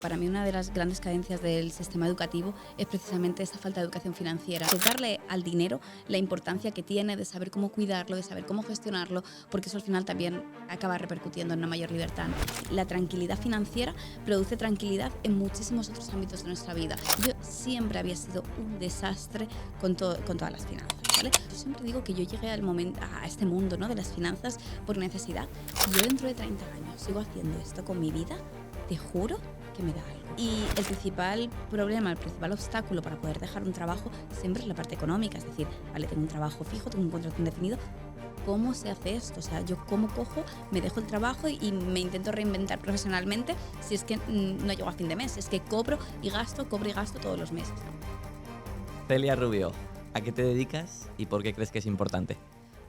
Para mí una de las grandes carencias del sistema educativo es precisamente esa falta de educación financiera. Es darle al dinero la importancia que tiene, de saber cómo cuidarlo, de saber cómo gestionarlo, porque eso al final también acaba repercutiendo en una mayor libertad. La tranquilidad financiera produce tranquilidad en muchísimos otros ámbitos de nuestra vida. Yo siempre había sido un desastre con todas las finanzas, ¿vale? Yo siempre digo que yo llegué a este mundo, ¿no?, de las finanzas por necesidad. Si yo dentro de 30 años sigo haciendo esto con mi vida, te juro que me da algo. Y el principal problema, el principal obstáculo para poder dejar un trabajo siempre es la parte económica. Es decir, vale, tengo un trabajo fijo, tengo un contrato indefinido. ¿Cómo se hace esto? O sea, yo cómo cojo, me dejo el trabajo y me intento reinventar profesionalmente si es que no llego a fin de mes. Es que cobro y gasto todos los meses. Celia Rubio, ¿a qué te dedicas y por qué crees que es importante?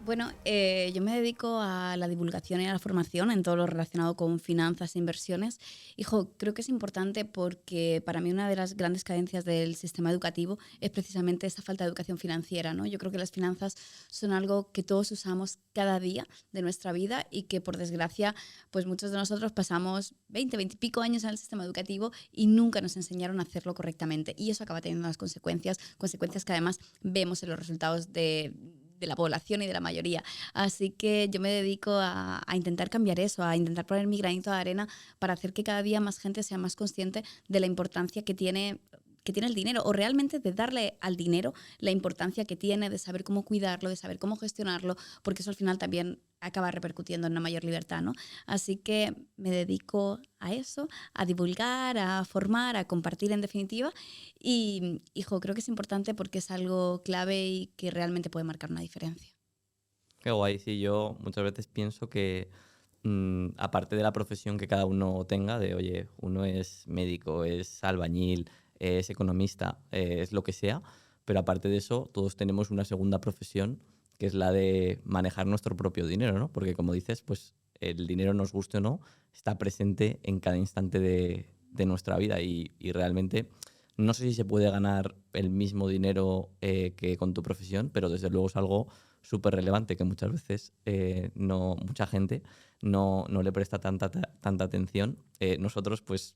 Bueno, yo me dedico a la divulgación y a la formación en todo lo relacionado con finanzas e inversiones. Creo que es importante porque para mí una de las grandes carencias del sistema educativo es precisamente esa falta de educación financiera, ¿no? Yo creo que las finanzas son algo que todos usamos cada día de nuestra vida y que, por desgracia, pues muchos de nosotros pasamos 20 y pico años en el sistema educativo y nunca nos enseñaron a hacerlo correctamente. Y eso acaba teniendo unas consecuencias que además vemos en los resultados de la población y de la mayoría. Así que yo me dedico a intentar cambiar eso, a intentar poner mi granito de arena para hacer que cada día más gente sea más consciente de la importancia que tiene el dinero, o realmente de darle al dinero la importancia que tiene, de saber cómo cuidarlo, de saber cómo gestionarlo, porque eso al final también acaba repercutiendo en una mayor libertad, ¿no? Así que me dedico a eso, a divulgar, a formar, a compartir en definitiva, y creo que es importante porque es algo clave y que realmente puede marcar una diferencia. Qué guay, sí, yo muchas veces pienso que aparte de la profesión que cada uno tenga, de oye, uno es médico, es albañil, es economista, es lo que sea, pero aparte de eso, todos tenemos una segunda profesión que es la de manejar nuestro propio dinero, ¿no? Porque como dices, pues el dinero, nos guste o no, está presente en cada instante de nuestra vida y realmente no sé si se puede ganar el mismo dinero que con tu profesión, pero desde luego es algo súper relevante que muchas veces mucha gente no le presta tanta atención. Nosotros, pues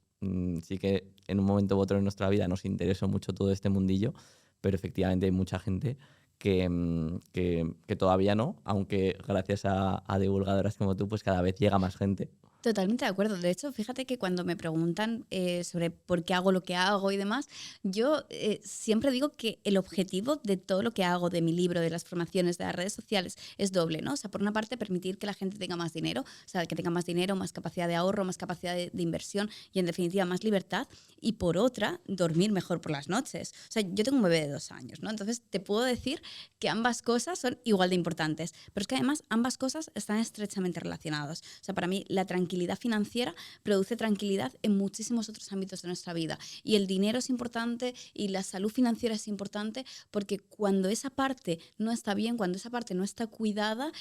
sí que en un momento u otro de nuestra vida nos interesó mucho todo este mundillo, pero efectivamente hay mucha gente que todavía no, aunque gracias a divulgadoras como tú, pues cada vez llega más gente. Totalmente de acuerdo. De hecho, fíjate que cuando me preguntan sobre por qué hago lo que hago y demás, yo siempre digo que el objetivo de todo lo que hago, de mi libro, de las formaciones, de las redes sociales, es doble, ¿no? O sea, por una parte, permitir que la gente tenga más dinero, o sea, que tenga más dinero, más capacidad de ahorro, más capacidad de inversión y, en definitiva, más libertad. Y por otra, dormir mejor por las noches. O sea, yo tengo un bebé de 2 años, ¿no? Entonces, te puedo decir que ambas cosas son igual de importantes. Pero es que además ambas cosas están estrechamente relacionadas. O sea, para mí la tranquilidad financiera produce tranquilidad en muchísimos otros ámbitos de nuestra vida. Y el dinero es importante y la salud financiera es importante porque cuando esa parte no está bien, cuando esa parte no está cuidada,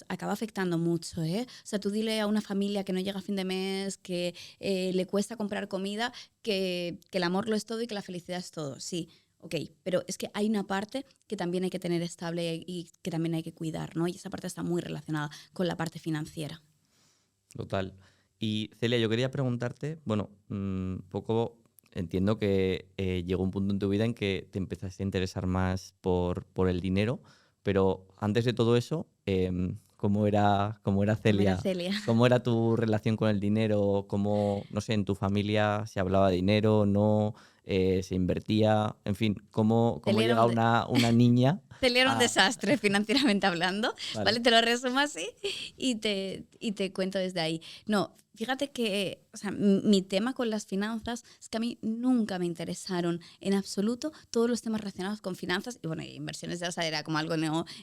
acaba afectando mucho, ¿eh? O sea, tú dile a una familia que no llega a fin de mes, que le cuesta comprar comida, que el amor lo es todo y que la felicidad es todo. Sí, ok, pero es que hay una parte que también hay que tener estable y que también hay que cuidar, ¿no? Y esa parte está muy relacionada con la parte financiera. Total. Y Celia, yo quería preguntarte, bueno, poco entiendo que llegó un punto en tu vida en que te empezaste a interesar más por el dinero, pero antes de todo eso, ¿cómo era ¿Cómo era Celia? Celia? ¿Cómo era tu relación con el dinero? ¿Cómo, no sé, en tu familia se hablaba de dinero, no se invertía? En fin, ¿cómo Celia era llega un, una niña Celia era un a... desastre financieramente hablando, Vale. ¿vale? Te lo resumo así y te cuento desde ahí. No, fíjate que, o sea, mi tema con las finanzas es que a mí nunca me interesaron en absoluto todos los temas relacionados con finanzas y, bueno, inversiones, ya, o sea, era como algo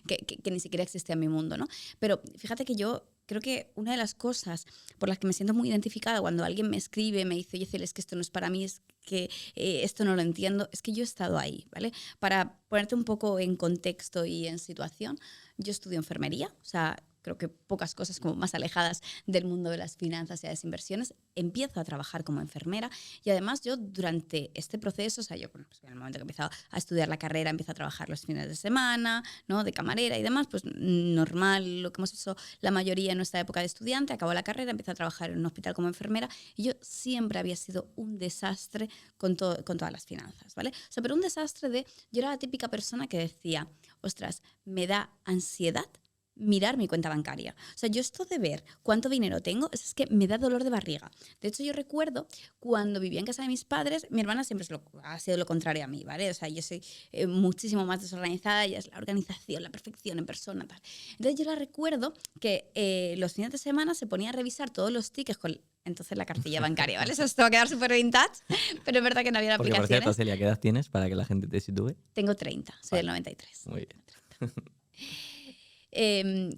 que ni siquiera existía en mi mundo, ¿no? Pero fíjate que yo creo que una de las cosas por las que me siento muy identificada cuando alguien me escribe, me dice, oye, Celia, es que esto no es para mí, es que esto no lo entiendo, es que yo he estado ahí, ¿vale? Para ponerte un poco en contexto y en situación, yo estudio enfermería, o sea, creo que pocas cosas como más alejadas del mundo de las finanzas y de las inversiones. Empiezo a trabajar como enfermera y además yo durante este proceso, o sea, yo bueno, pues en el momento que empiezo a estudiar la carrera, empiezo a trabajar los fines de semana, ¿no? De camarera y demás, pues normal, lo que hemos hecho la mayoría en nuestra época de estudiante, acabo la carrera, empiezo a trabajar en un hospital como enfermera y yo siempre había sido un desastre con todas las finanzas, ¿vale? O sea, pero un desastre yo era la típica persona que decía, ostras, me da ansiedad mirar mi cuenta bancaria. O sea, yo esto de ver cuánto dinero tengo, es que me da dolor de barriga. De hecho, yo recuerdo cuando vivía en casa de mis padres, mi hermana siempre ha sido lo contrario a mí, ¿vale? O sea, yo soy muchísimo más desorganizada, ella es la organización, la perfección en persona, tal. Entonces yo la recuerdo que los fines de semana se ponía a revisar todos los tickets con entonces la cartilla bancaria, ¿vale? Eso esto va a quedar súper vintage, pero es verdad que no había Porque, por aplicaciones. cierto, Celia, ¿qué edad tienes para que la gente te sitúe? Tengo 30, soy del 93. Muy bien.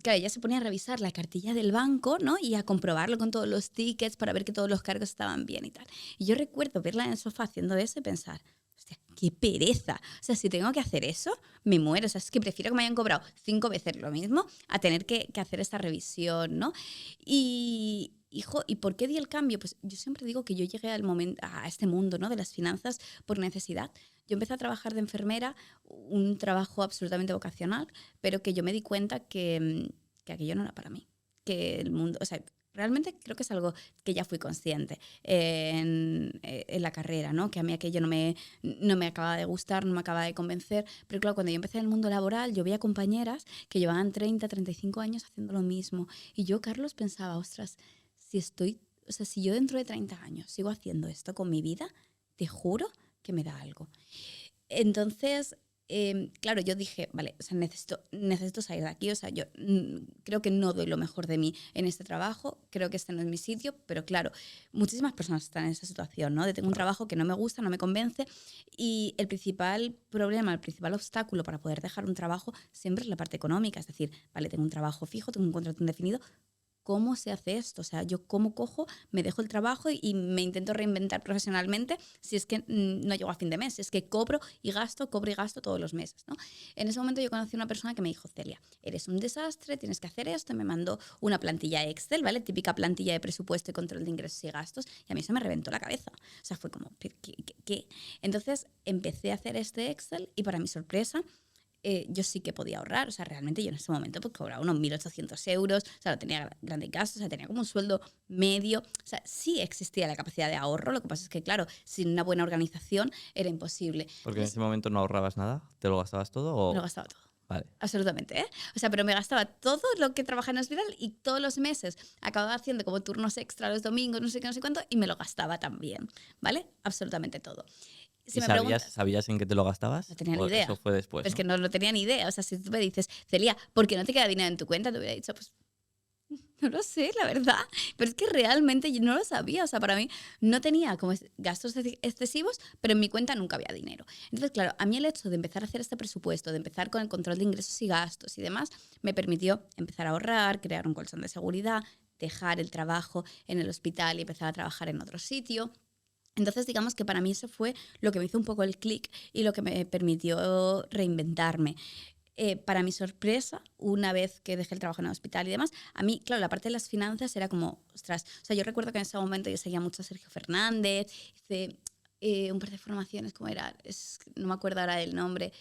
Claro, ella se ponía a revisar la cartilla del banco, ¿no? Y a comprobarlo con todos los tickets para ver que todos los cargos estaban bien y tal. Y yo recuerdo verla en el sofá haciendo eso y pensar, hostia, qué pereza. O sea, si tengo que hacer eso, me muero. O sea, es que prefiero que me hayan cobrado 5 veces lo mismo a tener que hacer esta revisión, ¿no? ¿Y por qué di el cambio? Pues yo siempre digo que yo llegué a este mundo, ¿no? De las finanzas por necesidad. Yo empecé a trabajar de enfermera, un trabajo absolutamente vocacional, pero que yo me di cuenta que aquello no era para mí. Que el mundo, o sea, realmente creo que es algo que ya fui consciente en la carrera, ¿no? Que a mí aquello no me acababa de gustar, no me acababa de convencer. Pero claro, cuando yo empecé en el mundo laboral, yo veía compañeras que llevaban 30, 35 años haciendo lo mismo. Y yo, Carlos, pensaba, ostras, si yo dentro de 30 años sigo haciendo esto con mi vida, te juro que me da algo. Entonces, claro, yo dije, vale, o sea, necesito salir de aquí. O sea, yo creo que no doy lo mejor de mí en este trabajo, creo que este no es mi sitio, pero claro, muchísimas personas están en esa situación, ¿no? De tengo un trabajo que no me gusta, no me convence y el principal problema, el principal obstáculo para poder dejar un trabajo siempre es la parte económica. Es decir, vale, tengo un trabajo fijo, tengo un contrato indefinido. ¿Cómo se hace esto? O sea, yo cómo cojo, me dejo el trabajo y me intento reinventar profesionalmente si es que no llego a fin de mes, si es que cobro y gasto todos los meses, ¿no? En ese momento yo conocí a una persona que me dijo, Celia, eres un desastre, tienes que hacer esto, y me mandó una plantilla Excel, ¿vale? Típica plantilla de presupuesto y control de ingresos y gastos, y a mí eso me reventó la cabeza. O sea, fue como, ¿qué? Entonces empecé a hacer este Excel y para mi sorpresa, yo sí que podía ahorrar. O sea, realmente yo en ese momento pues cobraba unos 1.800 euros, o sea, no tenía grandes gastos, o sea, tenía como un sueldo medio. O sea, sí existía la capacidad de ahorro, lo que pasa es que, claro, sin una buena organización era imposible. Porque en ese momento no ahorrabas nada, ¿te lo gastabas todo o...? Me lo gastaba todo. Vale. Absolutamente, ¿eh? O sea, pero me gastaba todo lo que trabajaba en el hospital y todos los meses acababa haciendo como turnos extra los domingos, no sé qué, no sé cuánto, y me lo gastaba también, ¿vale? Absolutamente todo. Si ¿sabías en qué te lo gastabas? No tenía ni idea. Eso fue después, Pero es ¿no? que no tenía ni idea. O sea, si tú me dices, Celia, ¿por qué no te queda dinero en tu cuenta? Te hubiera dicho, pues, no lo sé, la verdad. Pero es que realmente yo no lo sabía. O sea, para mí no tenía como gastos excesivos, pero en mi cuenta nunca había dinero. Entonces, claro, a mí el hecho de empezar a hacer este presupuesto, de empezar con el control de ingresos y gastos y demás, me permitió empezar a ahorrar, crear un colchón de seguridad, dejar el trabajo en el hospital y empezar a trabajar en otro sitio. Entonces, digamos que para mí eso fue lo que me hizo un poco el clic y lo que me permitió reinventarme. Para mi sorpresa, una vez que dejé el trabajo en el hospital y demás, a mí, claro, la parte de las finanzas era como, ostras, o sea, yo recuerdo que en ese momento yo seguía mucho a Sergio Fernández, hice un par de formaciones, ¿cómo era? No me acuerdo ahora del nombre.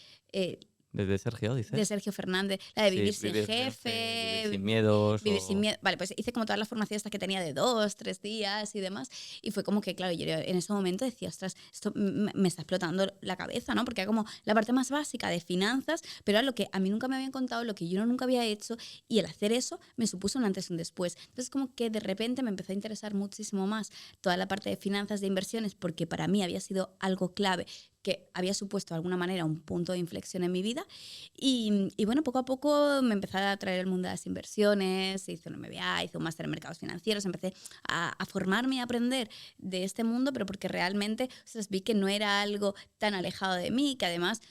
¿Desde Sergio, dices? De Sergio Fernández, la de Vivir Sí, sin jefe. Vivir sin miedos. Vivir sin miedo. Vale, pues hice como todas las formaciones estas que tenía de 2, 3 días y demás. Y fue como que, claro, yo en ese momento decía, ostras, esto me está explotando la cabeza, ¿no? Porque era como la parte más básica de finanzas, pero era lo que a mí nunca me habían contado, lo que yo nunca había hecho. Y el hacer eso me supuso un antes y un después. Entonces, como que de repente me empezó a interesar muchísimo más toda la parte de finanzas, de inversiones, porque para mí había sido algo clave que había supuesto de alguna manera un punto de inflexión en mi vida y bueno, poco a poco me empecé a atraer el mundo de las inversiones, hice un MBA, hice un máster en mercados financieros, empecé a formarme y a aprender de este mundo, pero porque realmente vi que no era algo tan alejado de mí, que además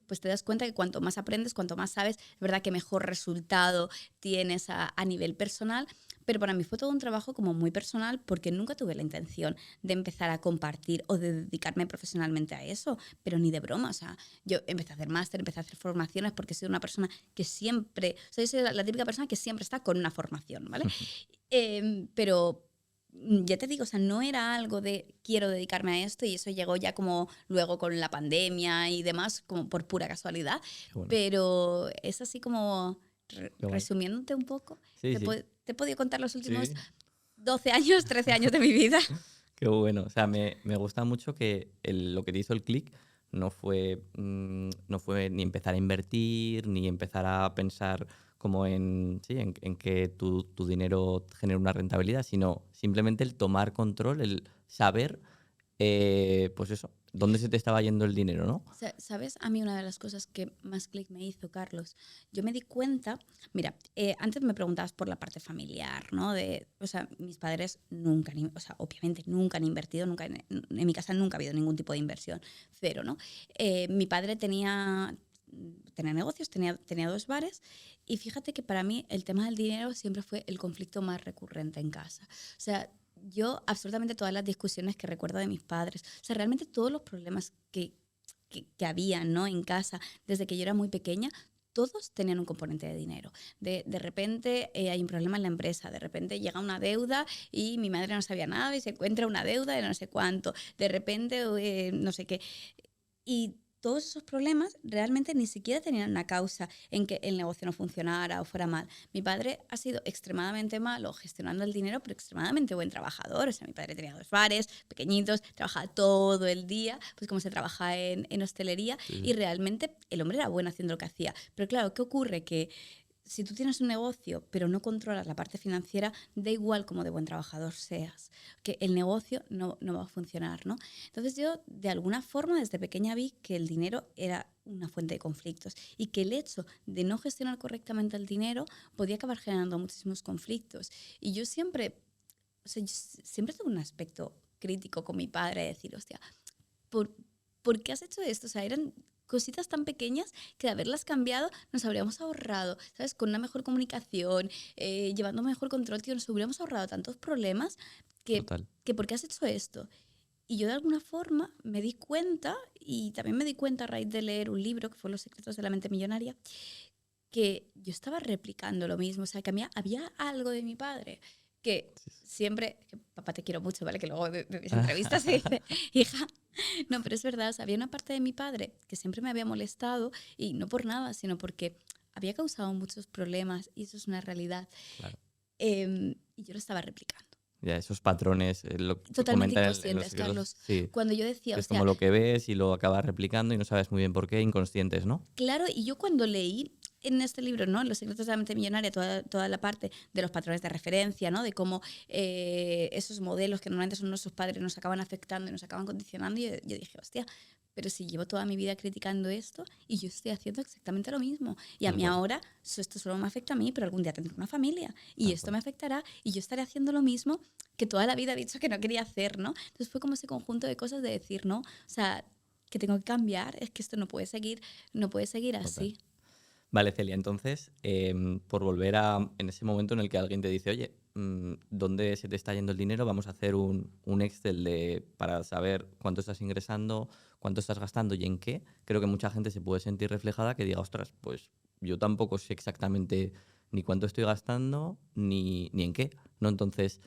pues te das cuenta que cuanto más aprendes, cuanto más sabes, es verdad que mejor resultado tienes a nivel personal. Pero para mí fue todo un trabajo como muy personal porque nunca tuve la intención de empezar a compartir o de dedicarme profesionalmente a eso, pero ni de broma. O sea, yo empecé a hacer máster, empecé a hacer formaciones porque soy una persona que siempre, o sea, yo soy la típica persona que siempre está con una formación, ¿vale? Pero ya te digo, o sea, no era algo de quiero dedicarme a esto y eso llegó ya como luego con la pandemia y demás, como por pura casualidad. Qué bueno, Pero es así como, qué guay. resumiéndote un poco, Sí, sí, te he podido contar los últimos sí. 12 años, 13 años de mi vida. Qué bueno. O sea, me gusta mucho que lo que te hizo el clic no fue ni empezar a invertir, ni empezar a pensar como en que tu dinero genere una rentabilidad, sino simplemente el tomar control, el saber, pues eso, dónde se te estaba yendo el dinero, ¿no? ¿Sabes? A mí una de las cosas que más clic me hizo, Carlos, yo me di cuenta, mira, antes me preguntabas por la parte familiar, ¿no? O sea, mis padres nunca, o sea, obviamente nunca han invertido, nunca, en mi casa nunca ha habido ningún tipo de inversión, cero, ¿no? Mi padre tenía negocios, tenía 2 bares y fíjate que para mí el tema del dinero siempre fue el conflicto más recurrente en casa. O sea, yo absolutamente todas las discusiones que recuerdo de mis padres, o sea, realmente todos los problemas que había, ¿no? En casa desde que yo era muy pequeña, todos tenían un componente de dinero. De repente hay un problema en la empresa, de repente llega una deuda y mi madre no sabía nada y se encuentra una deuda de no sé cuánto, de repente no sé qué. Y todos esos problemas realmente ni siquiera tenían una causa en que el negocio no funcionara o fuera mal. Mi padre ha sido extremadamente malo gestionando el dinero, pero extremadamente buen trabajador. O sea, mi padre tenía 2 bares pequeñitos, trabajaba todo el día, pues como se trabaja en hostelería, Sí, y sí. realmente el hombre era bueno haciendo lo que hacía. Pero claro, ¿qué ocurre? Que si tú tienes un negocio pero no controlas la parte financiera, da igual cómo de buen trabajador seas, que el negocio no va a funcionar, ¿no? Entonces yo de alguna forma desde pequeña vi que el dinero era una fuente de conflictos y que el hecho de no gestionar correctamente el dinero podía acabar generando muchísimos conflictos. Y yo siempre, o sea, yo siempre tuve un aspecto crítico con mi padre de decir, hostia, ¿por, ¿por qué has hecho esto? O sea, eran cositas tan pequeñas que de haberlas cambiado nos habríamos ahorrado, ¿sabes? Con una mejor comunicación, llevando mejor control, tío, nos hubiéramos ahorrado tantos problemas que, Total. que ¿por qué has hecho esto? Y yo de alguna forma me di cuenta, y también me di cuenta a raíz de leer un libro que fue Los secretos de la mente millonaria, que yo estaba replicando lo mismo. O sea, que había algo de mi padre que Sí, sí. siempre, que papá te quiero mucho, ¿vale? Que luego de mis entrevistas se dice, hija, no, pero es verdad, o sea, había una parte de mi padre que siempre me había molestado y no por nada, sino porque había causado muchos problemas y eso es una realidad. Claro. Y yo lo estaba replicando. Ya, esos patrones, lo que Totalmente comentan en los inconscientes, secretos, Carlos. sí, Cuando yo decía, que o es como sea, lo que ves y lo acabas replicando y no sabes muy bien por qué, inconscientes, ¿no? claro, y yo cuando leí en este libro, ¿no? Los secretos de la mente millonaria, toda la parte de los patrones de referencia, ¿no? De cómo esos modelos que normalmente son nuestros padres nos acaban afectando y nos acaban condicionando. Y yo dije, hostia, pero si llevo toda mi vida criticando esto y yo estoy haciendo exactamente lo mismo. Y a Tal mí cual, ahora, esto solo me afecta a mí, pero algún día tendré una familia. Y tal esto cual. me afectará y yo estaré haciendo lo mismo que toda la vida he dicho que no quería hacer, ¿no? Entonces fue como ese conjunto de cosas de decir, ¿no? O sea, que tengo que cambiar, es que esto no puede seguir Total. así. Vale, Celia, entonces, por volver a en ese momento en el que alguien te dice, oye, ¿dónde se te está yendo el dinero? Vamos a hacer un Excel para saber cuánto estás ingresando, cuánto estás gastando y en qué. Creo que mucha gente se puede sentir reflejada que diga, ostras, pues yo tampoco sé exactamente ni cuánto estoy gastando ni en qué, ¿no? Entonces,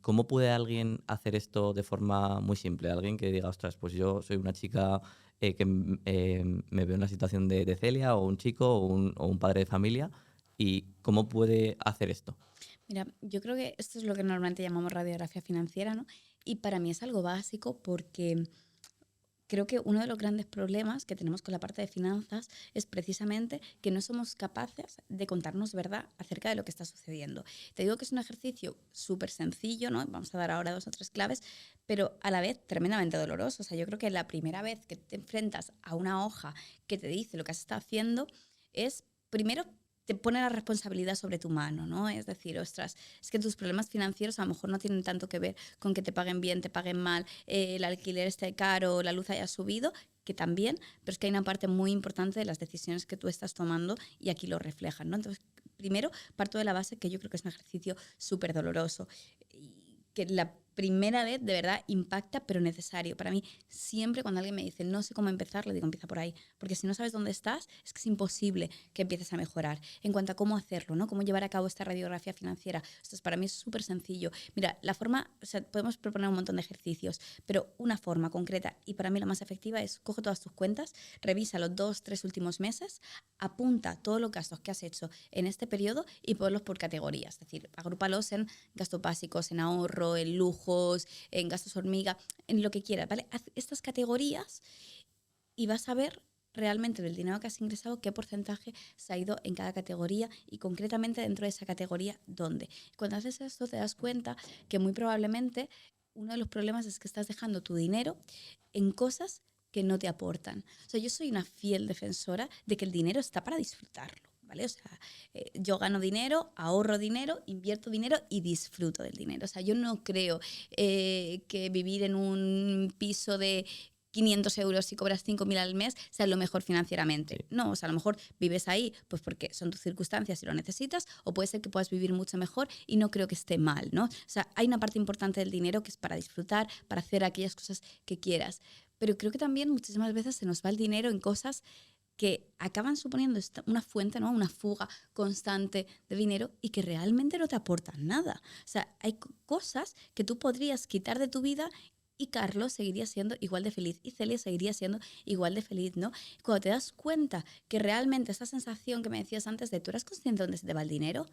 ¿cómo puede alguien hacer esto de forma muy simple? Alguien que diga, ostras, pues yo soy una chica me veo en la situación de Celia o un chico o un padre de familia y cómo puede hacer esto. Mira, yo creo que esto es lo que normalmente llamamos radiografía financiera, ¿no? Y para mí es algo básico porque creo que uno de los grandes problemas que tenemos con la parte de finanzas es precisamente que no somos capaces de contarnos verdad acerca de lo que está sucediendo. Te digo que es un ejercicio súper sencillo, ¿no? Vamos a dar ahora 2 o 3 claves, pero a la vez tremendamente doloroso. O sea, yo creo que la primera vez que te enfrentas a una hoja que te dice lo que has estado haciendo es, primero, te pone la responsabilidad sobre tu mano, ¿no? Es decir, ostras, es que tus problemas financieros a lo mejor no tienen tanto que ver con que te paguen bien, te paguen mal, el alquiler esté caro, la luz haya subido, que también, pero es que hay una parte muy importante de las decisiones que tú estás tomando y aquí lo reflejan, ¿no? Entonces, primero parto de la base que yo creo que es un ejercicio súper doloroso. Y que la primera vez de verdad impacta, pero necesario. Para mí, siempre cuando alguien me dice no sé cómo empezar, le digo empieza por ahí. Porque si no sabes dónde estás, es que es imposible que empieces a mejorar. En cuanto a cómo hacerlo, ¿no? Cómo llevar a cabo esta radiografía financiera. Esto para mí es súper sencillo. Mira, la forma, o sea, podemos proponer un montón de ejercicios, pero una forma concreta y para mí la más efectiva es coge todas tus cuentas, revisa los 2, 3 últimos meses, apunta todos los gastos que has hecho en este periodo y ponlos por categorías. Es decir, agrúpalos en gastos básicos, en ahorro, en lujos, en gastos hormiga, en lo que quieras, ¿vale? Haz estas categorías y vas a ver realmente del dinero que has ingresado qué porcentaje se ha ido en cada categoría y concretamente dentro de esa categoría dónde. Cuando haces esto te das cuenta que muy probablemente uno de los problemas es que estás dejando tu dinero en cosas que no te aportan. O sea, yo soy una fiel defensora de que el dinero está para disfrutarlo. ¿Vale? O sea, yo gano dinero, ahorro dinero, invierto dinero y disfruto del dinero. O sea, yo no creo que vivir en un piso de 500 euros y cobras 5.000 al mes sea lo mejor financieramente. No, o sea, a lo mejor vives ahí pues porque son tus circunstancias y lo necesitas, o puede ser que puedas vivir mucho mejor y no creo que esté mal, ¿no? O sea, hay una parte importante del dinero que es para disfrutar, para hacer aquellas cosas que quieras. Pero creo que también muchísimas veces se nos va el dinero en cosas que acaban suponiendo una fuente, ¿no? Una fuga constante de dinero y que realmente no te aportan nada. O sea, hay cosas que tú podrías quitar de tu vida y Carlos seguiría siendo igual de feliz y Celia seguiría siendo igual de feliz, ¿no? Cuando te das cuenta que realmente esa sensación que me decías antes de tú eras consciente de dónde se te va el dinero,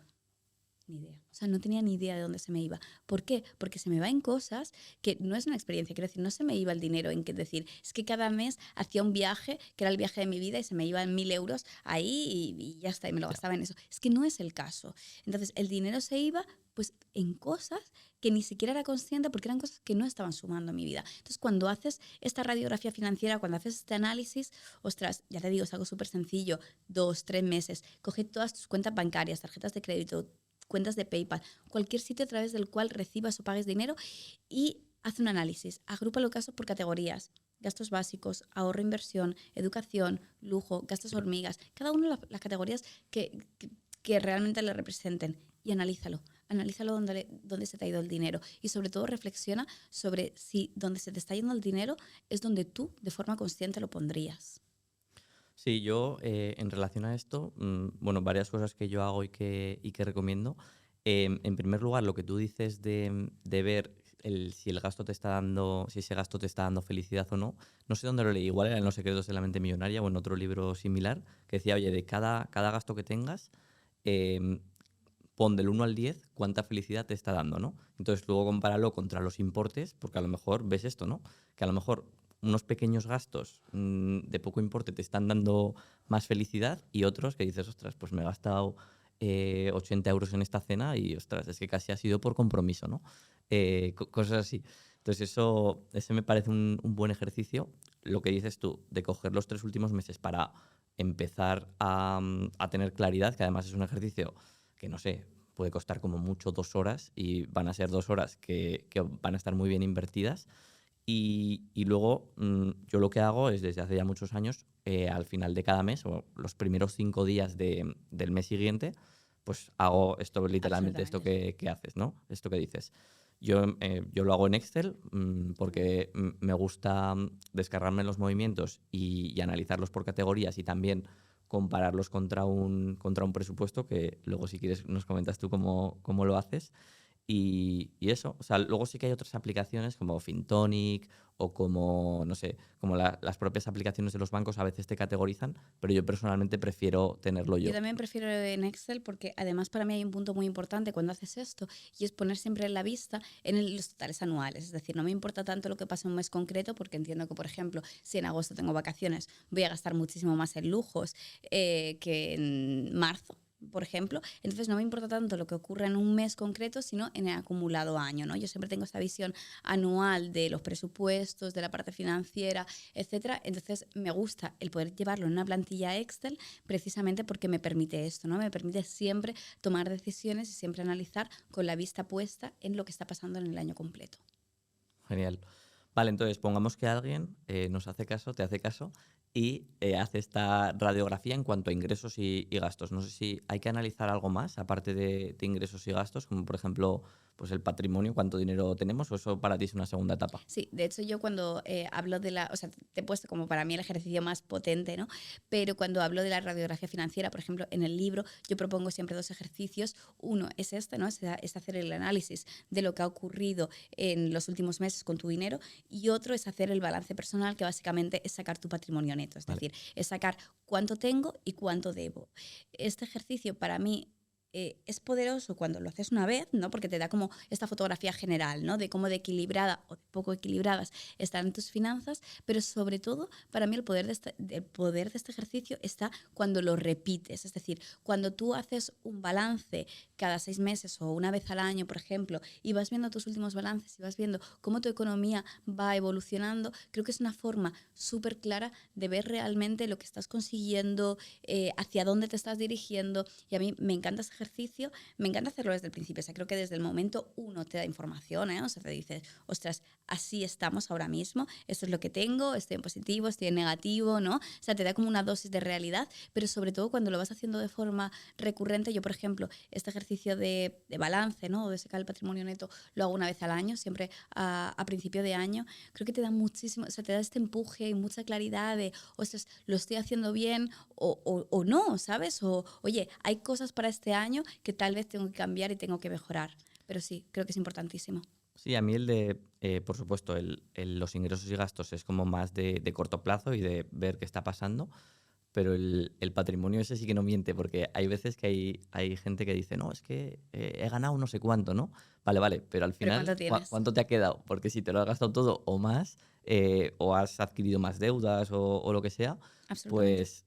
ni idea. O sea, no tenía ni idea de dónde se me iba. ¿Por qué? Porque se me va en cosas que no es una experiencia. Quiero decir, no se me iba el dinero en que decir, es que cada mes hacía un viaje, que era el viaje de mi vida, y se me iban 1.000 euros ahí y ya está, y me lo gastaba en eso. Es que no es el caso. Entonces, el dinero se iba pues en cosas que ni siquiera era consciente porque eran cosas que no estaban sumando a mi vida. Entonces, cuando haces esta radiografía financiera, cuando haces este análisis, ostras, ya te digo, es algo súper sencillo, 2, 3 meses, coge todas tus cuentas bancarias, tarjetas de crédito, cuentas de PayPal, cualquier sitio a través del cual recibas o pagues dinero y haz un análisis. Agrupa los gastos por categorías. Gastos básicos, ahorro, inversión, educación, lujo, gastos hormigas. Cada una de las categorías que realmente le representen y analízalo. Analízalo dónde se te ha ido el dinero y sobre todo reflexiona sobre si donde se te está yendo el dinero es donde tú de forma consciente lo pondrías. Sí, yo en relación a esto, bueno, varias cosas que yo hago y que recomiendo. En primer lugar, lo que tú dices de ver si el gasto te está dando, si ese gasto te está dando felicidad o no. No sé dónde lo leí, igual era en Los secretos de la mente millonaria o en otro libro similar, que decía, oye, de cada gasto que tengas, em, pon del 1 al 10 cuánta felicidad te está dando, ¿no? Entonces luego compáralo contra los importes, porque a lo mejor ves esto, ¿no? Que a lo mejor unos pequeños gastos de poco importe te están dando más felicidad y otros que dices, ostras, pues me he gastado 80 euros en esta cena y, ostras, es que casi ha sido por compromiso, ¿no? Cosas así. Entonces ese me parece un buen ejercicio. Lo que dices tú, de coger los 3 últimos meses para empezar a tener claridad, que además es un ejercicio que no sé, puede costar como mucho 2 horas y van a ser 2 horas que van a estar muy bien invertidas. Y luego yo lo que hago es desde hace ya muchos años, al final de cada mes o los primeros 5 días del mes siguiente, pues hago esto literalmente, esto Absolutamente, sí. que haces, ¿no? Esto que dices. Yo lo hago en Excel porque me gusta descargarme los movimientos y analizarlos por categorías y también compararlos contra un presupuesto, que luego si quieres nos comentas tú cómo lo haces. Y eso, o sea, luego sí que hay otras aplicaciones como Fintonic o como, no sé, como las propias aplicaciones de los bancos a veces te categorizan, pero yo personalmente prefiero tenerlo Yo yo. también prefiero en Excel porque además para mí hay un punto muy importante cuando haces esto y es poner siempre en la vista los totales anuales. Es decir, no me importa tanto lo que pase en un mes concreto porque entiendo que, por ejemplo, si en agosto tengo vacaciones, voy a gastar muchísimo más en lujos que en marzo, por ejemplo. Entonces no me importa tanto lo que ocurra en un mes concreto, sino en el acumulado año, ¿no? Yo siempre tengo esta visión anual de los presupuestos, de la parte financiera, etcétera. Entonces me gusta el poder llevarlo en una plantilla Excel precisamente porque me permite esto, ¿no? Me permite siempre tomar decisiones y siempre analizar con la vista puesta en lo que está pasando en el año completo. Genial. Vale, entonces pongamos que alguien nos hace caso, te hace caso y hace esta radiografía en cuanto a ingresos y gastos. No sé si hay que analizar algo más, aparte de ingresos y gastos, como por ejemplo pues el patrimonio, cuánto dinero tenemos, o eso para ti es una segunda etapa. Sí, de hecho yo cuando hablo de la, o sea, te he puesto como para mí el ejercicio más potente, ¿no? Pero cuando hablo de la radiografía financiera, por ejemplo, en el libro yo propongo siempre dos ejercicios. Uno es este, ¿no? Es hacer el análisis de lo que ha ocurrido en los últimos meses con tu dinero, y otro es hacer el balance personal, que básicamente es sacar tu patrimonio neto, es Vale. decir, es sacar cuánto tengo y cuánto debo. Este ejercicio para mí es poderoso cuando lo haces una vez, ¿no? Porque te da como esta fotografía general, ¿no? De cómo de equilibrada o de poco equilibradas están tus finanzas, pero sobre todo, para mí el poder de este ejercicio está cuando lo repites, es decir, cuando tú haces un balance cada 6 meses o una vez al año, por ejemplo, y vas viendo tus últimos balances y vas viendo cómo tu economía va evolucionando, creo que es una forma súper clara de ver realmente lo que estás consiguiendo, hacia dónde te estás dirigiendo, y a mí me encanta ese ejercicio, me encanta hacerlo desde el principio, o sea, creo que desde el momento uno te da información, ¿eh? O sea, te dices, ostras, así estamos ahora mismo, esto es lo que tengo, estoy en positivo, estoy en negativo, ¿no? O sea, te da como una dosis de realidad, pero sobre todo cuando lo vas haciendo de forma recurrente. Yo, por ejemplo, este ejercicio de balance, ¿no? O de sacar el patrimonio neto, lo hago una vez al año, siempre a principio de año. Creo que te da muchísimo, o sea, te da este empuje y mucha claridad de, ostras, lo estoy haciendo bien o no, ¿sabes? O, oye, hay cosas para este año que tal vez tengo que cambiar y tengo que mejorar. Pero sí, creo que es importantísimo. Sí, a mí por supuesto, los ingresos y gastos es como más de corto plazo y de ver qué está pasando, pero el patrimonio ese sí que no miente, porque hay veces que hay gente que dice, no, es que he ganado no sé cuánto, ¿no? Vale, vale, pero al Pero final, ¿cuánto tienes? ¿cuánto te ha quedado? Porque si te lo has gastado todo o más, o has adquirido más deudas o lo que sea, Absolutamente. pues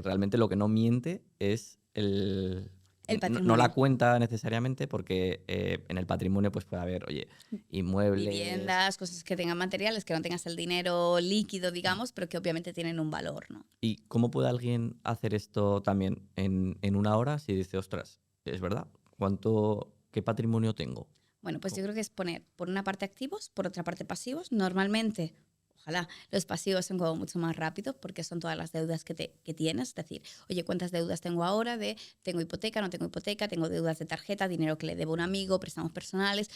realmente lo que no miente es El no la patrimonio. cuenta necesariamente, porque en el patrimonio pues puede haber, oye, inmuebles. Viviendas, cosas que tengan materiales, que no tengas el dinero líquido, digamos, pero que obviamente tienen un valor, ¿no? ¿Y cómo puede alguien hacer esto también en una hora si dice, ostras, es verdad, qué patrimonio tengo? Bueno, pues yo creo que es poner por una parte activos, por otra parte pasivos. Normalmente, ojalá, los pasivos son como mucho más rápidos porque son todas las deudas que tienes. Es decir, oye, ¿cuántas deudas tengo ahora? Tengo hipoteca, no tengo hipoteca, tengo deudas de tarjeta, dinero que le debo a un amigo, préstamos personales,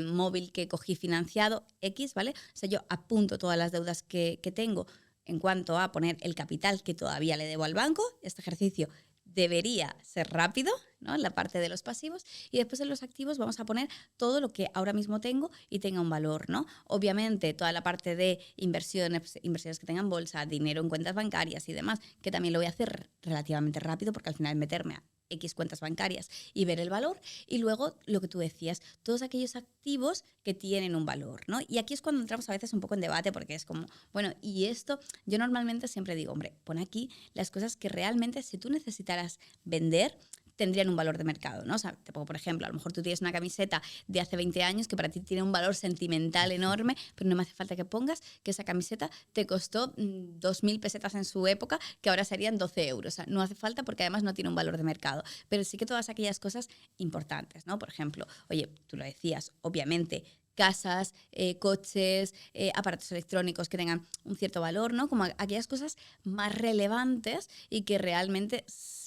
móvil que cogí financiado, X, ¿vale? O sea, yo apunto todas las deudas que tengo en cuanto a poner el capital que todavía le debo al banco. Este ejercicio debería ser rápido, ¿no? En la parte de los pasivos, y después en los activos vamos a poner todo lo que ahora mismo tengo y tenga un valor, ¿no? Obviamente toda la parte de inversiones que tengan bolsa, dinero en cuentas bancarias y demás, que también lo voy a hacer relativamente rápido porque al final meterme a X cuentas bancarias y ver el valor, y luego lo que tú decías, todos aquellos activos que tienen un valor, ¿no? Y aquí es cuando entramos a veces un poco en debate porque es como, bueno, y esto, yo normalmente siempre digo, hombre, pon aquí las cosas que realmente si tú necesitaras vender, tendrían un valor de mercado, ¿no? O sea, te pongo por ejemplo, a lo mejor tú tienes una camiseta de hace 20 años que para ti tiene un valor sentimental enorme, pero no me hace falta que pongas que esa camiseta te costó 2.000 pesetas en su época, que ahora serían 12 euros. O sea, no hace falta porque además no tiene un valor de mercado. Pero sí que todas aquellas cosas importantes, ¿no? Por ejemplo, oye, tú lo decías, obviamente, casas, coches, aparatos electrónicos que tengan un cierto valor, ¿no? Como aquellas cosas más relevantes y que realmente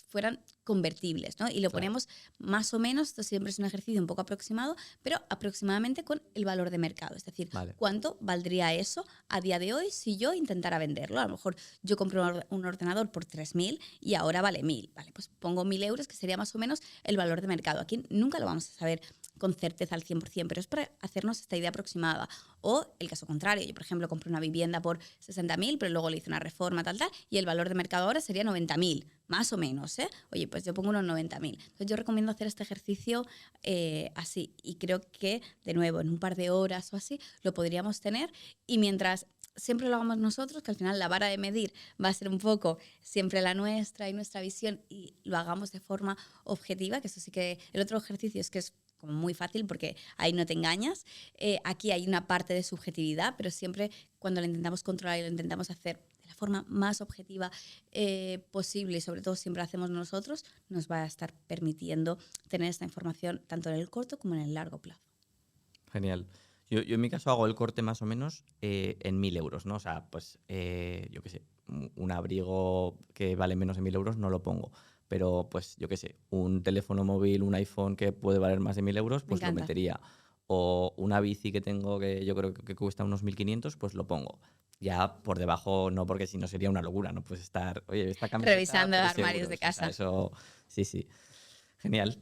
fueran convertibles, ¿no? Y lo Claro. ponemos más o menos, esto siempre es un ejercicio un poco aproximado, pero aproximadamente con el valor de mercado. Es decir, Vale. ¿cuánto valdría eso a día de hoy si yo intentara venderlo? A lo mejor yo compro un ordenador por 3.000 y ahora vale 1.000. Vale, pues pongo 1.000 euros, que sería más o menos el valor de mercado. Aquí nunca lo vamos a saber con certeza al 100%, pero es para hacernos esta idea aproximada. O el caso contrario, yo por ejemplo compré una vivienda por 60.000, pero luego le hice una reforma tal, y el valor de mercado ahora sería 90.000, más o menos, ¿eh? Oye, pues yo pongo unos 90.000. Entonces yo recomiendo hacer este ejercicio así, y creo que, de nuevo, en un par de horas o así, lo podríamos tener, y mientras siempre lo hagamos nosotros, que al final la vara de medir va a ser un poco siempre la nuestra y nuestra visión, y lo hagamos de forma objetiva, que eso sí que el otro ejercicio es que es como muy fácil porque ahí no te engañas. Aquí hay una parte de subjetividad, pero siempre cuando lo intentamos controlar y lo intentamos hacer de la forma más objetiva posible, y sobre todo siempre lo hacemos nosotros, nos va a estar permitiendo tener esta información tanto en el corto como en el largo plazo. Genial. Yo en mi caso hago el corte más o menos en 1.000 euros, ¿no? O sea, pues yo qué sé, un abrigo que vale menos de 1.000 euros no lo pongo. Pero pues yo qué sé, un teléfono móvil, un iPhone que puede valer más de 1.000 euros, Me pues lo encanta. metería. O una bici que tengo que yo creo que cuesta unos 1.500, pues lo pongo. Ya por debajo no, porque si no sería una locura, no puedes estar, oye, esta camiseta Revisando 3 armarios de euros. O sea, casa. eso sí, sí. Genial.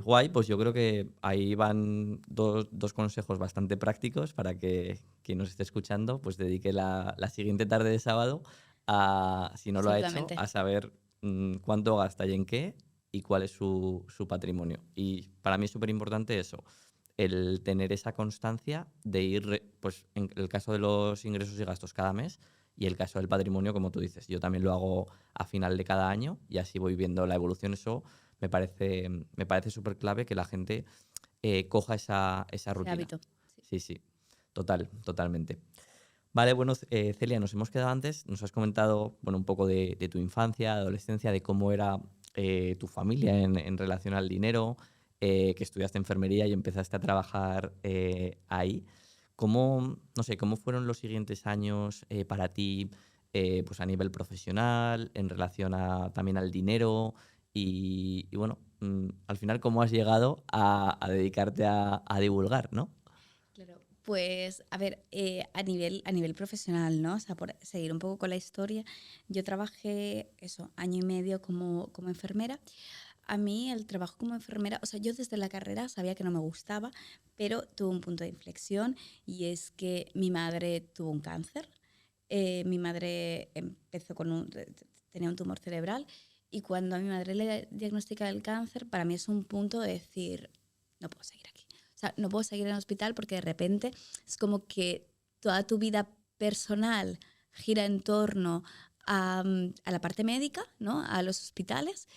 Guay, pues yo creo que ahí van dos consejos bastante prácticos para que quien nos esté escuchando pues dedique la siguiente tarde de sábado a, si no lo ha hecho, Absolutamente. a saber cuánto gasta y en qué y cuál es su patrimonio. Y para mí es súper importante eso, el tener esa constancia de ir, pues en el caso de los ingresos y gastos cada mes y el caso del patrimonio, como tú dices, yo también lo hago a final de cada año y así voy viendo la evolución. Eso me parece súper clave que la gente coja esa Ese rutina. hábito. Sí. Sí, sí, totalmente. Vale, bueno, Celia, nos hemos quedado antes, nos has comentado, bueno, un poco de tu infancia, adolescencia, de cómo era tu familia en relación al dinero, que estudiaste enfermería y empezaste a trabajar ahí. ¿Cómo, no sé, cómo fueron los siguientes años para ti, pues a nivel profesional, en relación también al dinero? Y bueno, al final, ¿cómo has llegado a dedicarte a divulgar, ¿no? Claro, pues a ver, a nivel profesional, ¿no? O sea, por seguir un poco con la historia, yo trabajé eso, año y medio como enfermera. A mí el trabajo como enfermera, o sea, yo desde la carrera sabía que no me gustaba, pero tuve un punto de inflexión y es que mi madre tuvo un cáncer. Mi madre empezó tenía un tumor cerebral y cuando a mi madre le diagnostica el cáncer, para mí es un punto de decir, no puedo seguir aquí. O sea, no puedo seguir en el hospital porque de repente es como que toda tu vida personal gira en torno a la parte médica, ¿no? A los hospitales.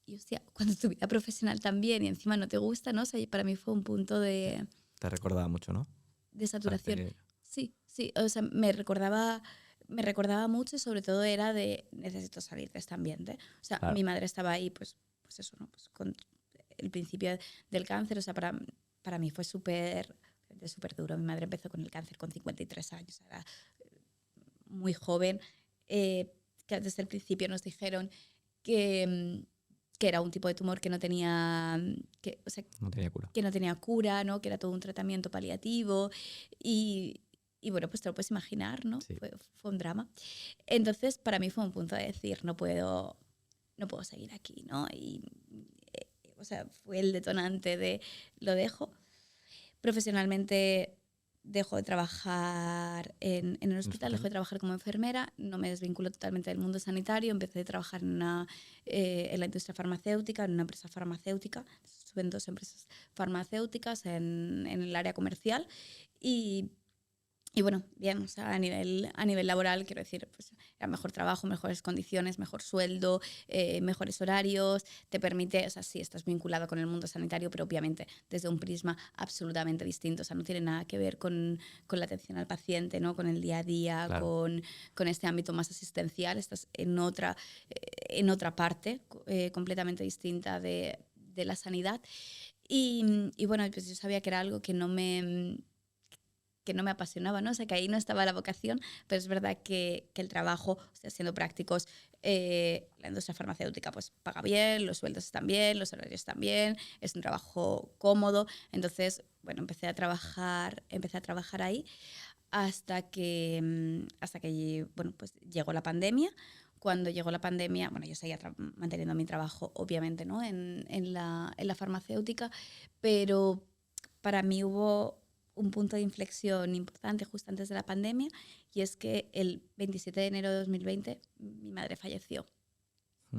Y hostia, cuando tu vida profesional también y encima no te gusta, ¿no? O sea, para mí fue un punto Ya. Te recordaba mucho, ¿no? de O sea, saturación. Sí, sí, o sea, me recordaba mucho y sobre todo era de necesito salir de este ambiente. O sea, claro. mi madre estaba ahí, pues eso, ¿no? Pues con el principio del cáncer, o sea, para mí fue súper duro. Mi madre empezó con el cáncer con 53 años, era muy joven, que desde el principio nos dijeron que, que era un tipo de tumor que no tenía, o sea, No tenía cura. que no tenía cura, ¿no? Que era todo un tratamiento paliativo y, y bueno, pues te lo puedes imaginar, ¿no? Sí. Fue un drama. Entonces, para mí fue un punto de decir, no puedo seguir aquí, ¿no? Y, o sea, fue el detonante de lo dejo. Profesionalmente dejo de trabajar en el ¿En el hospital, dejo hospital? de trabajar como enfermera, no me desvinculo totalmente del mundo sanitario, empecé a trabajar en la industria farmacéutica, en una empresa farmacéutica, estuve en 2 empresas farmacéuticas en el área comercial y y bueno, bien, o sea, a nivel laboral, quiero decir, pues era mejor trabajo, mejores condiciones, mejor sueldo, mejores horarios, te permite, o sea, sí, estás vinculado con el mundo sanitario, pero obviamente desde un prisma absolutamente distinto, o sea, no tiene nada que ver con la atención al paciente, ¿no? Con el día a día, Claro. con este ámbito más asistencial, estás en otra parte completamente distinta de la sanidad. Y bueno, pues yo sabía que era algo que no me apasionaba, ¿no? O sea, que ahí no estaba la vocación, pero es verdad que el trabajo, o sea, siendo prácticos, la industria farmacéutica pues paga bien, los sueldos están bien, los horarios están bien, es un trabajo cómodo. Entonces, bueno, empecé a trabajar ahí hasta que bueno, pues llegó la pandemia. Cuando llegó la pandemia, bueno, yo seguía manteniendo mi trabajo, obviamente, ¿no? En la farmacéutica, pero para mí hubo un punto de inflexión importante justo antes de la pandemia y es que el 27 de enero de 2020 mi madre falleció. Mm.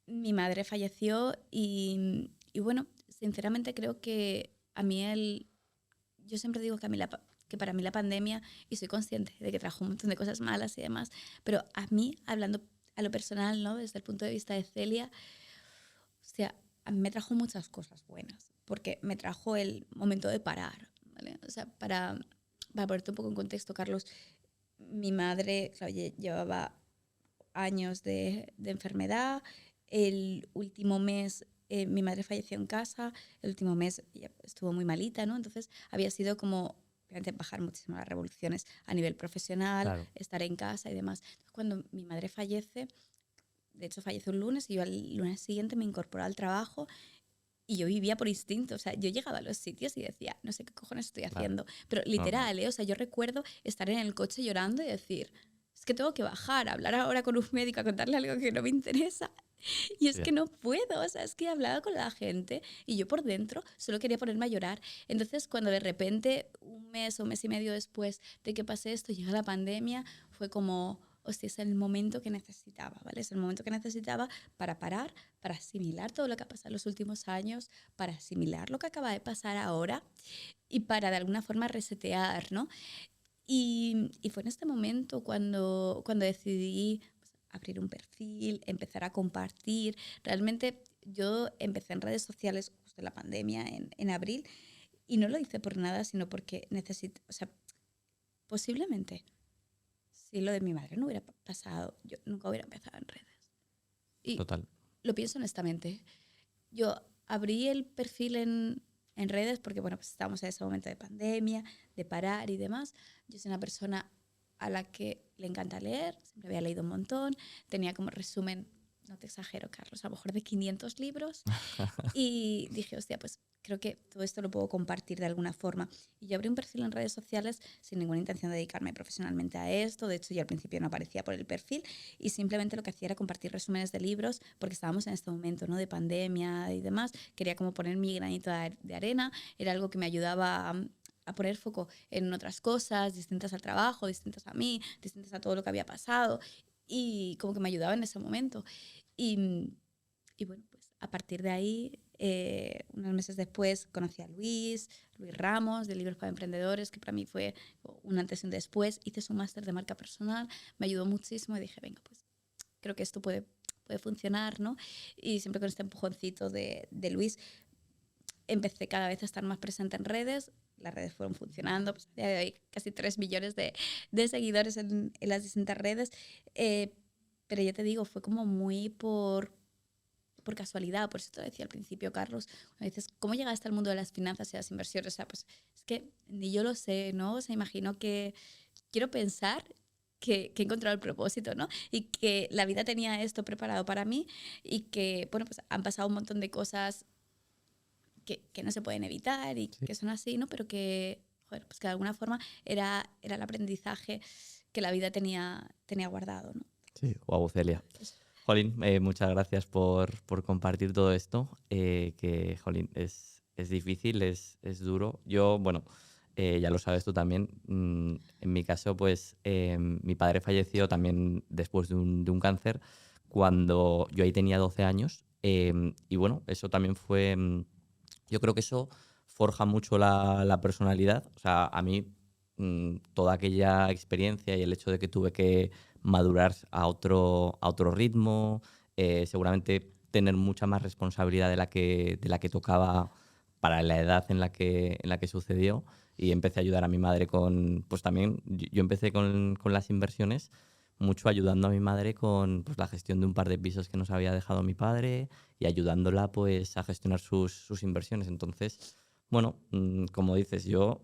Mi madre falleció y bueno, sinceramente creo que a mí yo siempre digo que para mí la pandemia, y soy consciente de que trajo un montón de cosas malas y demás, pero a mí, hablando a lo personal, ¿no? Desde el punto de vista de Celia, o sea, a mí me trajo muchas cosas buenas, porque me trajo el momento de parar, ¿vale? O sea, para ponerte un poco en contexto, Carlos, mi madre, claro, llevaba años de enfermedad, el último mes mi madre falleció en casa, el último mes ella estuvo muy malita, ¿no? Entonces había sido como obviamente, bajar muchísimo las revoluciones a nivel profesional, Claro, estar en casa y demás. Entonces, cuando mi madre fallece, de hecho fallece un lunes y yo al lunes siguiente me incorporé al trabajo y yo vivía por instinto, o sea, yo llegaba a los sitios y decía, no sé qué cojones estoy claro, haciendo, pero normal. literal, ¿eh? O sea, yo recuerdo estar en el coche llorando y decir, es que tengo que bajar, hablar ahora con un médico, a contarle algo que no me interesa. Y es Sí, que no puedo, o sea, es que he hablado con la gente y yo por dentro solo quería ponerme a llorar. Entonces, cuando de repente, un mes o un mes y medio después de que pasé esto, llega la pandemia, fue como, hostia, es el momento que necesitaba, ¿vale? Es el momento que necesitaba para parar, para asimilar todo lo que ha pasado en los últimos años, para asimilar lo que acaba de pasar ahora y para de alguna forma resetear, ¿no? Y fue en este momento cuando decidí pues, abrir un perfil, empezar a compartir. Realmente yo empecé en redes sociales justo en la pandemia, en abril, y no lo hice por nada, sino porque necesito, o sea, posiblemente, si lo de mi madre no hubiera pasado, yo nunca hubiera empezado en redes. Y total. lo pienso honestamente. Yo abrí el perfil en redes porque, bueno, pues estábamos en ese momento de pandemia, de parar y demás. Yo soy una persona a la que le encanta leer, siempre había leído un montón, tenía como resumen, no te exagero, Carlos, a lo mejor de 500 libros y dije, hostia, pues creo que todo esto lo puedo compartir de alguna forma. Y yo abrí un perfil en redes sociales sin ninguna intención de dedicarme profesionalmente a esto. De hecho, yo al principio no aparecía por el perfil y simplemente lo que hacía era compartir resúmenes de libros porque estábamos en este momento, ¿no? De pandemia y demás. Quería como poner mi granito de arena. Era algo que me ayudaba a poner foco en otras cosas distintas al trabajo, distintas a mí, distintas a todo lo que había pasado y como que me ayudaba en ese momento. Y, y bueno, pues a partir de ahí, unos meses después, conocí a Luis Ramos, de Libros para Emprendedores, que para mí fue un antes y un después. Hice su máster de marca personal, me ayudó muchísimo y dije, venga, pues creo que esto puede funcionar, ¿no? Y siempre con este empujoncito de Luis, empecé cada vez a estar más presente en redes. Las redes fueron funcionando, pues a día de hoy casi 3 millones de seguidores en las distintas redes. Eh, pero ya te digo, fue como muy por casualidad, por eso te lo decía al principio, Carlos, a veces, ¿cómo llegaste al mundo de las finanzas y las inversiones? O sea, pues es que ni yo lo sé, ¿no? O sea, imagino que quiero pensar que he encontrado el propósito, ¿no? Y que la vida tenía esto preparado para mí y que, bueno, pues han pasado un montón de cosas que no se pueden evitar y Sí. que son así, ¿no? Pero que, joder, pues que de alguna forma era el aprendizaje que la vida tenía guardado, ¿no? Sí, guau, Celia. Eso. Jolín, muchas gracias por compartir todo esto, que, jolín, es difícil, es duro. Yo, bueno, ya lo sabes tú también, en mi caso, pues mi padre falleció también después de un cáncer cuando yo ahí tenía 12 años. Y bueno, eso también fue, yo creo que eso forja mucho la personalidad. O sea, a mí toda aquella experiencia y el hecho de que tuve que madurar a otro ritmo, seguramente tener mucha más responsabilidad de la que tocaba para la edad en la que sucedió, y empecé a ayudar a mi madre con, pues también, yo empecé con las inversiones, mucho ayudando a mi madre con pues, la gestión de un par de pisos que nos había dejado mi padre y ayudándola pues a gestionar sus inversiones. Entonces, bueno, como dices, yo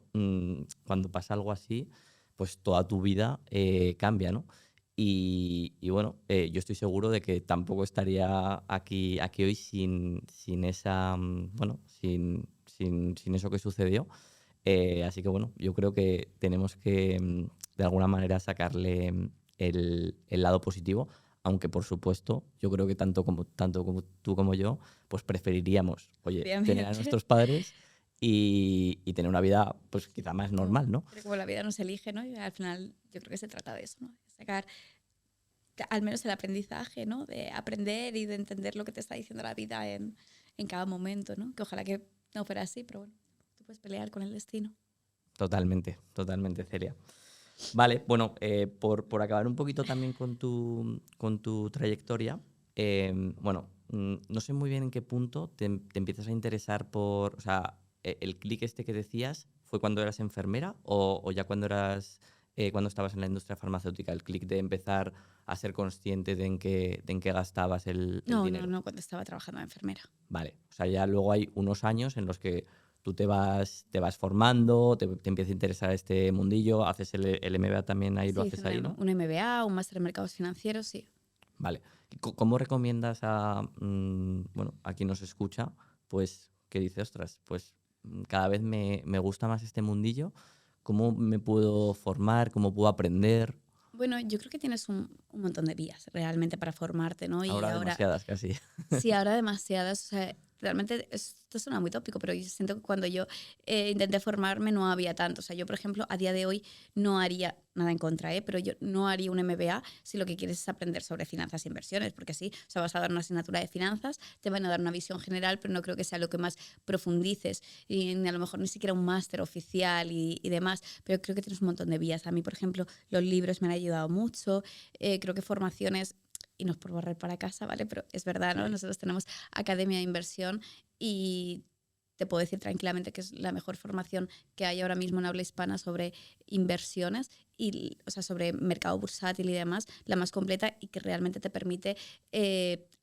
cuando pasa algo así, pues toda tu vida cambia, ¿no? Y bueno, yo estoy seguro de que tampoco estaría aquí hoy sin esa, bueno, sin eso que sucedió. Así que bueno, yo creo que tenemos que de alguna manera sacarle el lado positivo, aunque por supuesto yo creo que tanto como tú como yo, pues preferiríamos, oye, tener a Obviamente. nuestros padres y tener una vida pues quizá más Exacto. normal, ¿no? Pero como la vida nos elige, ¿no? Y al final yo creo que se trata de eso, ¿no? De sacar al menos el aprendizaje, ¿no? De aprender y de entender lo que te está diciendo la vida en cada momento, ¿no? Que ojalá que no fuera así, pero bueno, tú puedes pelear con el destino. Totalmente, totalmente, Celia. Vale, bueno, por acabar un poquito también con tu trayectoria, bueno, no sé muy bien en qué punto te empiezas a interesar por, o sea, el clic este que decías, ¿fue cuando eras enfermera o ya cuando estabas en la industria farmacéutica, el clic de empezar a ser consciente de en qué gastabas el No, dinero. no, cuando estaba trabajando de enfermera. Vale, o sea, ya luego hay unos años en los que tú te vas formando, te empieza a interesar este mundillo, haces el MBA también ahí, lo Sí, hice haces ahí, ¿no? un MBA, un máster en mercados financieros, sí. Vale. ¿Y cómo recomiendas bueno, a quien nos escucha, pues, que dice, ostras, pues cada vez me gusta más este mundillo? ¿Cómo me puedo formar? ¿Cómo puedo aprender? Bueno, yo creo que tienes un montón de vías realmente para formarte, ¿no? Y Ahora ahora, demasiadas casi. sí, ahora demasiadas, o sea, realmente esto suena muy tópico, pero yo siento que cuando yo intenté formarme no había tanto. O sea, yo, por ejemplo, a día de hoy no haría nada en contra, pero yo no haría un MBA si lo que quieres es aprender sobre finanzas e inversiones, porque sí, o sea, vas a dar una asignatura de finanzas, te van a dar una visión general, pero no creo que sea lo que más profundices y a lo mejor ni siquiera un máster oficial y demás, pero creo que tienes un montón de vías. A mí, por ejemplo, los libros me han ayudado mucho, creo que formaciones y no es por barrer para casa, ¿vale? Pero es verdad, ¿no? Sí. Nosotros tenemos Academia de Inversión y te puedo decir tranquilamente que es la mejor formación que hay ahora mismo en habla hispana sobre inversiones y, o sea, sobre mercado bursátil y demás, la más completa y que realmente te permite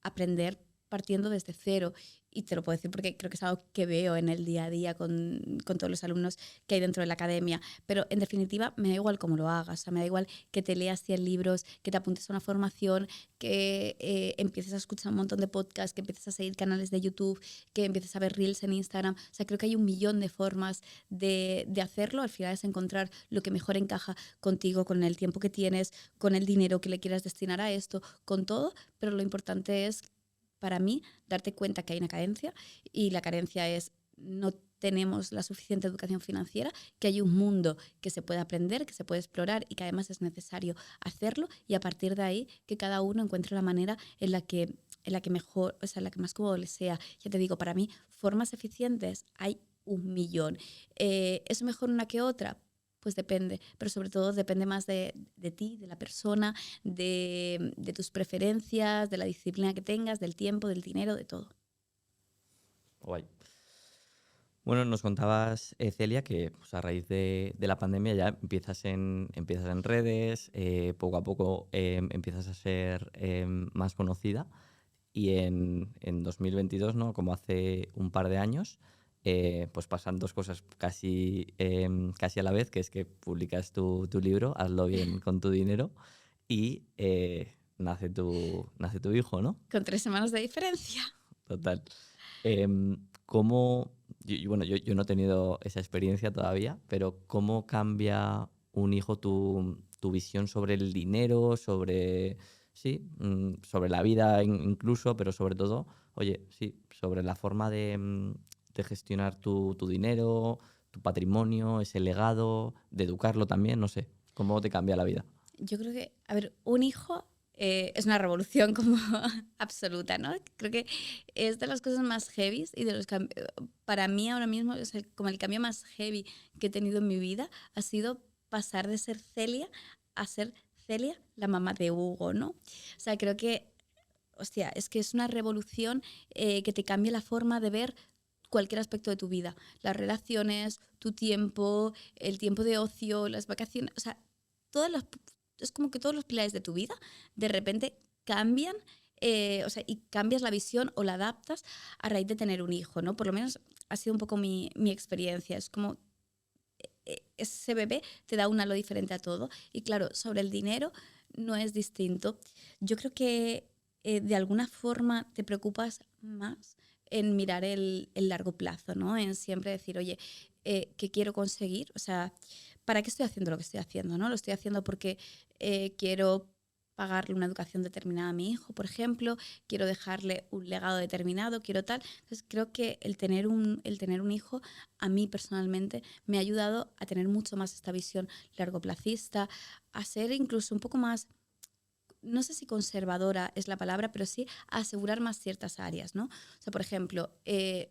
aprender partiendo desde cero. Y te lo puedo decir porque creo que es algo que veo en el día a día con todos los alumnos que hay dentro de la academia. Pero en definitiva, me da igual cómo lo hagas. O sea, me da igual que te leas 100 libros, que te apuntes a una formación, que empieces a escuchar un montón de podcasts, que empieces a seguir canales de YouTube, que empieces a ver reels en Instagram. O sea, creo que hay un millón de formas de hacerlo. Al final es encontrar lo que mejor encaja contigo, con el tiempo que tienes, con el dinero que le quieras destinar a esto, con todo. Pero lo importante es, para mí, darte cuenta que hay una carencia y la carencia es no tenemos la suficiente educación financiera, que hay un mundo que se puede aprender, que se puede explorar y que además es necesario hacerlo y a partir de ahí que cada uno encuentre la manera en la que mejor, o sea, en la que más cómodo le sea. Ya te digo, para mí, formas eficientes hay un millón. ¿Es mejor una que otra? Pues depende, pero sobre todo depende más de ti, de la persona, de tus preferencias, de la disciplina que tengas, del tiempo, del dinero, de todo. Guay. Bueno, nos contabas, Celia, que pues, a raíz de la pandemia ya empiezas en redes, poco a poco empiezas a ser más conocida y en 2022, ¿no? Como hace un par de años, pues pasan dos cosas casi a la vez, que es que publicas tu libro, Hazlo bien con tu dinero, y nace tu hijo, ¿no? Con 3 semanas de diferencia. Total. ¿Cómo, bueno, yo no he tenido esa experiencia todavía, pero cómo cambia un hijo tu visión sobre el dinero, sí, sobre la vida incluso, pero sobre todo, oye, sí, sobre la forma de gestionar tu dinero, tu patrimonio, ese legado, de educarlo también, no sé, cómo te cambia la vida? Yo creo que, a ver, un hijo es una revolución como absoluta, ¿no? Creo que es de las cosas más heavy y para mí ahora mismo, o sea, como el cambio más heavy que he tenido en mi vida ha sido pasar de ser Celia a ser Celia, la mamá de Hugo, ¿no? O sea, creo que, hostia, es que es una revolución que te cambia la forma de ver cualquier aspecto de tu vida, las relaciones, tu tiempo, el tiempo de ocio, las vacaciones, o sea, todas las, es como que todos los pilares de tu vida de repente cambian, o sea, y cambias la visión o la adaptas a raíz de tener un hijo, ¿no? Por lo menos ha sido un poco mi experiencia. Es como ese bebé te da un halo diferente a todo. Y claro, sobre el dinero no es distinto. Yo creo que de alguna forma te preocupas más en mirar el largo plazo, ¿no? En siempre decir, oye, ¿qué quiero conseguir? O sea, ¿para qué estoy haciendo lo que estoy haciendo? ¿No? Lo estoy haciendo porque quiero pagarle una educación determinada a mi hijo, por ejemplo, quiero dejarle un legado determinado, quiero tal. Entonces creo que el tener un hijo a mí personalmente me ha ayudado a tener mucho más esta visión largoplacista, a ser incluso un poco más, no sé si conservadora es la palabra, pero sí a asegurar más ciertas áreas, ¿no? O sea, por ejemplo,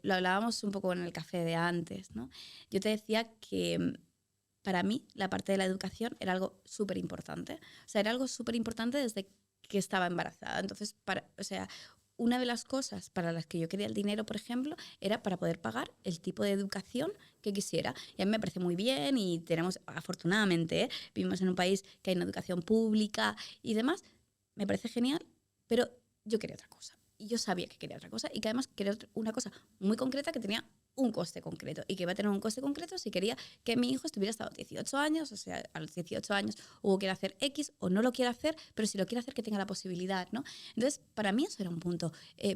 lo hablábamos un poco en el café de antes, ¿no? Yo te decía que para mí la parte de la educación era algo súper importante. O sea, era algo súper importante desde que estaba embarazada. Entonces, o sea, una de las cosas para las que yo quería el dinero, por ejemplo, era para poder pagar el tipo de educación que quisiera. Y a mí me parece muy bien y tenemos, afortunadamente, vivimos en un país que hay una educación pública y demás, me parece genial, pero yo quería otra cosa. Y yo sabía que quería otra cosa y que además quería una cosa muy concreta que tenía un coste concreto y que iba a tener un coste concreto si quería que mi hijo estuviera hasta los 18 años, o sea, a los 18 años Hugo quiere hacer X o no lo quiere hacer, pero si lo quiere hacer que tenga la posibilidad, ¿no? Entonces, para mí eso era un punto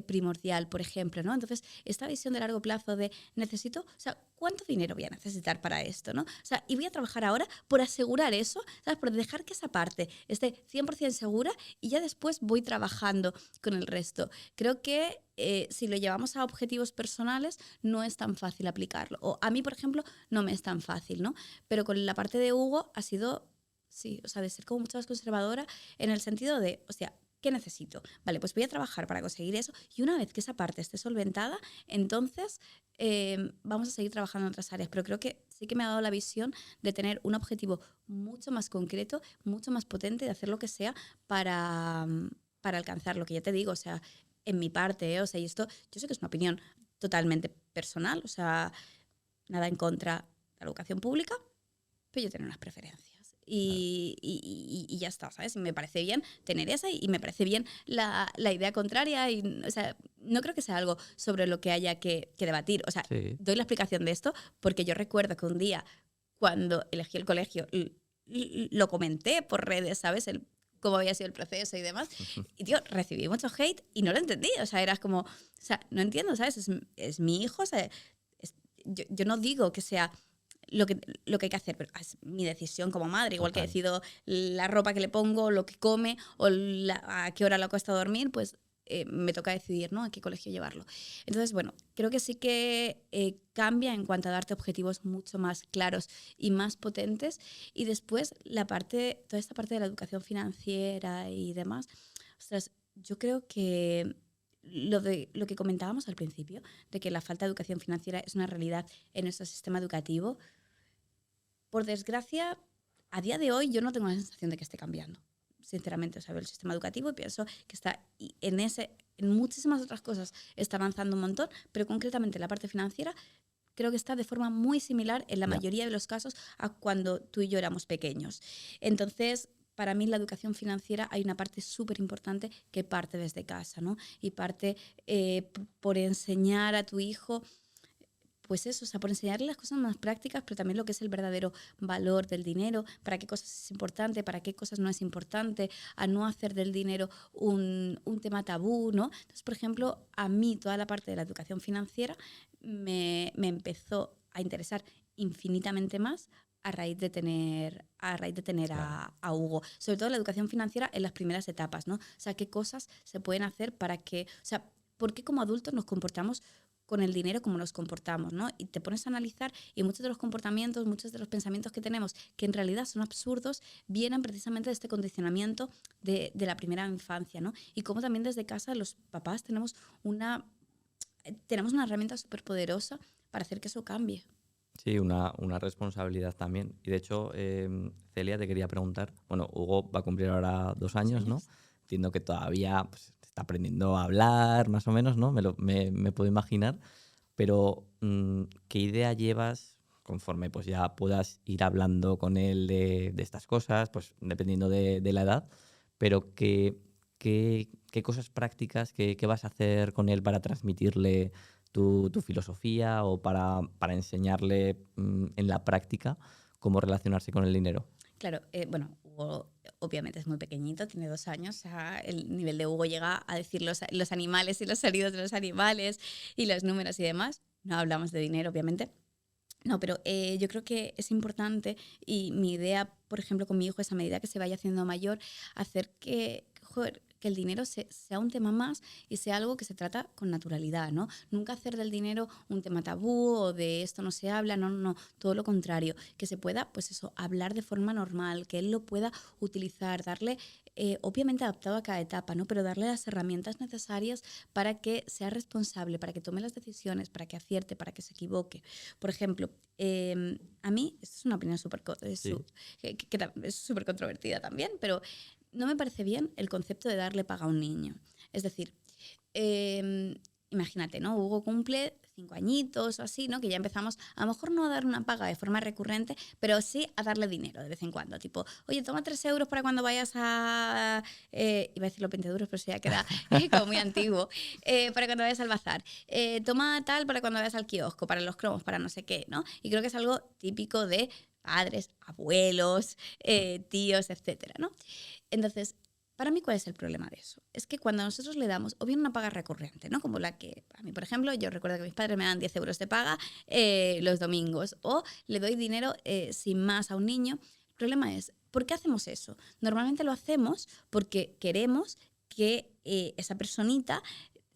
primordial, por ejemplo, ¿no? Entonces, esta visión de largo plazo de necesito, o sea, ¿cuánto dinero voy a necesitar para esto, ¿no? O sea, y voy a trabajar ahora por asegurar eso, ¿sabes? Por dejar que esa parte esté 100% segura y ya después voy trabajando con el resto. Creo que si lo llevamos a objetivos personales no es tan fácil aplicarlo. O a mí, por ejemplo, no me es tan fácil, ¿no? Pero con la parte de Hugo ha sido, sí, o sea, de ser como mucho más conservadora en el sentido de, o sea, ¿qué necesito? Vale, pues voy a trabajar para conseguir eso y una vez que esa parte esté solventada, entonces vamos a seguir trabajando en otras áreas. Pero creo que sí que me ha dado la visión de tener un objetivo mucho más concreto, mucho más potente, de hacer lo que sea para alcanzar lo que ya te digo, o sea, en mi parte, o sea, y esto yo sé que es una opinión totalmente personal, o sea, nada en contra de la educación pública, pero yo tengo unas preferencias. Y ya está, ¿sabes? Me parece bien tener esa y me parece bien la idea contraria. Y, o sea, no creo que sea algo sobre lo que haya que debatir. O sea, Sí. doy la explicación de esto porque yo recuerdo que un día, cuando elegí el colegio, lo comenté por redes, ¿sabes? Cómo había sido el proceso y demás. Y, tío, recibí mucho hate y no lo entendí. O sea, eras como, o sea, no entiendo, ¿sabes? Es mi hijo, o sea, yo no digo que sea lo que hay que hacer, pero es mi decisión como madre, igual que Total. decido la ropa que le pongo, lo que come o a qué hora lo acuesto a dormir, pues me toca decidir, ¿no? A qué colegio llevarlo. Entonces, bueno, creo que sí que cambia en cuanto a darte objetivos mucho más claros y más potentes. Y después, toda esta parte de la educación financiera y demás, ostras, yo creo que lo que comentábamos al principio, de que la falta de educación financiera es una realidad en nuestro sistema educativo, por desgracia, a día de hoy yo no tengo la sensación de que esté cambiando. Sinceramente, o sea, veo el sistema educativo y pienso que en muchísimas otras cosas está avanzando un montón, pero concretamente en la parte financiera creo que está de forma muy similar en la Ya. mayoría de los casos a cuando tú y yo éramos pequeños. Entonces, para mí en la educación financiera hay una parte súper importante que parte desde casa, ¿no? Y parte por enseñar a tu hijo, pues eso, o sea, por enseñarle las cosas más prácticas, pero también lo que es el verdadero valor del dinero, para qué cosas es importante, para qué cosas no es importante, a no hacer del dinero un tema tabú, ¿no? Entonces, por ejemplo, a mí toda la parte de la educación financiera me empezó a interesar infinitamente más a raíz de tener Claro. a Hugo. Sobre todo la educación financiera en las primeras etapas, ¿no? O sea, qué cosas se pueden hacer para que, o sea, ¿por qué como adultos nos comportamos con el dinero como nos comportamos, ¿no? Y te pones a analizar y muchos de los comportamientos, muchos de los pensamientos que tenemos, que en realidad son absurdos, vienen precisamente de este condicionamiento de la primera infancia, ¿no? Y como también desde casa los papás tenemos una herramienta súper poderosa para hacer que eso cambie. Sí, una responsabilidad también. Y de hecho, Celia, te quería preguntar, bueno, Hugo va a cumplir ahora 2 años, ¿no? ¿Años? Entiendo que todavía pues, está aprendiendo a hablar, más o menos, ¿no? Me puedo imaginar. Pero, ¿qué idea llevas conforme pues ya puedas ir hablando con él de estas cosas, pues dependiendo de la edad, pero qué cosas prácticas, qué vas a hacer con él para transmitirle tu filosofía o para enseñarle en la práctica cómo relacionarse con el dinero? Claro, bueno, Hugo obviamente es muy pequeñito, tiene 2 años, o sea, el nivel de Hugo llega a decir los animales y los sonidos de los animales y los números y demás. No hablamos de dinero, obviamente. No, pero yo creo que es importante y mi idea, por ejemplo, con mi hijo es a medida que se vaya haciendo mayor, hacer joder, que el dinero sea un tema más y sea algo que se trata con naturalidad, ¿no? Nunca hacer del dinero un tema tabú o de esto no se habla, no, no, no, todo lo contrario, que se pueda, pues eso, hablar de forma normal, que él lo pueda utilizar, darle, obviamente adaptado a cada etapa, ¿no? Pero darle las herramientas necesarias para que sea responsable, para que tome las decisiones, para que acierte, para que se equivoque. Por ejemplo, a mí, esto es una opinión Sí, que es súper controvertida también, pero no me parece bien el concepto de darle paga a un niño. Es decir, imagínate, ¿no? Hugo cumple 5 añitos o así, ¿no? Que ya empezamos, a lo mejor no a dar una paga de forma recurrente, pero sí a darle dinero de vez en cuando. Tipo, oye, toma 3 euros para cuando vayas a... iba a decir los 20 euros, pero eso ya queda como muy antiguo. Para cuando vayas al bazar. Toma tal para cuando vayas al kiosco, para los cromos, para no sé qué, ¿no? Y creo que es algo típico de padres, abuelos, tíos, etcétera, ¿no? Entonces, para mí, ¿cuál es el problema de eso? Es que cuando nosotros le damos, o bien una paga recurrente, ¿no? Como la que, a mí, por ejemplo, yo recuerdo que mis padres me dan 10 euros de paga los domingos, o le doy dinero sin más a un niño. El problema es, ¿por qué hacemos eso? Normalmente lo hacemos porque queremos que esa personita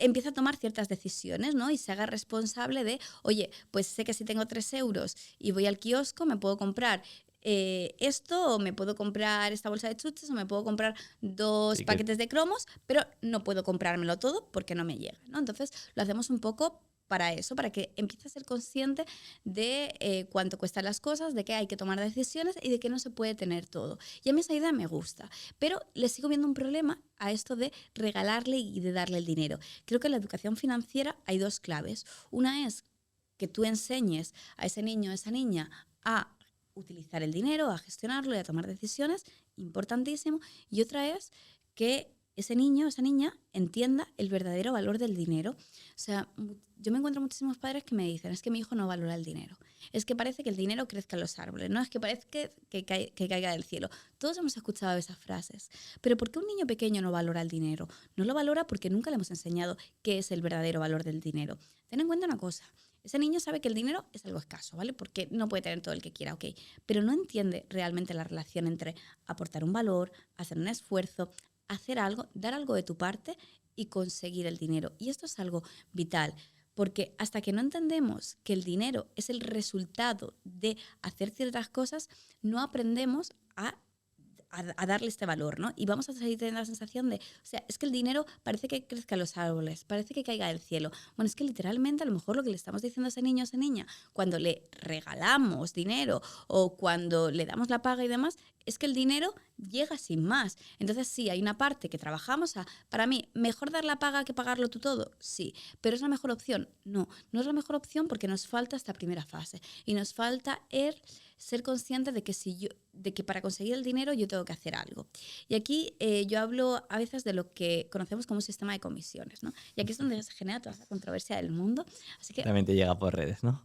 empiece a tomar ciertas decisiones, ¿no? Y se haga responsable de, oye, pues sé que si tengo 3 euros y voy al kiosco, me puedo comprar esto, o me puedo comprar esta bolsa de chuches, o me puedo comprar 2 Sí, paquetes de cromos, pero no puedo comprármelo todo porque no me llega, ¿no? Entonces lo hacemos un poco para eso, para que empiece a ser consciente de cuánto cuestan las cosas, de que hay que tomar decisiones y de que no se puede tener todo. Y a mí esa idea me gusta, pero le sigo viendo un problema a esto de regalarle y de darle el dinero. Creo que en la educación financiera hay 2 claves. Una es que tú enseñes a ese niño o esa niña a utilizar el dinero, a gestionarlo y a tomar decisiones, importantísimo. Y otra es que ese niño o esa niña entienda el verdadero valor del dinero. O sea, yo me encuentro muchísimos padres que me dicen, es que mi hijo no valora el dinero, es que parece que el dinero crezca en los árboles, no es que parece que caiga del cielo. Todos hemos escuchado esas frases, pero ¿por qué un niño pequeño no valora el dinero? No lo valora porque nunca le hemos enseñado qué es el verdadero valor del dinero. Ten en cuenta una cosa, ese niño sabe que el dinero es algo escaso, ¿vale? Porque no puede tener todo el que quiera, ok, pero no entiende realmente la relación entre aportar un valor, hacer un esfuerzo, hacer algo, dar algo de tu parte y conseguir el dinero. Y esto es algo vital, porque hasta que no entendemos que el dinero es el resultado de hacer ciertas cosas, no aprendemos a darle este valor, ¿no? Y vamos a salir teniendo la sensación de, o sea, es que el dinero parece que crezca en los árboles, parece que caiga del cielo. Bueno, es que literalmente a lo mejor lo que le estamos diciendo a ese niño o a esa niña, cuando le regalamos dinero o cuando le damos la paga y demás, es que el dinero llega sin más. Entonces sí, hay una parte que trabajamos para mí, ¿mejor dar la paga que pagarlo tú todo? Sí, pero ¿es la mejor opción? No, no es la mejor opción porque nos falta esta primera fase y nos falta ser consciente de que de que para conseguir el dinero yo tengo que hacer algo. Y aquí yo hablo a veces de lo que conocemos como un sistema de comisiones, ¿no? Y aquí es donde se genera toda esa controversia del mundo. Así que también te llega por redes, ¿no?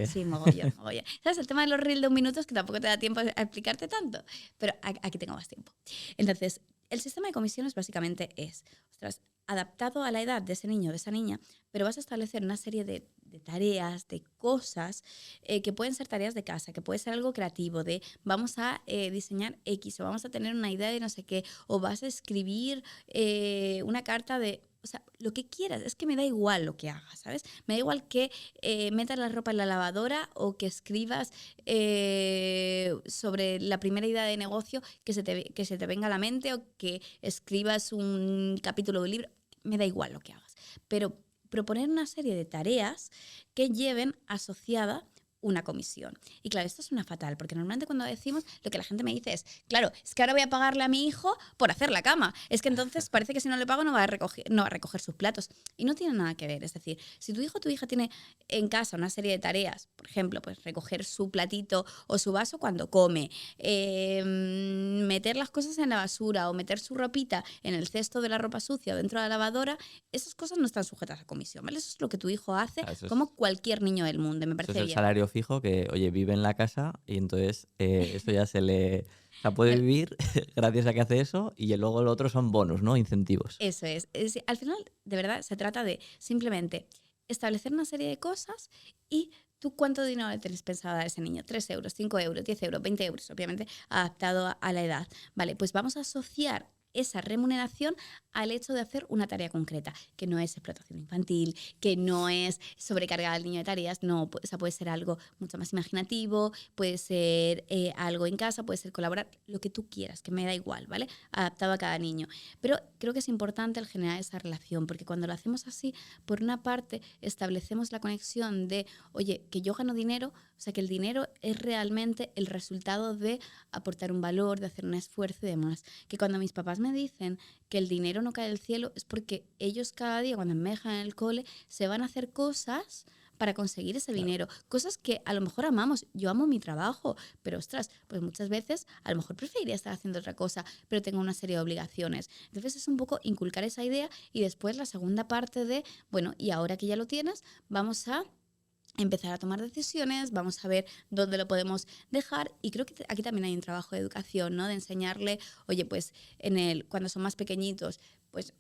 sí, mogollón, mogollón. ¿Sabes? El tema de los reels de 1 minuto es que tampoco te da tiempo a explicarte tanto, pero aquí tengo más tiempo. Entonces, el sistema de comisiones básicamente es, ostras, adaptado a la edad de ese niño o de esa niña, pero vas a establecer una serie de tareas, de cosas que pueden ser tareas de casa, que puede ser algo creativo, de vamos a diseñar X o vamos a tener una idea de no sé qué, o vas a escribir una carta de... O sea, lo que quieras, es que me da igual lo que hagas, ¿sabes? Me da igual que metas la ropa en la lavadora o que escribas sobre la primera idea de negocio que se te venga a la mente o que escribas un capítulo de un libro. Me da igual lo que hagas. Pero proponer una serie de tareas que lleven asociada una comisión. Y claro, esto suena fatal, porque normalmente cuando decimos, lo que la gente me dice es, claro, es que ahora voy a pagarle a mi hijo por hacer la cama. Es que entonces parece que si no le pago no va a recoger sus platos. Y no tiene nada que ver. Es decir, si tu hijo o tu hija tiene en casa una serie de tareas, por ejemplo, pues recoger su platito o su vaso cuando come, meter las cosas en la basura o meter su ropita en el cesto de la ropa sucia o dentro de la lavadora, esas cosas no están sujetas a comisión, ¿vale? Eso es lo que tu hijo hace como cualquier niño del mundo, me parece eso es el bien. salario fijo que, oye, vive en la casa y entonces eso ya se le... O sea, puede vivir gracias a que hace eso y luego lo otro son bonos, ¿no? Incentivos. Eso es. Al final, de verdad, se trata de simplemente establecer una serie de cosas y tú cuánto dinero le tienes pensado dar a ese niño. 3 euros, 5 euros, 10 euros, 20 euros, obviamente adaptado a la edad. Vale, pues vamos a asociar esa remuneración al hecho de hacer una tarea concreta, que no es explotación infantil, que no es sobrecargar al niño de tareas, no, o sea, puede ser algo mucho más imaginativo, puede ser algo en casa, puede ser colaborar, lo que tú quieras, que me da igual, ¿vale? Adaptado a cada niño. Pero creo que es importante el generar esa relación, porque cuando lo hacemos así, por una parte establecemos la conexión de, oye, que yo gano dinero, o sea, que el dinero es realmente el resultado de aportar un valor, de hacer un esfuerzo y demás. Que cuando mis papás me dicen que el dinero no cae del cielo es porque ellos cada día cuando me dejan en el cole se van a hacer cosas para conseguir ese Claro. dinero. Cosas que a lo mejor amamos. Yo amo mi trabajo, pero ostras, pues muchas veces a lo mejor preferiría estar haciendo otra cosa, pero tengo una serie de obligaciones. Entonces es un poco inculcar esa idea y después la segunda parte de, bueno, y ahora que ya lo tienes, vamos a empezar a tomar decisiones, vamos a ver dónde lo podemos dejar y creo que aquí también hay un trabajo de educación, ¿no? De enseñarle, oye, pues cuando son más pequeñitos, pues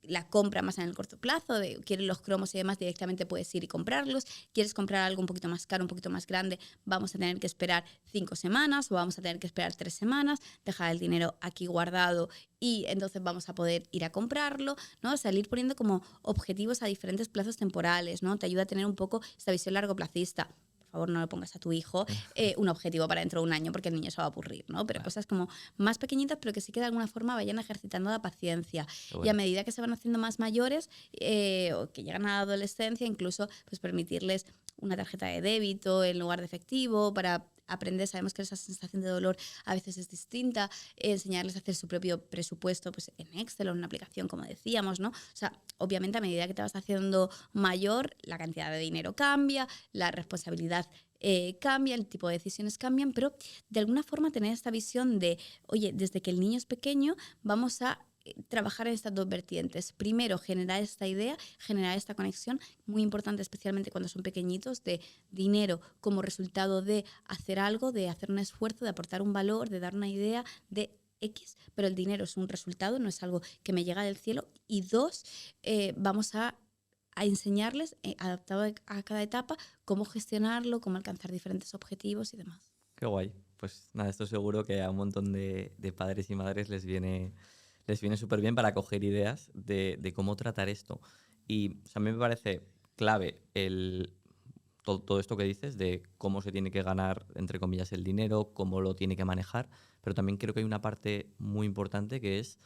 la compra más en el corto plazo, de quieres los cromos y demás, directamente puedes ir y comprarlos. Quieres comprar algo un poquito más caro, un poquito más grande, vamos a tener que esperar 5 semanas o vamos a tener que esperar 3 semanas, dejar el dinero aquí guardado y entonces vamos a poder ir a comprarlo, ¿no? Salir poniendo como objetivos a diferentes plazos temporales, ¿no? Te ayuda a tener un poco esta visión largoplacista. Por favor, no le pongas a tu hijo un objetivo para dentro de un año porque el niño se va a aburrir, ¿no? Pero Claro, cosas como más pequeñitas, pero que sí que de alguna forma vayan ejercitando la paciencia. qué Y a bueno. medida que se van haciendo más mayores o que llegan a la adolescencia, incluso pues permitirles una tarjeta de débito en lugar de efectivo para aprender. Sabemos que esa sensación de dolor a veces es distinta, enseñarles a hacer su propio presupuesto pues, en Excel o en una aplicación, como decíamos, ¿no? O sea, obviamente a medida que te vas haciendo mayor, la cantidad de dinero cambia, la responsabilidad cambia, el tipo de decisiones cambian, pero de alguna forma tener esta visión de, oye, desde que el niño es pequeño, vamos a trabajar en estas dos vertientes. Primero, generar esta idea, generar esta conexión, muy importante especialmente cuando son pequeñitos, de dinero como resultado de hacer algo, de hacer un esfuerzo, de aportar un valor, de dar una idea, de X, pero el dinero es un resultado, no es algo que me llega del cielo. Y dos, vamos a enseñarles, adaptado a cada etapa, cómo gestionarlo, cómo alcanzar diferentes objetivos y demás. Qué guay. Pues nada, esto seguro que a un montón de padres y madres les viene súper bien para coger ideas de cómo tratar esto. Y o sea, a mí me parece clave todo esto que dices de cómo se tiene que ganar, entre comillas, el dinero, cómo lo tiene que manejar, pero también creo que hay una parte muy importante que es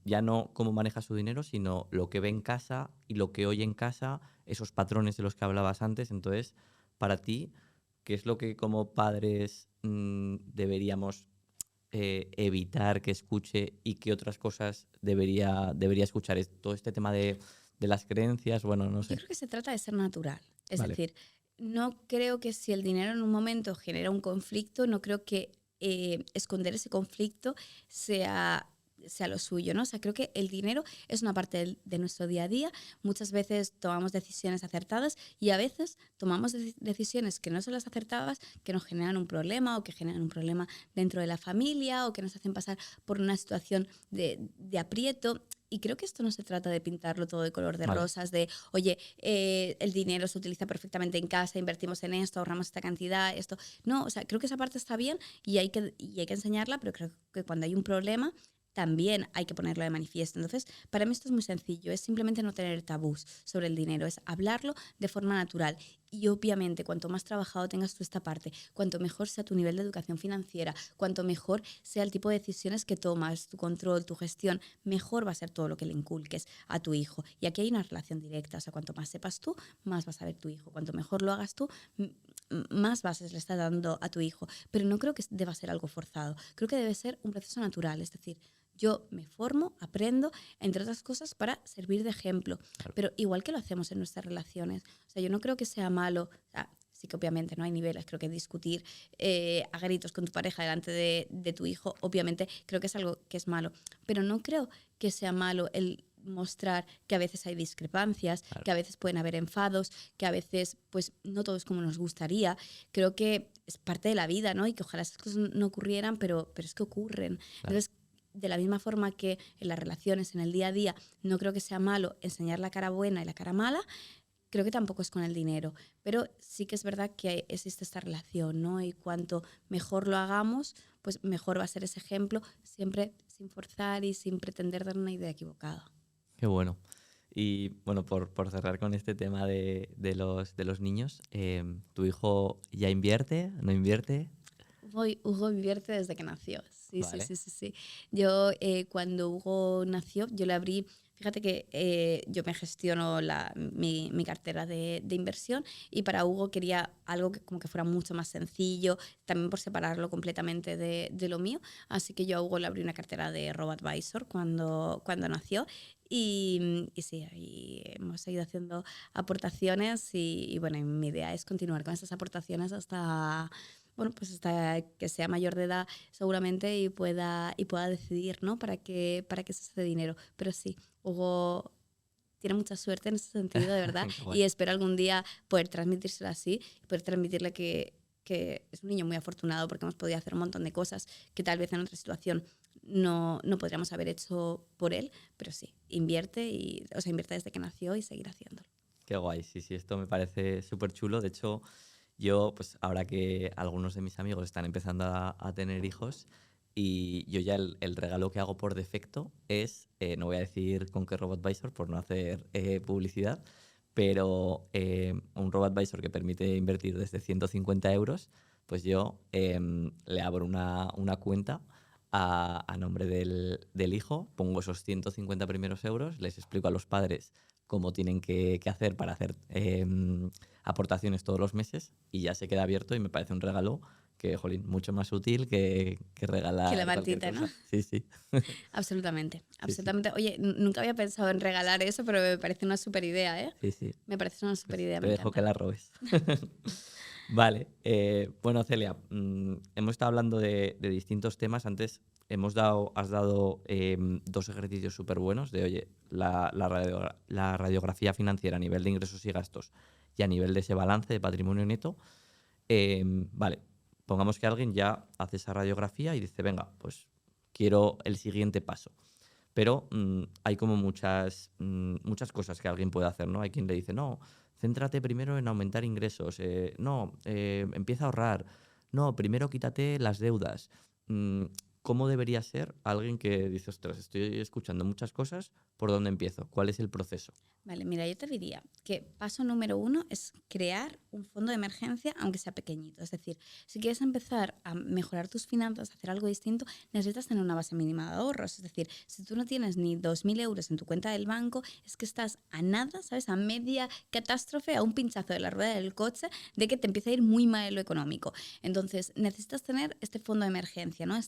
ya no cómo maneja su dinero, sino lo que ve en casa y lo que oye en casa, esos patrones de los que hablabas antes. Entonces, para ti, ¿qué es lo que como padres deberíamos evitar que escuche y qué otras cosas debería escuchar? Todo este tema de las creencias, bueno, no Yo sé. creo que se trata de ser natural. Es Vale, decir, no creo que si el dinero en un momento genera un conflicto, no creo que esconder ese conflicto sea lo suyo, ¿no? O sea, creo que el dinero es una parte de nuestro día a día. Muchas veces tomamos decisiones acertadas y a veces tomamos decisiones que no son las acertadas, que nos generan un problema o que generan un problema dentro de la familia o que nos hacen pasar por una situación de aprieto. Y creo que esto no se trata de pintarlo todo de color de vale, rosas, de, oye, el dinero se utiliza perfectamente en casa, invertimos en esto, ahorramos esta cantidad, esto. No, o sea, creo que esa parte está bien y hay que enseñarla, pero creo que cuando hay un problema también hay que ponerlo de manifiesto. Entonces, para mí esto es muy sencillo, es simplemente no tener tabús sobre el dinero, es hablarlo de forma natural. Y obviamente, cuanto más trabajado tengas tú esta parte, cuanto mejor sea tu nivel de educación financiera, cuanto mejor sea el tipo de decisiones que tomas, tu control, tu gestión, mejor va a ser todo lo que le inculques a tu hijo. Y aquí hay una relación directa, o sea, cuanto más sepas tú, más vas a ver tu hijo. Cuanto mejor lo hagas tú, más bases le estás dando a tu hijo. Pero no creo que deba ser algo forzado, creo que debe ser un proceso natural, es decir, yo me formo, aprendo, entre otras cosas, para servir de ejemplo. claro. Pero igual que lo hacemos en nuestras relaciones. O sea, yo no creo que sea malo. O sea, sí que obviamente no hay niveles. Creo que discutir a gritos con tu pareja delante de tu hijo, obviamente creo que es algo que es malo. Pero no creo que sea malo el mostrar que a veces hay discrepancias, Claro, que a veces pueden haber enfados, que a veces pues no todo es como nos gustaría. Creo que es parte de la vida, ¿no? Y que ojalá esas cosas no ocurrieran, pero es que ocurren. claro. Entonces, de la misma forma que en las relaciones, en el día a día, no creo que sea malo enseñar la cara buena y la cara mala, creo que tampoco es con el dinero. Pero sí que es verdad que existe esta relación, ¿no? Y cuanto mejor lo hagamos, pues mejor va a ser ese ejemplo, siempre sin forzar y sin pretender dar una idea equivocada. Qué bueno. Y bueno, por cerrar con este tema de los niños, ¿tu hijo ya invierte? ¿No invierte? Hugo invierte desde que nació. Sí, sí, Vale. sí, sí, sí. Yo, cuando Hugo nació, yo le abrí, fíjate que yo me gestiono mi cartera de inversión, y para Hugo quería algo que como que fuera mucho más sencillo, también por separarlo completamente de lo mío. Así que yo a Hugo le abrí una cartera de RoboAdvisor cuando nació. Y sí, ahí hemos seguido haciendo aportaciones, y bueno, y mi idea es continuar con esas aportaciones hasta, bueno, pues hasta que sea mayor de edad seguramente, y pueda decidir, ¿no? Para qué es ese dinero. Pero sí, Hugo tiene mucha suerte en ese sentido, de verdad, Qué guay. y espero algún día poder transmitírselo así, y poder transmitirle que es un niño muy afortunado, porque hemos podido hacer un montón de cosas que tal vez en otra situación no podríamos haber hecho por él, pero sí, invierte desde que nació, y seguir haciéndolo. Qué guay, sí, sí, esto me parece súper chulo. De hecho, yo, pues ahora que algunos de mis amigos están empezando a tener hijos, y yo ya el regalo que hago por defecto es, no voy a decir con qué RoboAdvisor por no hacer publicidad, pero un RoboAdvisor que permite invertir desde 150 euros, pues yo le abro una cuenta a nombre del hijo, pongo esos 150 primeros euros, les explico a los padres cómo tienen que hacer para hacer aportaciones todos los meses, y ya se queda abierto, y me parece un regalo que, jolín, mucho más útil que Que la regalar cualquier mantita, ¿no? cosa. Sí, sí, Absolutamente, sí, sí, absolutamente. Oye, nunca había pensado en regalar eso, pero me parece una super idea, ¿eh? sí, sí. Me parece una super Pues idea, te me dejo que encanta. la robes. Vale, bueno, Celia, hemos estado hablando de distintos temas. Antes has dado dos ejercicios súper buenos de, oye, la radiografía financiera a nivel de ingresos y gastos y a nivel de ese balance de patrimonio neto. Vale, pongamos que alguien ya hace esa radiografía y dice, venga, pues quiero el siguiente paso. Pero hay como muchas cosas que alguien puede hacer, ¿no? Hay quien le dice, no, céntrate primero en aumentar ingresos, no, empieza a ahorrar, no, primero quítate las deudas. Mm, ¿Cómo debería ser alguien que dice, ostras, estoy escuchando muchas cosas, ¿por dónde empiezo? ¿Cuál es el proceso? Vale, mira, yo te diría que paso número uno es crear un fondo de emergencia, aunque sea pequeñito. Es decir, si quieres empezar a mejorar tus finanzas, a hacer algo distinto, necesitas tener una base mínima de ahorros. Es decir, si tú no tienes ni 2.000 euros en tu cuenta del banco, es que estás a nada, ¿sabes? A media catástrofe, a un pinchazo de la rueda del coche, de que te empiece a ir muy mal en lo económico. Entonces, necesitas tener este fondo de emergencia, ¿no?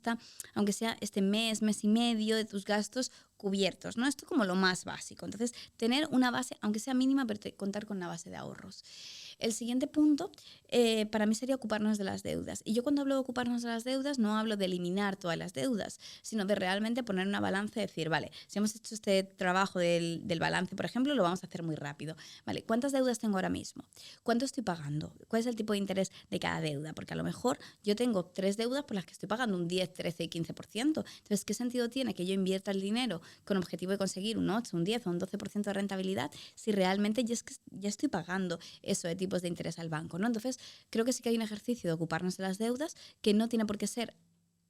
Aunque sea este mes y medio de tus gastos cubiertos, ¿no? Esto como lo más básico. Entonces, tener una base, aunque sea mínima, pero contar con una base de ahorros. El siguiente punto para mí sería ocuparnos de las deudas. Y yo cuando hablo de ocuparnos de las deudas no hablo de eliminar todas las deudas, sino de realmente poner una balanza y decir, vale, si hemos hecho este trabajo del balance, por ejemplo, lo vamos a hacer muy rápido. Vale, ¿cuántas deudas tengo ahora mismo? ¿Cuánto estoy pagando? ¿Cuál es el tipo de interés de cada deuda? Porque a lo mejor yo tengo 3 deudas por las que estoy pagando un 10, 13 y 15%. Entonces, ¿qué sentido tiene que yo invierta el dinero con objetivo de conseguir un 8, un 10 o un 12% de rentabilidad si realmente ya estoy pagando eso de tipos de interés al banco, ¿no? Entonces, creo que sí que hay un ejercicio de ocuparnos de las deudas que no tiene por qué ser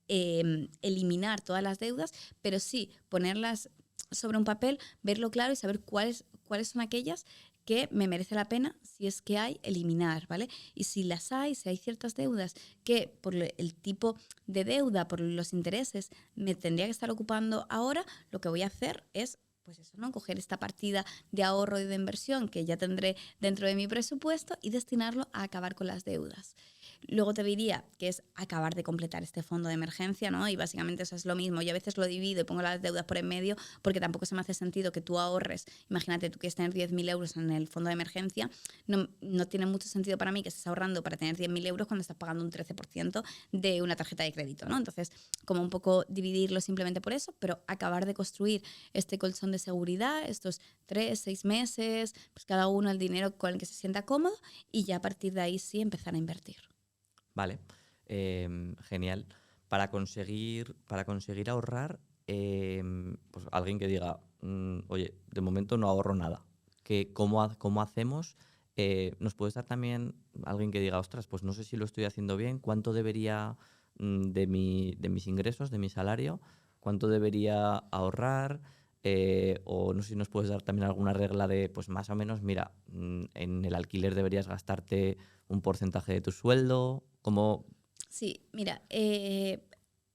eliminar todas las deudas, pero sí ponerlas sobre un papel, verlo claro y saber cuáles son aquellas que me merece la pena, si es que hay, eliminar, ¿vale? Y si las hay, si hay ciertas deudas que por el tipo de deuda, por los intereses, me tendría que estar ocupando ahora, lo que voy a hacer es, pues eso, ¿no? Coger esta partida de ahorro y de inversión que ya tendré dentro de mi presupuesto y destinarlo a acabar con las deudas. Luego te diría que es acabar de completar este fondo de emergencia, ¿no? Y básicamente eso es lo mismo. Yo a veces lo divido y pongo las deudas por en medio porque tampoco se me hace sentido que tú ahorres. Imagínate, tú quieres tener 10.000 euros en el fondo de emergencia. No tiene mucho sentido para mí que estés ahorrando para tener 10.000 euros cuando estás pagando un 13% de una tarjeta de crédito, ¿no? Entonces, como un poco dividirlo simplemente por eso, pero acabar de construir este colchón de seguridad, estos 3, 6 meses, pues cada uno el dinero con el que se sienta cómodo, y ya a partir de ahí sí empezar a invertir. Vale, genial. Para conseguir ahorrar, pues alguien que diga, oye, de momento no ahorro nada. ¿Cómo hacemos? ¿Nos puedes dar también alguien que diga, ostras, pues no sé si lo estoy haciendo bien? ¿Cuánto debería de mis ingresos, de mi salario? ¿Cuánto debería ahorrar? O no sé si nos puedes dar también alguna regla de, pues más o menos, mira, en el alquiler deberías gastarte un porcentaje de tu sueldo. ¿Cómo? Sí, mira,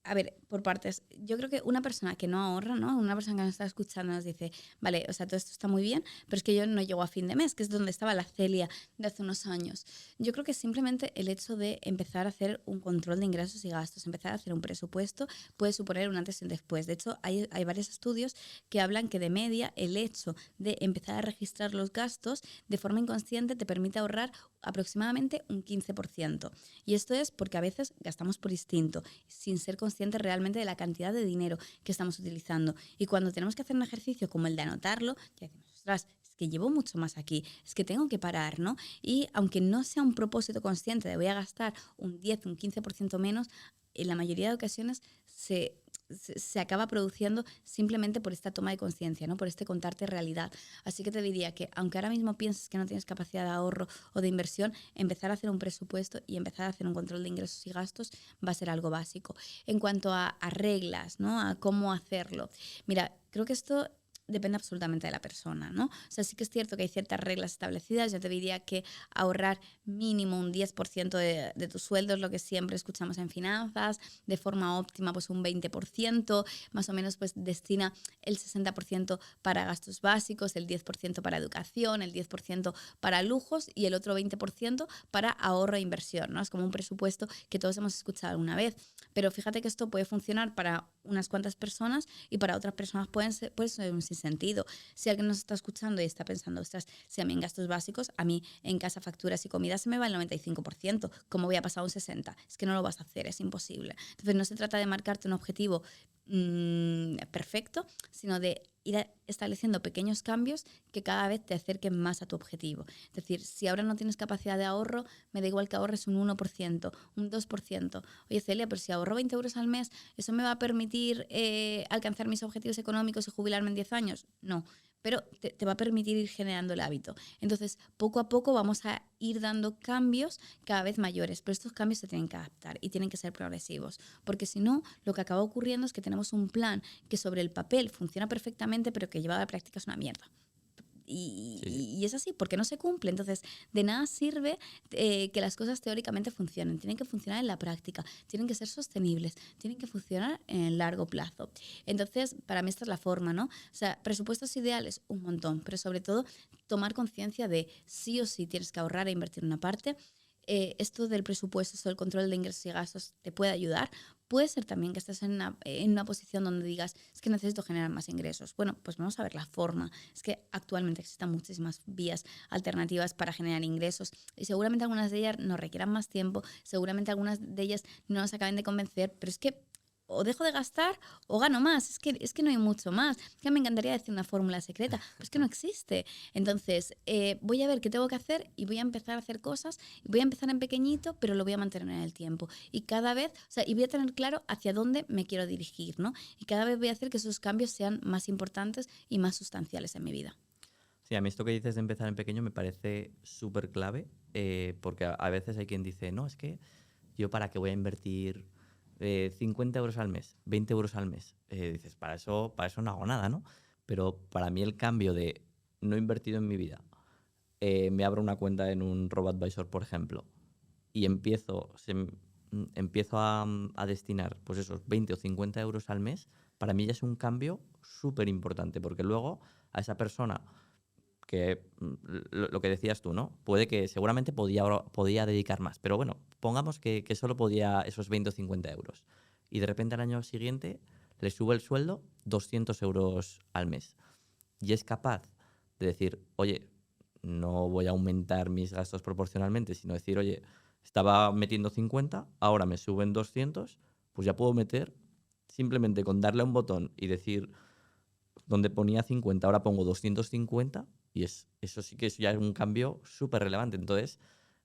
a ver, por partes. Yo creo que una persona que no ahorra, ¿no? Una persona que nos está escuchando nos dice, vale, o sea, todo esto está muy bien, pero es que yo no llego a fin de mes, que es donde estaba la Celia de hace unos años. Yo creo que simplemente el hecho de empezar a hacer un control de ingresos y gastos, empezar a hacer un presupuesto, puede suponer un antes y un después. De hecho, hay varios estudios que hablan que de media el hecho de empezar a registrar los gastos de forma inconsciente te permite ahorrar aproximadamente un 15%. Y esto es porque a veces gastamos por instinto, sin ser conscientes realmente de la cantidad de dinero que estamos utilizando. Y cuando tenemos que hacer un ejercicio como el de anotarlo, ya decimos, ostras, es que llevo mucho más aquí, es que tengo que parar, ¿no? Y aunque no sea un propósito consciente de voy a gastar un 10, un 15% menos, en la mayoría de ocasiones se acaba produciendo simplemente por esta toma de conciencia, ¿no? Por este contarte realidad. Así que te diría que aunque ahora mismo pienses que no tienes capacidad de ahorro o de inversión, empezar a hacer un presupuesto y empezar a hacer un control de ingresos y gastos va a ser algo básico. En cuanto a reglas, ¿no? A cómo hacerlo. Mira, creo que esto depende absolutamente de la persona, ¿no? O sea, sí que es cierto que hay ciertas reglas establecidas. Yo te diría que ahorrar mínimo un 10% de tu sueldo es lo que siempre escuchamos en finanzas, de forma óptima pues un 20%, más o menos pues destina el 60% para gastos básicos, el 10% para educación, el 10% para lujos y el otro 20% para ahorro e inversión, ¿no? Es como un presupuesto que todos hemos escuchado alguna vez, pero fíjate que esto puede funcionar para unas cuantas personas y para otras personas puede ser un sinsentido. Si alguien nos está escuchando y está pensando, ostras, si a mí en gastos básicos, a mí en casa facturas y comida se me va el 95%, ¿cómo voy a pasar un 60%? Es que no lo vas a hacer, es imposible. Entonces no se trata de marcarte un objetivo perfecto, sino de ir estableciendo pequeños cambios que cada vez te acerquen más a tu objetivo. Es decir, si ahora no tienes capacidad de ahorro, me da igual que ahorres un 1%, un 2%. Oye, Celia, pero si ahorro 20 euros al mes, ¿eso me va a permitir alcanzar mis objetivos económicos y jubilarme en 10 años? No, pero te va a permitir ir generando el hábito. Entonces, poco a poco vamos a ir dando cambios cada vez mayores, pero estos cambios se tienen que adaptar y tienen que ser progresivos, porque si no, lo que acaba ocurriendo es que tenemos un plan que sobre el papel funciona perfectamente, pero que llevado a la práctica es una mierda. Sí. Y es así, porque no se cumple. Entonces, de nada sirve que las cosas teóricamente funcionen. Tienen que funcionar en la práctica, tienen que ser sostenibles, tienen que funcionar en el largo plazo. Entonces, para mí esta es la forma, ¿no? O sea, presupuestos ideales, un montón, pero sobre todo tomar conciencia de sí o sí tienes que ahorrar e invertir una parte. Esto del presupuesto, esto del control de ingresos y gastos te puede ayudar. Puede ser también que estés en una posición donde digas, es que necesito generar más ingresos. Bueno, pues vamos a ver la forma. Es que actualmente existen muchísimas vías alternativas para generar ingresos y seguramente algunas de ellas nos requieran más tiempo, seguramente algunas de ellas no nos acaben de convencer, pero es que o dejo de gastar o gano más. Es que no hay mucho más. Que me encantaría decir una fórmula secreta, pero es que no existe. Entonces, voy a ver qué tengo que hacer y voy a empezar a hacer cosas. Voy a empezar en pequeñito, pero lo voy a mantener en el tiempo. Y cada vez, o sea, y voy a tener claro hacia dónde me quiero dirigir, ¿no? Y cada vez voy a hacer que esos cambios sean más importantes y más sustanciales en mi vida. Sí, a mí esto que dices de empezar en pequeño me parece súper clave, porque a veces hay quien dice, no, es que yo para qué voy a invertir 50 euros al mes, 20 euros al mes. Dices, para eso no hago nada, ¿no? Pero para mí el cambio de no he invertido en mi vida, me abro una cuenta en un RoboAdvisor, por ejemplo, y empiezo a destinar pues esos 20 o 50 euros al mes, para mí ya es un cambio súper importante, porque luego a esa persona que lo que decías tú, ¿no? Puede que seguramente podía dedicar más, pero bueno, pongamos que solo podía esos 20 o 50 euros. Y de repente al año siguiente le sube el sueldo 200 euros al mes. Y es capaz de decir, oye, no voy a aumentar mis gastos proporcionalmente, sino decir, oye, estaba metiendo 50, ahora me suben 200, pues ya puedo meter, simplemente con darle a un botón y decir, donde ponía 50, ahora pongo 250 y eso sí que ya es un cambio súper relevante. Entonces,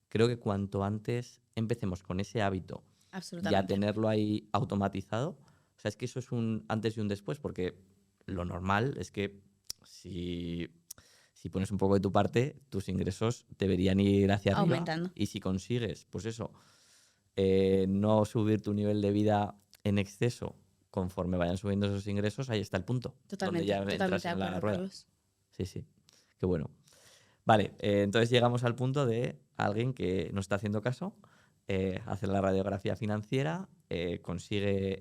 creo que cuanto antes empecemos con ese hábito y a Absolutamente. tenerlo ahí automatizado, o sea, es que eso es un antes y un después, porque lo normal es que si, si pones un poco de tu parte, tus ingresos deberían ir hacia arriba Aumentando. y si consigues, pues eso, no subir tu nivel de vida en exceso conforme vayan subiendo esos ingresos, ahí está el punto, donde Totalmente, ya entras totalmente de en la acuerdo, rueda. Carlos. Sí, sí, qué bueno. Vale, entonces llegamos al punto de alguien que nos está haciendo caso hace la radiografía financiera, consigue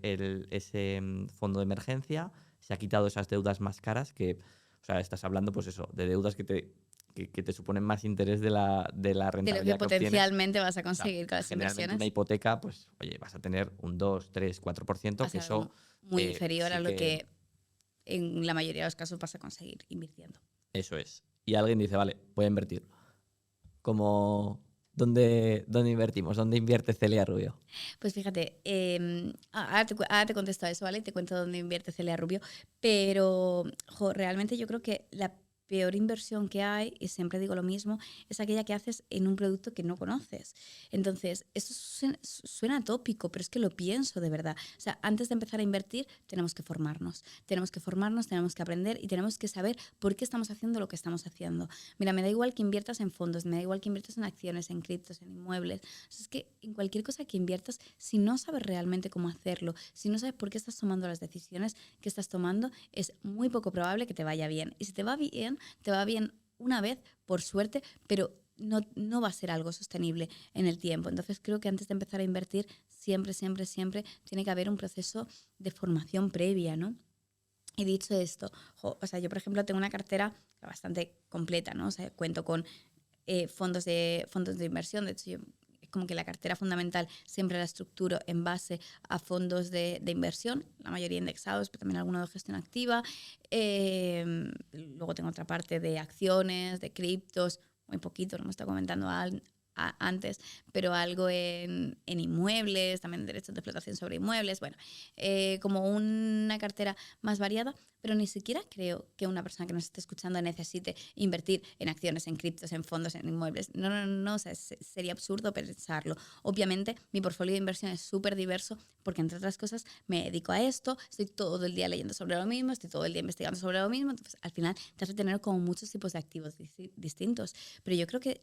ese fondo de emergencia, se ha quitado esas deudas más caras que, o sea, estás hablando, pues eso, de deudas que te suponen más interés de la De lo que rentabilidad que obtienes. potencialmente vas a O sea, conseguir con las generalmente inversiones una hipoteca, pues, oye, vas a tener un 2, 3, 4%, va a que ser algo eso muy inferior a sí lo que que en la mayoría de los casos vas a conseguir invirtiendo. eso es. Y alguien dice, vale, voy a invertir. Como, ¿dónde invertimos? ¿Dónde invierte Celia Rubio? Pues fíjate, ahora te contesto a eso, ¿vale? Y te cuento dónde invierte Celia Rubio. Pero realmente yo creo que la peor inversión que hay, y siempre digo lo mismo, es aquella que haces en un producto que no conoces. Entonces, esto suena tópico, pero es que lo pienso de verdad. O sea, antes de empezar a invertir, tenemos que formarnos. Tenemos que formarnos, tenemos que aprender y tenemos que saber por qué estamos haciendo lo que estamos haciendo. Mira, me da igual que inviertas en fondos, me da igual que inviertas en acciones, en criptos, en inmuebles. Es que en cualquier cosa que inviertas, si no sabes realmente cómo hacerlo, si no sabes por qué estás tomando las decisiones que estás tomando, es muy poco probable que te vaya bien. Y si te va bien, te va bien una vez, por suerte, pero no va a ser algo sostenible en el tiempo. Entonces creo que antes de empezar a invertir, siempre tiene que haber un proceso de formación previa, ¿no? Y dicho esto, o sea, yo por ejemplo tengo una cartera bastante completa, ¿no? O sea, cuento con fondos de inversión. De hecho, es como que la cartera fundamental siempre la estructuro en base a fondos de inversión, la mayoría indexados, pero también algunos de gestión activa. Luego tengo otra parte de acciones, de criptos, muy poquito, lo hemos estado comentando antes, pero algo en inmuebles, también derechos de explotación sobre inmuebles, bueno, como una cartera más variada, pero ni siquiera creo que una persona que nos esté escuchando necesite invertir en acciones, en criptos, en fondos, en inmuebles. No, o sea, sería absurdo pensarlo. Obviamente, mi portfolio de inversión es súper diverso porque, entre otras cosas, me dedico a esto, estoy todo el día leyendo sobre lo mismo, estoy todo el día investigando sobre lo mismo, entonces al final te hace tener como muchos tipos de activos distintos. Pero yo creo que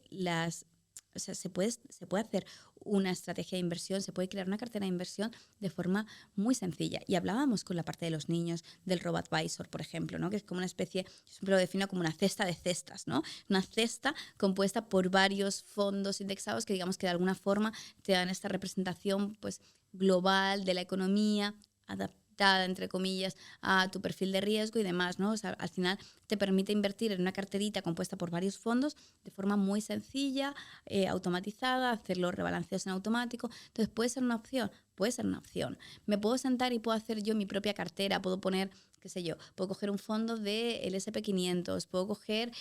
o sea, se puede hacer una estrategia de inversión, se puede crear una cartera de inversión de forma muy sencilla. Y hablábamos con la parte de los niños del RoboAdvisor, por ejemplo, ¿no? Que es como una especie, yo siempre lo defino como una cesta de cestas, ¿no? Una cesta compuesta por varios fondos indexados que digamos que de alguna forma te dan esta representación pues, global de la economía, adaptada, entre comillas, a tu perfil de riesgo y demás, ¿no? O sea, al final te permite invertir en una carterita compuesta por varios fondos de forma muy sencilla, automatizada, hacer los rebalanceos en automático. Entonces, ¿puede ser una opción? Puede ser una opción. Me puedo sentar y puedo hacer yo mi propia cartera, puedo poner, qué sé yo, puedo coger un fondo del SP500, puedo coger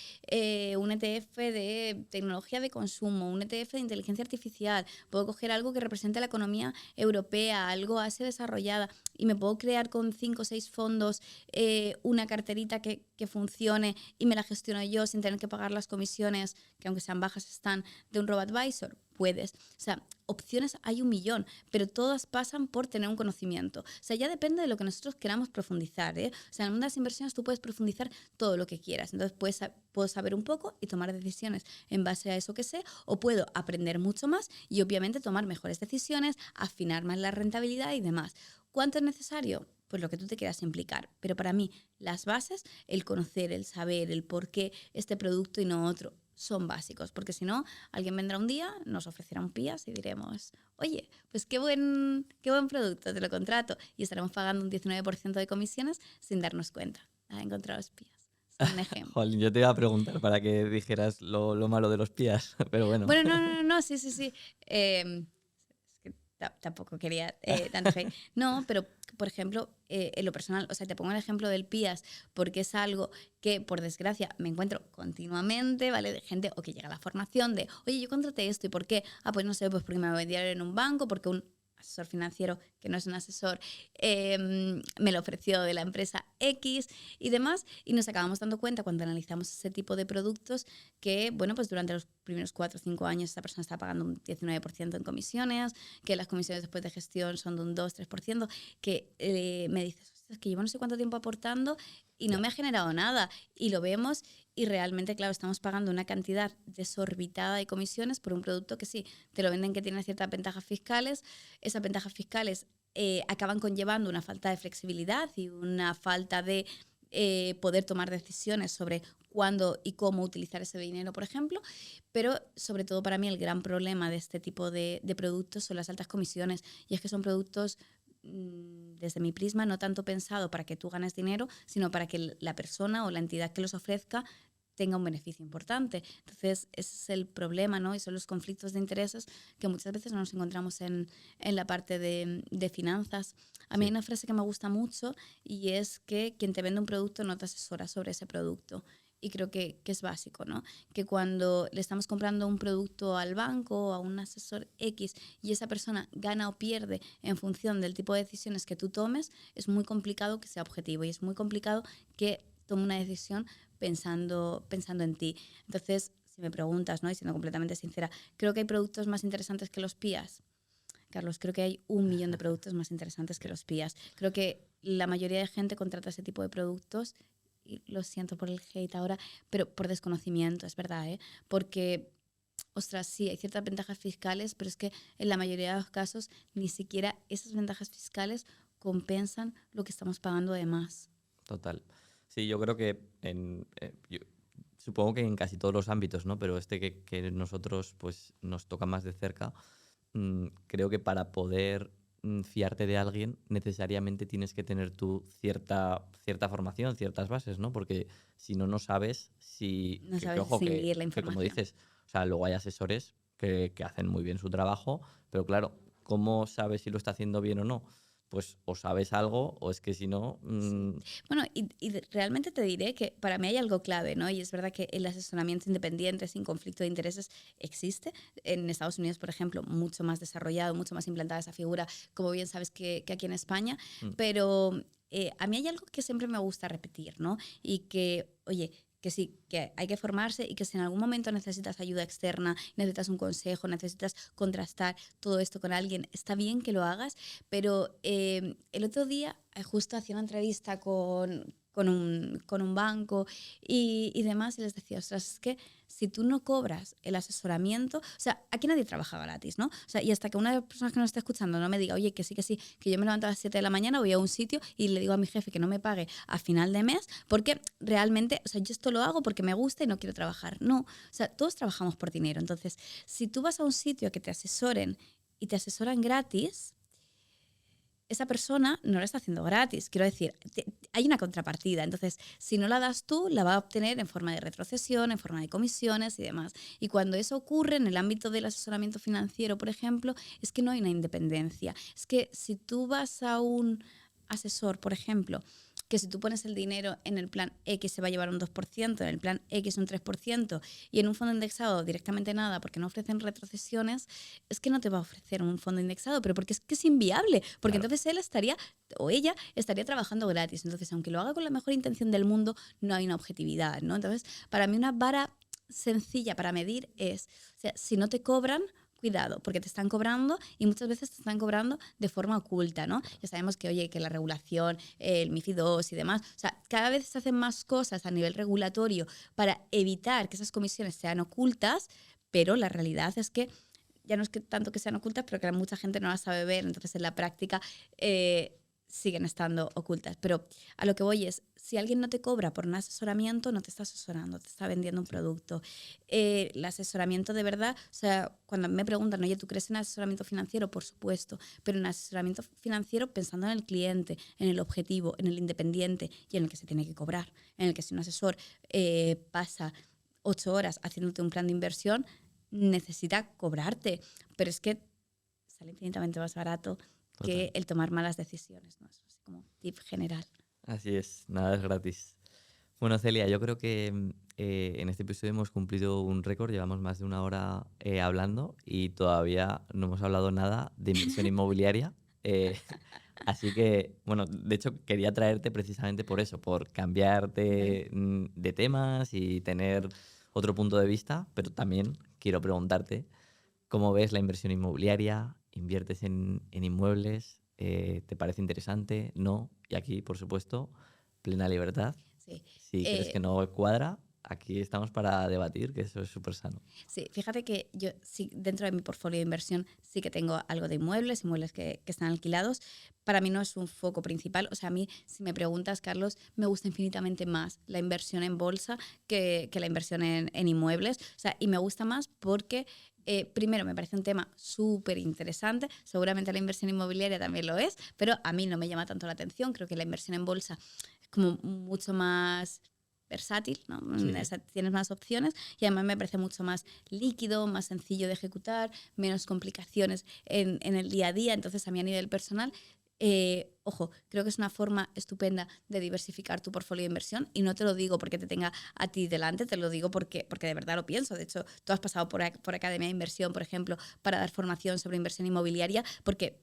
un ETF de tecnología de consumo, un ETF de inteligencia artificial, puedo coger algo que represente la economía europea, algo Asia desarrollada, y me puedo crear con 5 o 6 fondos una carterita que funcione y me la gestiono yo sin tener que pagar las comisiones, que aunque sean bajas están, de un RoboAdvisor. Puedes. O sea, opciones hay un millón, pero todas pasan por tener un conocimiento. O sea, ya depende de lo que nosotros queramos profundizar, ¿eh? O sea, en el mundo de las inversiones tú puedes profundizar todo lo que quieras. Entonces, puedo saber un poco y tomar decisiones en base a eso que sé, o puedo aprender mucho más y obviamente tomar mejores decisiones, afinar más la rentabilidad y demás. ¿Cuánto es necesario? Pues lo que tú te quieras implicar. Pero para mí, las bases, el conocer, el saber, el por qué este producto y no otro, son básicos, porque si no, alguien vendrá un día, nos ofrecerá un PIAS y diremos, oye, pues qué buen producto, te lo contrato, y estaremos pagando un 19% de comisiones sin darnos cuenta. Ha encontrado los PIAS. Es un ejemplo. Jolín, yo te iba a preguntar para que dijeras lo malo de los pías, pero bueno. Bueno, no, sí. Es que tampoco quería tanto hate. No, pero por ejemplo, en lo personal, o sea, te pongo el ejemplo del PIAS porque es algo que, por desgracia, me encuentro continuamente, ¿vale? De gente o que llega a la formación de, oye, yo contraté esto, ¿y por qué? Ah, pues no sé, pues porque me vendieron en un banco, porque un asesor financiero, que no es un asesor, me lo ofreció de la empresa X y demás, y nos acabamos dando cuenta cuando analizamos ese tipo de productos que, bueno, pues durante los primeros 4 o 5 años esta persona está pagando un 19% en comisiones, que las comisiones después de gestión son de un 2-3%, que me dices, es que llevo no sé cuánto tiempo aportando y no me ha generado nada, y lo vemos y realmente, claro, estamos pagando una cantidad desorbitada de comisiones por un producto que sí, te lo venden que tiene ciertas ventajas fiscales. Esas ventajas fiscales acaban conllevando una falta de flexibilidad y una falta de poder tomar decisiones sobre cuándo y cómo utilizar ese dinero, por ejemplo. Pero sobre todo para mí el gran problema de este tipo de productos son las altas comisiones. Y es que son productos, desde mi prisma, no tanto pensado para que tú ganes dinero, sino para que la persona o la entidad que los ofrezca tenga un beneficio importante. Entonces, ese es el problema, ¿no? Y son los conflictos de intereses que muchas veces no nos encontramos en la parte de finanzas. A mí hay Sí, una frase que me gusta mucho y es que quien te vende un producto no te asesora sobre ese producto. Y creo que es básico, ¿no? Que cuando le estamos comprando un producto al banco o a un asesor X y esa persona gana o pierde en función del tipo de decisiones que tú tomes, es muy complicado que sea objetivo y es muy complicado que tome una decisión pensando en ti. Entonces, si me preguntas, ¿no? Y siendo completamente sincera, creo que hay productos más interesantes que los PIAs. Carlos, creo que hay 1 millón de productos más interesantes que los PIAs. Creo que la mayoría de gente contrata ese tipo de productos, y lo siento por el hate ahora, pero por desconocimiento, es verdad, ¿eh? Porque, ostras, sí, hay ciertas ventajas fiscales, pero es que en la mayoría de los casos ni siquiera esas ventajas fiscales compensan lo que estamos pagando de más. total. Sí, yo creo que supongo que en casi todos los ámbitos, ¿no? Pero este que nosotros pues nos toca más de cerca, creo que para poder fiarte de alguien necesariamente tienes que tener tú cierta formación, ciertas bases, ¿no? Porque si no, no sabes si... No Que sabes ojo, distinguir la que como información. dices, o sea, luego hay asesores que hacen muy bien su trabajo, pero claro, ¿cómo sabes si lo está haciendo bien o no? Pues o sabes algo o es que si no... Sí. Bueno, realmente te diré que para mí hay algo clave, ¿no? Y es verdad que el asesoramiento independiente sin conflicto de intereses existe. En Estados Unidos, por ejemplo, mucho más desarrollado, mucho más implantada esa figura, como bien sabes que aquí en España. mm, Pero a mí hay algo que siempre me gusta repetir, ¿no? Y que, oye, que sí, que hay que formarse y que si en algún momento necesitas ayuda externa, necesitas un consejo, necesitas contrastar todo esto con alguien, está bien que lo hagas, pero el otro día justo hacía una entrevista con un banco y demás y les decía, ostras, es que si tú no cobras el asesoramiento, o sea, aquí nadie trabaja gratis, ¿no? O sea, y hasta que una de las personas que nos está escuchando no me diga, oye, que sí, que yo me levanto a las 7 de la mañana, voy a un sitio y le digo a mi jefe que no me pague a final de mes, porque realmente, o sea, yo esto lo hago porque me gusta y no quiero trabajar. No, o sea, todos trabajamos por dinero. Entonces, si tú vas a un sitio a que te asesoren y te asesoran gratis, esa persona no lo está haciendo gratis. Quiero decir, hay una contrapartida. Entonces, si no la das tú, la va a obtener en forma de retrocesión, en forma de comisiones y demás. Y cuando eso ocurre en el ámbito del asesoramiento financiero, por ejemplo, es que no hay una independencia. Es que si tú vas a un asesor, por ejemplo, que si tú pones el dinero en el plan X se va a llevar un 2%, en el plan X un 3% y en un fondo indexado directamente nada porque no ofrecen retrocesiones, es que no te va a ofrecer un fondo indexado, pero porque es que es inviable, porque claro. entonces él estaría o ella estaría trabajando gratis. Entonces, aunque lo haga con la mejor intención del mundo, no hay una objetividad, ¿no? Entonces, para mí una vara sencilla para medir es, o sea, si no te cobran, cuidado, porque te están cobrando y muchas veces te están cobrando de forma oculta, ¿no? Ya sabemos que, oye, que la regulación, el MiFID II y demás, o sea, cada vez se hacen más cosas a nivel regulatorio para evitar que esas comisiones sean ocultas, pero la realidad es que ya no es que tanto que sean ocultas, pero que mucha gente no las sabe ver, entonces en la práctica siguen estando ocultas. Pero a lo que voy es, si alguien no te cobra por un asesoramiento, no te está asesorando, te está vendiendo un Sí, producto. El asesoramiento de verdad, o sea, cuando me preguntan, oye, ¿tú crees en asesoramiento financiero? Por supuesto, pero en asesoramiento financiero pensando en el cliente, en el objetivo, en el independiente y en el que se tiene que cobrar, en el que si un asesor pasa 8 horas haciéndote un plan de inversión, necesita cobrarte, pero es que sale infinitamente más barato total. que el tomar malas decisiones, ¿no? Eso es como tip general. Así es, nada es gratis. Bueno, Celia, yo creo que en este episodio hemos cumplido un récord, llevamos más de 1 hora hablando y todavía no hemos hablado nada de inversión inmobiliaria. eh, así que, bueno, de hecho quería traerte precisamente por eso, por Vale. cambiarte de temas y tener otro punto de vista, pero también quiero preguntarte cómo ves la inversión inmobiliaria, inviertes en inmuebles, ¿te parece interesante? No, y aquí, por supuesto, plena libertad. Sí. Si crees que Eh, no cuadra, aquí estamos para debatir, que eso es súper sano. Sí, fíjate que yo sí, dentro de mi portfolio de inversión sí que tengo algo de inmuebles que están alquilados. Para mí no es un foco principal. O sea, a mí, si me preguntas, Carlos, me gusta infinitamente más la inversión en bolsa que la inversión en inmuebles. O sea, y me gusta más porque primero, me parece un tema súper interesante. Seguramente la inversión inmobiliaria también lo es, pero a mí no me llama tanto la atención. Creo que la inversión en bolsa es como mucho más versátil, ¿no? O Sí. sea, tienes más opciones y además me parece mucho más líquido, más sencillo de ejecutar, menos complicaciones en el día a día. Entonces, a mí a nivel personal, ojo, creo que es una forma estupenda de diversificar tu portfolio de inversión y no te lo digo porque te tenga a ti delante, te lo digo porque de verdad lo pienso. De hecho, tú has pasado por Academia de Inversión, por ejemplo, para dar formación sobre inversión inmobiliaria porque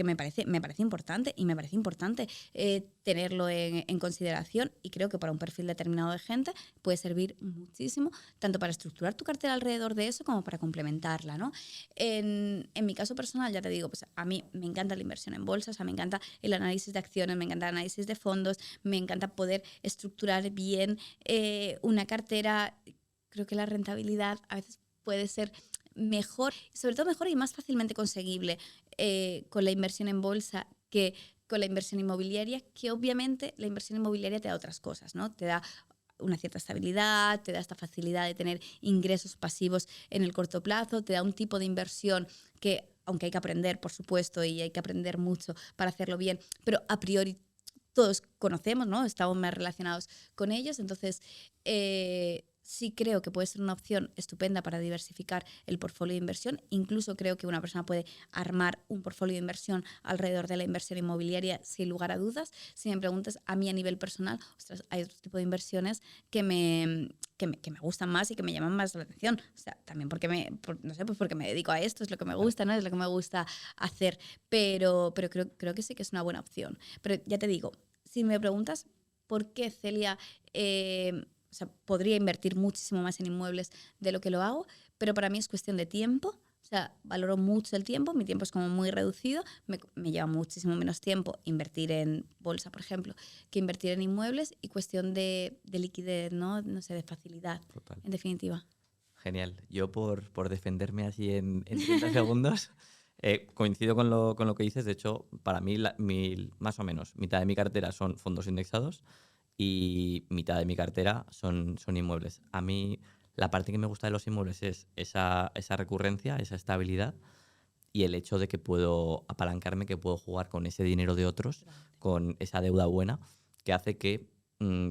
me parece importante y me parece importante tenerlo en consideración y creo que para un perfil determinado de gente puede servir muchísimo, tanto para estructurar tu cartera alrededor de eso como para complementarla, ¿no? En mi caso personal, ya te digo, pues a mí me encanta la inversión en bolsa, o sea, me encanta el análisis de acciones, me encanta el análisis de fondos, me encanta poder estructurar bien una cartera. Creo que la rentabilidad a veces puede ser mejor, sobre todo mejor y más fácilmente conseguible con la inversión en bolsa que con la inversión inmobiliaria, que obviamente la inversión inmobiliaria te da otras cosas, ¿no? Te da una cierta estabilidad, te da esta facilidad de tener ingresos pasivos en el corto plazo, te da un tipo de inversión que, aunque hay que aprender, por supuesto, y hay que aprender mucho para hacerlo bien, pero a priori todos conocemos, ¿no? Estamos más relacionados con ellos, entonces sí creo que puede ser una opción estupenda para diversificar el portfolio de inversión. Incluso creo que una persona puede armar un portfolio de inversión alrededor de la inversión inmobiliaria sin lugar a dudas. Si me preguntas a mí a nivel personal, ostras, hay otro tipo de inversiones que me gustan más y que me llaman más la atención. O sea, también no sé, pues porque me dedico a esto, es lo que me gusta, ¿no? Es lo que me gusta hacer. Pero creo que sí que es una buena opción. Pero ya te digo, si me preguntas por qué Celia o sea, podría invertir muchísimo más en inmuebles de lo que lo hago, pero para mí es cuestión de tiempo. O sea, valoro mucho el tiempo, mi tiempo es como muy reducido, me lleva muchísimo menos tiempo invertir en bolsa, por ejemplo, que invertir en inmuebles y cuestión de liquidez, ¿no? No sé, de facilidad, Total. en definitiva. Genial. Yo por defenderme así en 30 segundos, coincido con lo que dices. De hecho, para mí, más o menos, mitad de mi cartera son fondos indexados y mitad de mi cartera son inmuebles. A mí la parte que me gusta de los inmuebles es esa recurrencia, esa estabilidad y el hecho de que puedo apalancarme, que puedo jugar con ese dinero de otros, con esa deuda buena, que hace que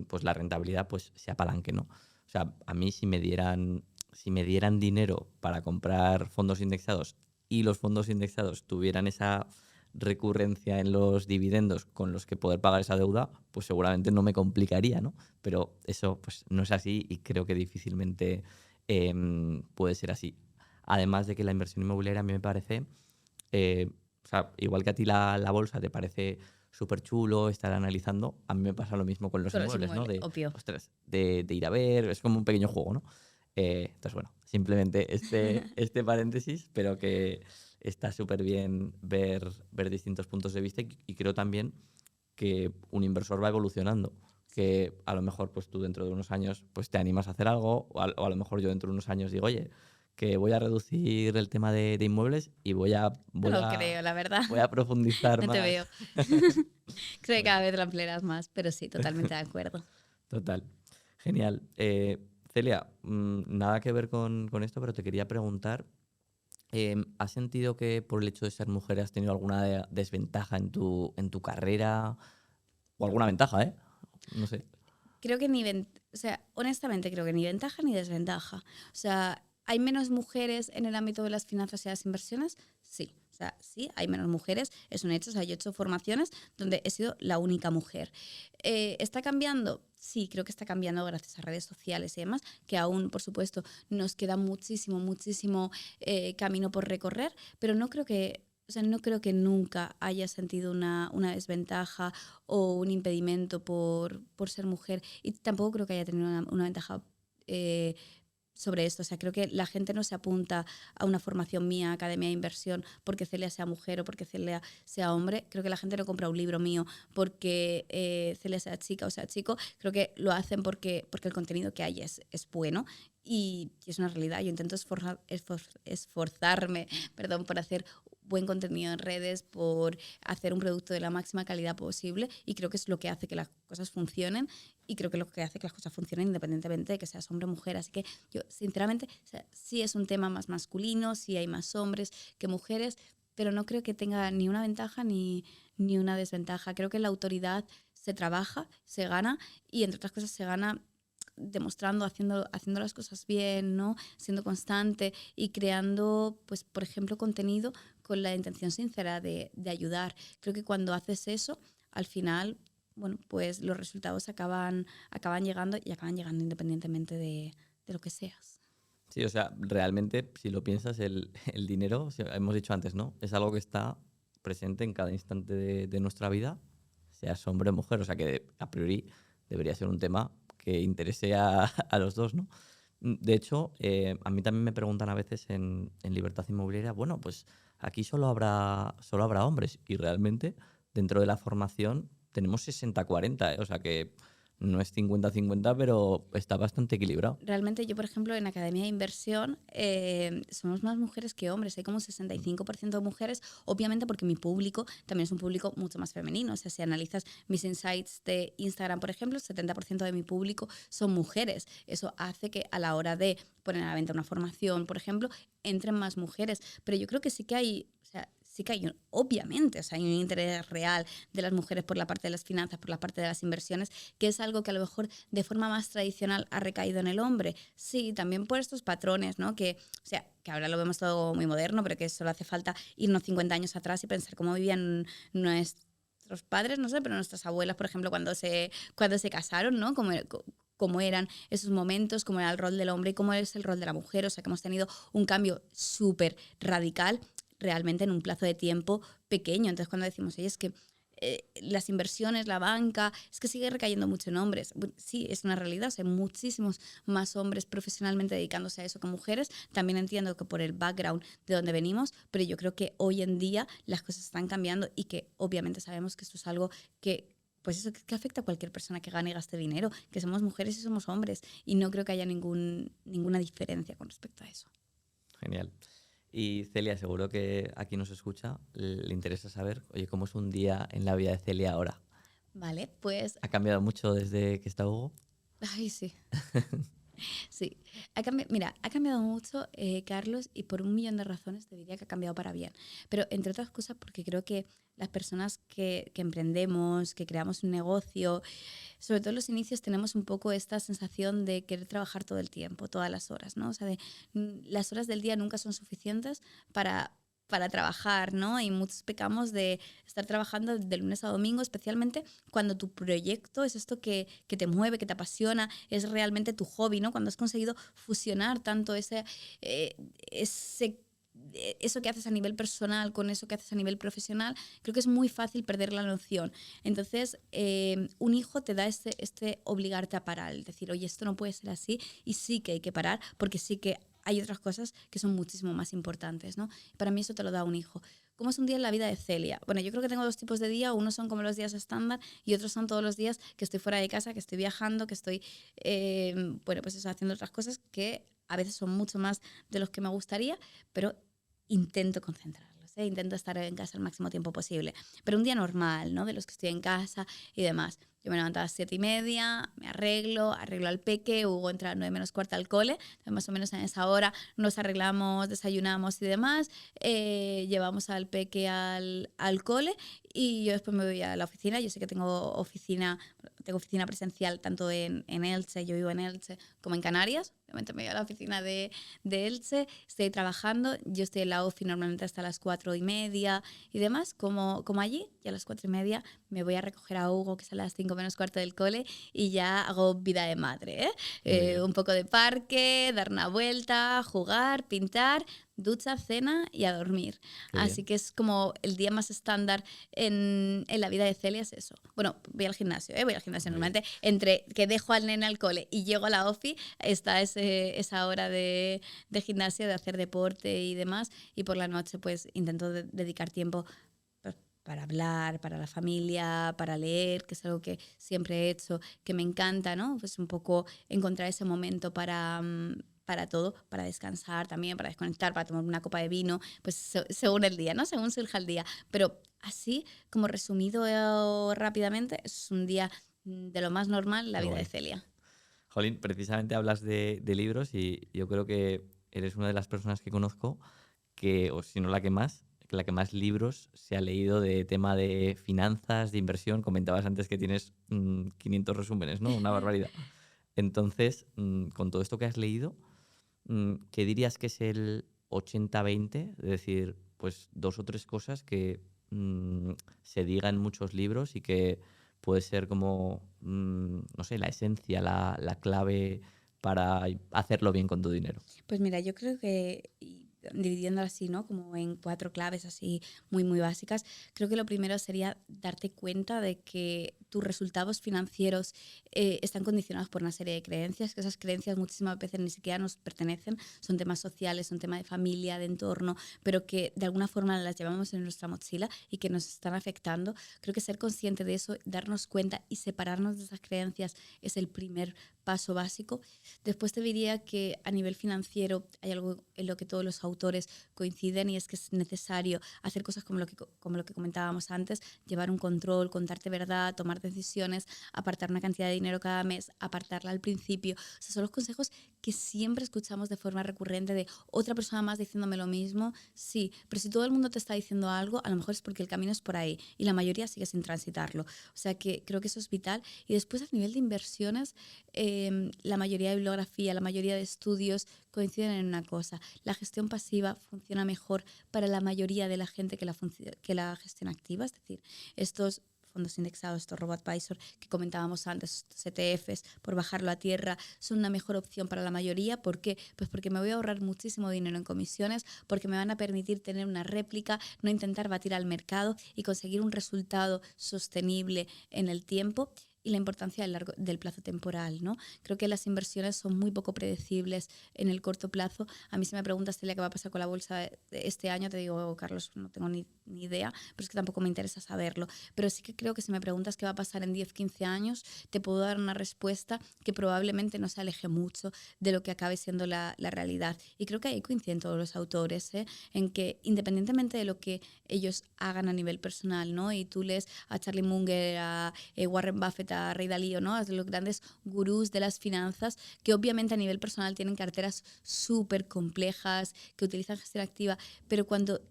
pues la rentabilidad pues, se apalanque, ¿no? O sea, a mí si me dieran dinero para comprar fondos indexados y los fondos indexados tuvieran esa recurrencia en los dividendos con los que poder pagar esa deuda, pues seguramente no me complicaría, ¿no? Pero eso pues no es así y creo que difícilmente puede ser así. Además de que la inversión inmobiliaria a mí me parece, o sea, igual que a ti la bolsa te parece súper chulo estar analizando, a mí me pasa lo mismo con los Con los inmuebles, ¿no? inmuebles, obvio. Ostras, de ir a ver, es como un pequeño juego, ¿no? Entonces, bueno, simplemente este paréntesis, pero que está súper bien ver distintos puntos de vista y creo también que un inversor va evolucionando, que a lo mejor pues tú dentro de unos años pues te animas a hacer algo o a lo mejor yo dentro de unos años digo, oye, que voy a reducir el tema de inmuebles y voy a, No voy lo a, creo, la verdad. voy a profundizar No te más. veo. Creo que Bueno, cada vez lo ampliarás más, pero sí, totalmente de acuerdo. total. Genial. Celia, nada que ver con esto, pero te quería preguntar, ¿has sentido que por el hecho de ser mujer has tenido alguna desventaja en tu carrera? O alguna ventaja, ¿eh? No sé. Creo que o sea, honestamente creo que ni ventaja ni desventaja. O sea, ¿hay menos mujeres en el ámbito de las finanzas y las inversiones? Sí. O sea, sí, hay menos mujeres, es un hecho. O sea, yo he hecho formaciones donde he sido la única mujer. ¿Está cambiando? Sí, creo que está cambiando gracias a redes sociales y demás, que aún, por supuesto, nos queda muchísimo, muchísimo camino por recorrer, pero no creo que, o sea, no creo que nunca haya sentido una desventaja o un impedimento por ser mujer y tampoco creo que haya tenido una ventaja eh, sobre esto. O sea, creo que la gente no se apunta a una formación mía, Academia de Inversión, porque Celia sea mujer o porque Celia sea hombre. Creo que la gente no compra un libro mío porque Celia sea chica o sea chico. Creo que lo hacen porque el contenido que hay es bueno y es una realidad. Yo intento esforzarme, perdón, por hacer buen contenido en redes, por hacer un producto de la máxima calidad posible, y creo que es lo que hace que las cosas funcionen, y creo que es lo que hace que las cosas funcionen independientemente de que seas hombre o mujer. Así que yo, sinceramente, o sea, sí es un tema más masculino, sí hay más hombres que mujeres, pero no creo que tenga ni una ventaja ni una desventaja. Creo que la autoridad se trabaja, se gana, y entre otras cosas se gana demostrando, haciendo las cosas bien, ¿no? Siendo constante y creando, pues, por ejemplo, contenido con la intención sincera de ayudar. Creo que cuando haces eso, al final, bueno, pues los resultados acaban llegando, y acaban llegando independientemente de lo que seas. Sí, o sea, realmente, si lo piensas, el dinero, hemos dicho antes, ¿no? Es algo que está presente en cada instante de nuestra vida, seas hombre o mujer. O sea, que a priori debería ser un tema que interese a los dos, ¿no? De hecho, a mí también me preguntan a veces en Libertad Inmobiliaria, bueno, pues aquí solo habrá hombres. Y realmente, dentro de la formación, tenemos 60-40, ¿eh? O sea que no es 50-50, pero está bastante equilibrado. Realmente yo, por ejemplo, en Academia de Inversión somos más mujeres que hombres. Hay como un 65% de mujeres, obviamente porque mi público también es un público mucho más femenino. O sea, si analizas mis insights de Instagram, por ejemplo, el 70% de mi público son mujeres. Eso hace que a la hora de poner a la venta una formación, por ejemplo, entren más mujeres. Pero yo creo que sí que hay... O sea, sí que hay, obviamente, o sea, hay un interés real de las mujeres por la parte de las finanzas, por la parte de las inversiones, que es algo que a lo mejor de forma más tradicional ha recaído en el hombre. Sí, también por estos patrones, ¿no? Que, o sea, que ahora lo vemos todo muy moderno, pero que solo hace falta irnos 50 años atrás y pensar cómo vivían nuestros padres, no sé, pero nuestras abuelas, por ejemplo, cuando se casaron, ¿no? Cómo eran esos momentos, cómo era el rol del hombre y cómo es el rol de la mujer. O sea, que hemos tenido un cambio súper radical realmente en un plazo de tiempo pequeño. Entonces, cuando decimos, oye, es que las inversiones, la banca, es que sigue recayendo mucho en hombres. Sí, es una realidad. O sea, hay muchísimos más hombres profesionalmente dedicándose a eso que mujeres. También entiendo que por el background de donde venimos, pero yo creo que hoy en día las cosas están cambiando, y que obviamente sabemos que esto es algo que pues eso que afecta a cualquier persona que gane y gaste dinero, que somos mujeres y somos hombres, y no creo que haya ninguna diferencia con respecto a eso. Genial. Y Celia, seguro que aquí nos escucha, le interesa saber, oye, ¿cómo es un día en la vida de Celia ahora? Vale, pues... ¿Ha cambiado mucho desde que está Hugo? Ay, sí. Sí, mira, ha cambiado mucho, Carlos, y por 1.000.000 de razones te diría que ha cambiado para bien. Pero entre otras cosas porque creo que las personas que emprendemos, que creamos un negocio, sobre todo en los inicios, tenemos un poco esta sensación de querer trabajar todo el tiempo, todas las horas, ¿no? O sea, las horas del día nunca son suficientes para trabajar, ¿no? Y muchos pecamos de estar trabajando de lunes a domingo, especialmente cuando tu proyecto es esto que te mueve, que te apasiona, es realmente tu hobby, ¿no? Cuando has conseguido fusionar tanto eso que haces a nivel personal con eso que haces a nivel profesional, creo que es muy fácil perder la noción. Entonces, un hijo te da este obligarte a parar, el decir, oye, esto no puede ser así, y sí que hay que parar, porque sí que hay otras cosas que son muchísimo más importantes, ¿no? Para mí eso te lo da un hijo. ¿Cómo es un día en la vida de Celia? Bueno, yo creo que tengo 2 tipos de día. Unos son como los días estándar, y otros son todos los días que estoy fuera de casa, que estoy viajando, que estoy, bueno, pues eso, haciendo otras cosas que a veces son mucho más de los que me gustaría, pero intento concentrarlos, ¿eh? Intento estar en casa el máximo tiempo posible. Pero un día normal, ¿no? De los que estoy en casa y demás. Yo me levanto a las 7:30, me arreglo al peque, Hugo entra a 9 menos cuarto al cole, más o menos en esa hora nos arreglamos, desayunamos y demás, llevamos al peque al cole, y yo después me voy a la oficina. Yo sé que tengo oficina presencial tanto en Elche, yo vivo en Elche, como en Canarias. Obviamente me voy a la oficina de Elche, estoy trabajando, yo estoy en la ofi normalmente hasta las 4:30 y demás, como allí, y a las 4:30 me voy a recoger a Hugo, que sale a las 5 menos cuarto del cole, y ya hago vida de madre, un poco de parque, dar una vuelta, jugar, pintar, ducha, cena y a dormir. Así que es como el día más estándar en la vida de Celia, es eso. Bueno, voy al gimnasio normalmente. Entre que dejo al nene al cole y llego a la ofi, está ese esa hora de gimnasia, de hacer deporte y demás, y por la noche pues intento dedicar tiempo pues, para hablar, para la familia, para leer, que es algo que siempre he hecho, que me encanta, ¿no? Pues un poco encontrar ese momento para todo, para descansar también, para desconectar, para tomar una copa de vino, pues según el día, ¿no? Según surja el día. Pero así, como resumido rápidamente, es un día de lo más normal, la Qué vida de guay. Celia. Jolín, precisamente hablas de libros y yo creo que eres una de las personas que conozco que, o si no la que más libros se ha leído de tema de finanzas, de inversión. Comentabas antes que tienes 500 resúmenes, ¿no? Una barbaridad. Entonces, con todo esto que has leído, ¿qué dirías que es el 80-20? Es decir, pues 2 o 3 cosas que se digan en muchos libros y que puede ser como, no sé, la esencia, la clave para hacerlo bien con tu dinero. Pues mira, yo creo que dividiéndolo así, ¿no? Como en 4 claves así muy, muy básicas, creo que lo primero sería darte cuenta de que tus resultados financieros están condicionados por una serie de creencias, que esas creencias muchísimas veces ni siquiera nos pertenecen, son temas sociales, son temas de familia, de entorno, pero que de alguna forma las llevamos en nuestra mochila y que nos están afectando. Creo que ser consciente de eso, darnos cuenta y separarnos de esas creencias es el primer paso básico. Después te diría que a nivel financiero hay algo en lo que todos los autores coinciden y es que es necesario hacer cosas como lo que comentábamos antes, llevar un control, contarte verdad, tomar decisiones, apartar una cantidad de dinero cada mes, apartarla al principio. O sea, son los consejos que siempre escuchamos de forma recurrente de otra persona más diciéndome lo mismo. Sí, pero si todo el mundo te está diciendo algo, a lo mejor es porque el camino es por ahí y la mayoría sigue sin transitarlo. O sea que creo que eso es vital. Y después a nivel de inversiones, la mayoría de bibliografía, la mayoría de estudios coinciden en una cosa. La gestión pasiva funciona mejor para la mayoría de la gente que la gestión activa. Es decir, estos fondos indexados, estos robo-advisor que comentábamos antes, estos ETFs, por bajarlo a tierra, son una mejor opción para la mayoría. ¿Por qué? Pues porque me voy a ahorrar muchísimo dinero en comisiones, porque me van a permitir tener una réplica, no intentar batir al mercado y conseguir un resultado sostenible en el tiempo. Y la importancia del plazo temporal, ¿no? Creo que las inversiones son muy poco predecibles en el corto plazo. A mí si me preguntas, Celia, qué va a pasar con la bolsa de este año, te digo, Carlos, no tengo ni idea, pero es que tampoco me interesa saberlo. Pero sí que creo que si me preguntas qué va a pasar en 10, 15 años, te puedo dar una respuesta que probablemente no se aleje mucho de lo que acabe siendo la realidad. Y creo que ahí coinciden todos los autores, en que independientemente de lo que ellos hagan a nivel personal, ¿no? Y tú lees a Charlie Munger, a Warren Buffett, a Ray Dalio, ¿no? A los grandes gurús de las finanzas, que obviamente a nivel personal tienen carteras súper complejas, que utilizan gestión activa, pero cuando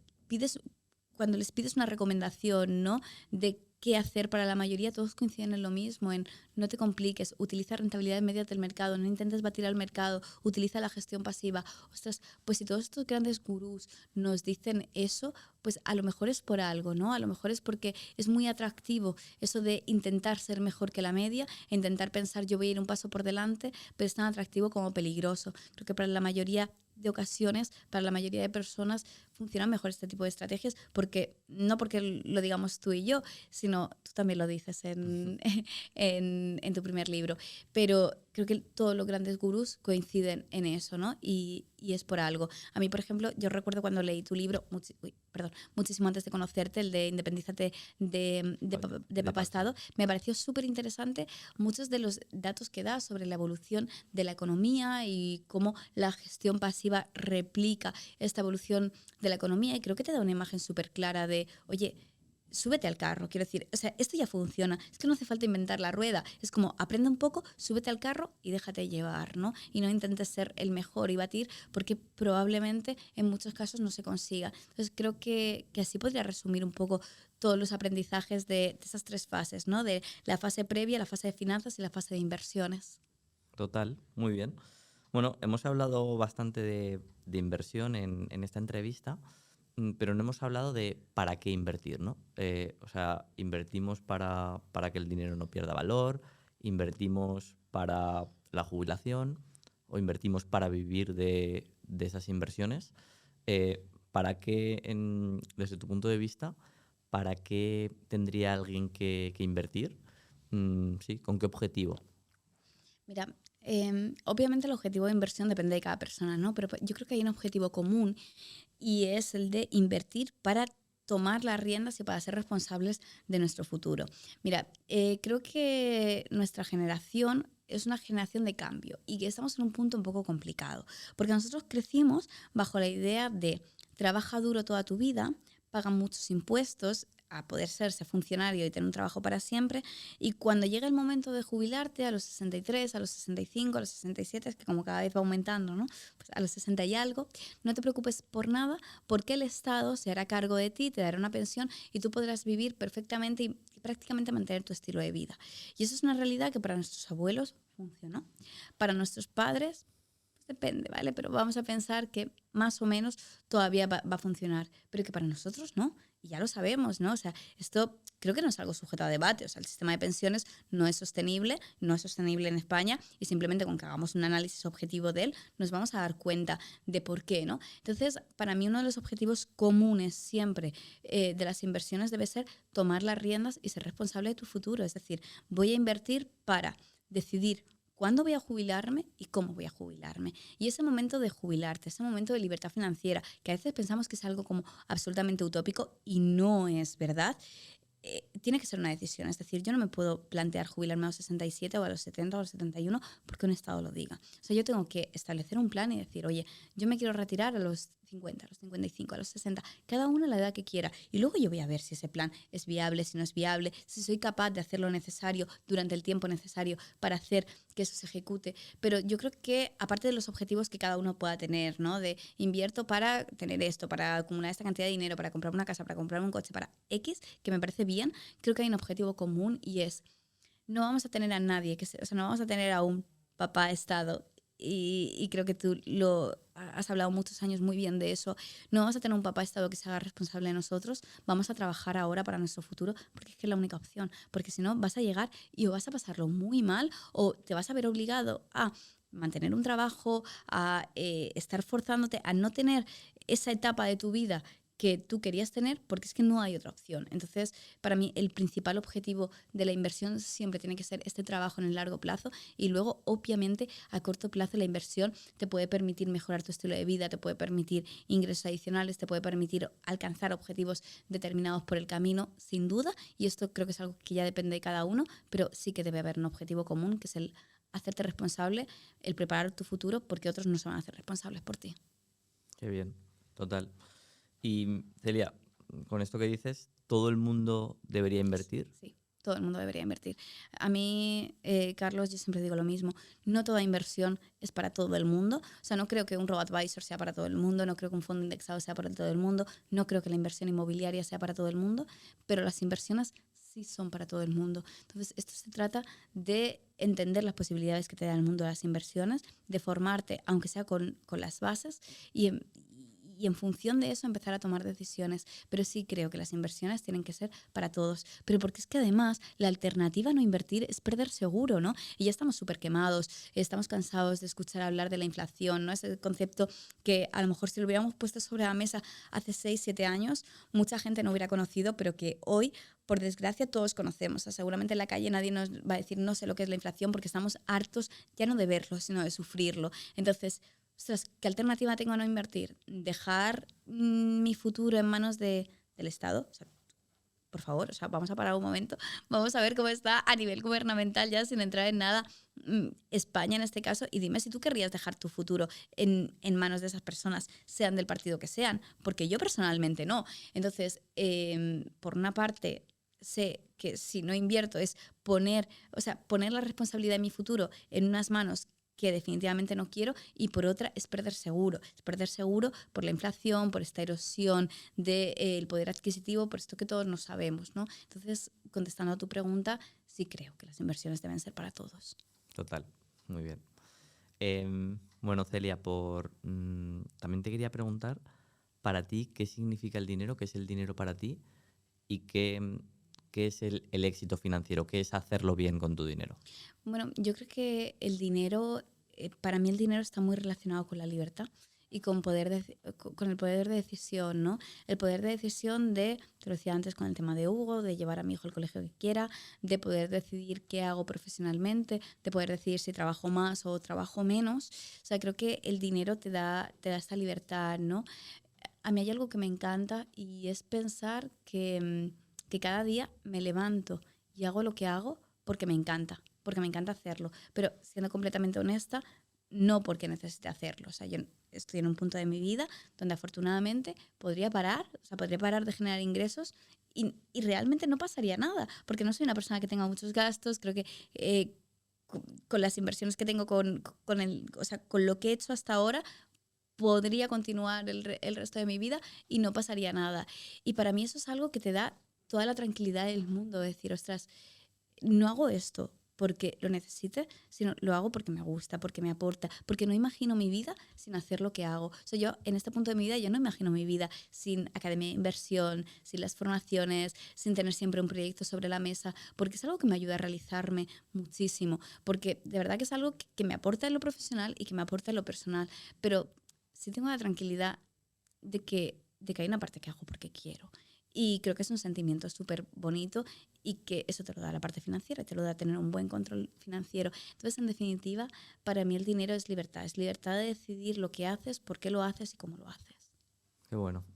les pides una recomendación, ¿no? De qué hacer para la mayoría, todos coinciden en lo mismo, en no te compliques, utiliza rentabilidades medias del mercado, no intentes batir al mercado, utiliza la gestión pasiva. Ostras, pues si todos estos grandes gurús nos dicen eso, pues a lo mejor es por algo, ¿no? A lo mejor es porque es muy atractivo eso de intentar ser mejor que la media, e intentar pensar yo voy a ir un paso por delante, pero es tan atractivo como peligroso. Creo que para la mayoría de ocasiones, para la mayoría de personas, funcionan mejor este tipo de estrategias, porque no porque lo digamos tú y yo, sino tú también lo dices en tu primer libro. Pero creo que todos los grandes gurús coinciden en eso, ¿no? Y es por algo. A mí, por ejemplo, yo recuerdo cuando leí tu libro, muchísimo antes de conocerte, el de Independízate de Papá Estado, me pareció súper interesante muchos de los datos que da sobre la evolución de la economía y cómo la gestión pasiva replica esta evolución de la economía, y creo que te da una imagen súper clara de, oye, súbete al carro, quiero decir, o sea, esto ya funciona, es que no hace falta inventar la rueda, es como aprende un poco, súbete al carro y déjate llevar, ¿no? Y no intentes ser el mejor y batir, porque probablemente en muchos casos no se consiga. Entonces creo que así podría resumir un poco todos los aprendizajes de esas 3 fases, ¿no? De la fase previa, la fase de finanzas y la fase de inversiones. Total, muy bien. Bueno, hemos hablado bastante de inversión en esta entrevista, pero no hemos hablado de para qué invertir, ¿no? O sea, invertimos para que el dinero no pierda valor, invertimos para la jubilación o invertimos para vivir de esas inversiones. ¿Para qué, desde tu punto de vista, para qué tendría alguien que invertir? Sí, ¿con qué objetivo? Mira, obviamente el objetivo de inversión depende de cada persona, ¿no? Pero yo creo que hay un objetivo común y es el de invertir para tomar las riendas y para ser responsables de nuestro futuro. Mira, creo que nuestra generación es una generación de cambio y que estamos en un punto un poco complicado, porque nosotros crecimos bajo la idea de trabaja duro toda tu vida, paga muchos impuestos, a poder ser funcionario y tener un trabajo para siempre, y cuando llega el momento de jubilarte a los 63, a los 65, a los 67, es que como cada vez va aumentando, ¿no? Pues a los 60 y algo, no te preocupes por nada, porque el Estado se hará cargo de ti, te dará una pensión y tú podrás vivir perfectamente y prácticamente mantener tu estilo de vida. Y eso es una realidad que para nuestros abuelos funcionó. Para nuestros padres, pues depende, ¿vale? Pero vamos a pensar que más o menos todavía va a funcionar, pero que para nosotros no. Y ya lo sabemos, ¿no? O sea, esto creo que no es algo sujeto a debate. O sea, el sistema de pensiones no es sostenible en España y simplemente con que hagamos un análisis objetivo de él nos vamos a dar cuenta de por qué, ¿no? Entonces, para mí uno de los objetivos comunes siempre de las inversiones debe ser tomar las riendas y ser responsable de tu futuro. Es decir, voy a invertir para decidir cuándo voy a jubilarme y cómo voy a jubilarme. Y ese momento de jubilarte, ese momento de libertad financiera, que a veces pensamos que es algo como absolutamente utópico y no es verdad, tiene que ser una decisión. Es decir, yo no me puedo plantear jubilarme a los 67 o a los 70 o a los 71 porque un Estado lo diga. O sea, yo tengo que establecer un plan y decir, oye, yo me quiero retirar a los 50, a los 55, a los 60, cada uno a la edad que quiera. Y luego yo voy a ver si ese plan es viable, si no es viable, si soy capaz de hacer lo necesario durante el tiempo necesario para hacer que eso se ejecute. Pero yo creo que, aparte de los objetivos que cada uno pueda tener, ¿no? De invierto para tener esto, para acumular esta cantidad de dinero, para comprar una casa, para comprar un coche, para X, que me parece bien, creo que hay un objetivo común y es, no vamos a tener a nadie, o sea, no vamos a tener a un papá Estado y creo que tú lo has hablado muchos años muy bien de eso. No vamos a tener un papá Estado que se haga responsable de nosotros. Vamos a trabajar ahora para nuestro futuro porque es que es la única opción. Porque si no, vas a llegar y o vas a pasarlo muy mal o te vas a ver obligado a mantener un trabajo, a estar forzándote a no tener esa etapa de tu vida que tú querías tener porque es que no hay otra opción. Entonces, para mí, el principal objetivo de la inversión siempre tiene que ser este trabajo en el largo plazo y luego, obviamente, a corto plazo la inversión te puede permitir mejorar tu estilo de vida, te puede permitir ingresos adicionales, te puede permitir alcanzar objetivos determinados por el camino, sin duda, y esto creo que es algo que ya depende de cada uno, pero sí que debe haber un objetivo común, que es el hacerte responsable, el preparar tu futuro, porque otros no se van a hacer responsables por ti. Qué bien, total. Y Celia, con esto que dices, ¿todo el mundo debería invertir? Sí, todo el mundo debería invertir. A mí, Carlos, yo siempre digo lo mismo. No toda inversión es para todo el mundo. O sea, no creo que un robo-advisor sea para todo el mundo, no creo que un fondo indexado sea para todo el mundo, no creo que la inversión inmobiliaria sea para todo el mundo, pero las inversiones sí son para todo el mundo. Entonces, esto se trata de entender las posibilidades que te da el mundo de las inversiones, de formarte, aunque sea con las bases, y en función de eso empezar a tomar decisiones. Pero sí creo que las inversiones tienen que ser para todos. Pero porque es que además la alternativa a no invertir es perder seguro, ¿no? Y ya estamos súper quemados, estamos cansados de escuchar hablar de la inflación, ¿no? Ese concepto que a lo mejor si lo hubiéramos puesto sobre la mesa hace 6, 7 años, mucha gente no hubiera conocido, pero que hoy, por desgracia, todos conocemos. O sea, seguramente en la calle nadie nos va a decir no sé lo que es la inflación porque estamos hartos ya no de verlo, sino de sufrirlo. Entonces, ostras, ¿qué alternativa tengo a no invertir? ¿Dejar mi futuro en manos del Estado? O sea, por favor, o sea, vamos a parar un momento, vamos a ver cómo está a nivel gubernamental ya sin entrar en nada España en este caso y dime si tú querrías dejar tu futuro en manos de esas personas, sean del partido que sean, porque yo personalmente no. Entonces, por una parte, sé que si no invierto es poner la responsabilidad de mi futuro en unas manos que definitivamente no quiero, y por otra es perder seguro por la inflación, por esta erosión del poder adquisitivo, por esto que todos no sabemos, ¿no? Entonces, contestando a tu pregunta, sí creo que las inversiones deben ser para todos. Total, muy bien. Bueno, Celia, también te quería preguntar, para ti, ¿qué significa el dinero? ¿Qué es el dinero para ti? ¿Y qué es el éxito financiero? ¿Qué es hacerlo bien con tu dinero? Bueno, yo creo que el dinero, para mí el dinero está muy relacionado con la libertad y con el poder de decisión, ¿no? El poder de decisión te lo decía antes con el tema de Hugo, de llevar a mi hijo al colegio que quiera, de poder decidir qué hago profesionalmente, de poder decidir si trabajo más o trabajo menos. O sea, creo que el dinero te da esta libertad, ¿no? A mí hay algo que me encanta y es pensar que cada día me levanto y hago lo que hago porque me encanta hacerlo. Pero siendo completamente honesta, no porque necesite hacerlo. O sea, yo estoy en un punto de mi vida donde afortunadamente podría parar de generar ingresos y realmente no pasaría nada, porque no soy una persona que tenga muchos gastos. Creo que con las inversiones que tengo, o sea, con lo que he hecho hasta ahora, podría continuar el resto de mi vida y no pasaría nada. Y para mí eso es algo que te da toda la tranquilidad del mundo, decir, ostras, no hago esto porque lo necesite, sino lo hago porque me gusta, porque me aporta, porque no imagino mi vida sin hacer lo que hago. O sea, yo en este punto de mi vida, yo no imagino mi vida sin academia de inversión, sin las formaciones, sin tener siempre un proyecto sobre la mesa, porque es algo que me ayuda a realizarme muchísimo, porque de verdad que es algo que me aporta en lo profesional y que me aporta en lo personal, pero sí tengo la tranquilidad de que hay una parte que hago porque quiero. Y creo que es un sentimiento súper bonito y que eso te lo da la parte financiera, te lo da tener un buen control financiero. Entonces, en definitiva, para mí el dinero es libertad de decidir lo que haces, por qué lo haces y cómo lo haces. Qué bueno.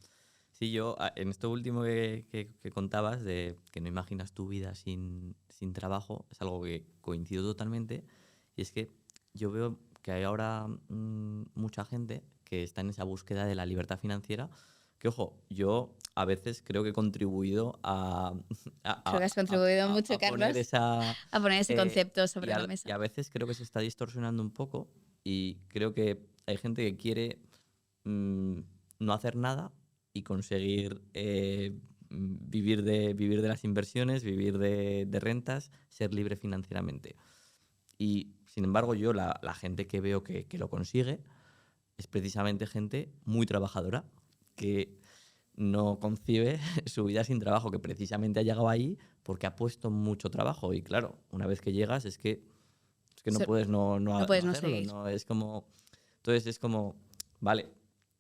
Sí, yo en esto último que contabas, de que no imaginas tu vida sin trabajo, es algo que coincido totalmente. Y es que yo veo que hay ahora mucha gente que está en esa búsqueda de la libertad financiera, que ojo, yo a veces creo que he contribuido Creo que has contribuido mucho, a poner Carlos, esa... a poner ese concepto y, sobre la y mesa. a veces creo que se está distorsionando un poco y creo que hay gente que quiere mm, no hacer nada y conseguir vivir de las inversiones, vivir de rentas, ser libre financieramente. Y sin embargo, yo la gente que veo que lo consigue es precisamente gente muy trabajadora, que no concibe su vida sin trabajo, que precisamente ha llegado ahí porque ha puesto mucho trabajo. Y claro, una vez que llegas es que no So- puedes no no puedes no hacerlo. seguir. No, es como, entonces es como, vale,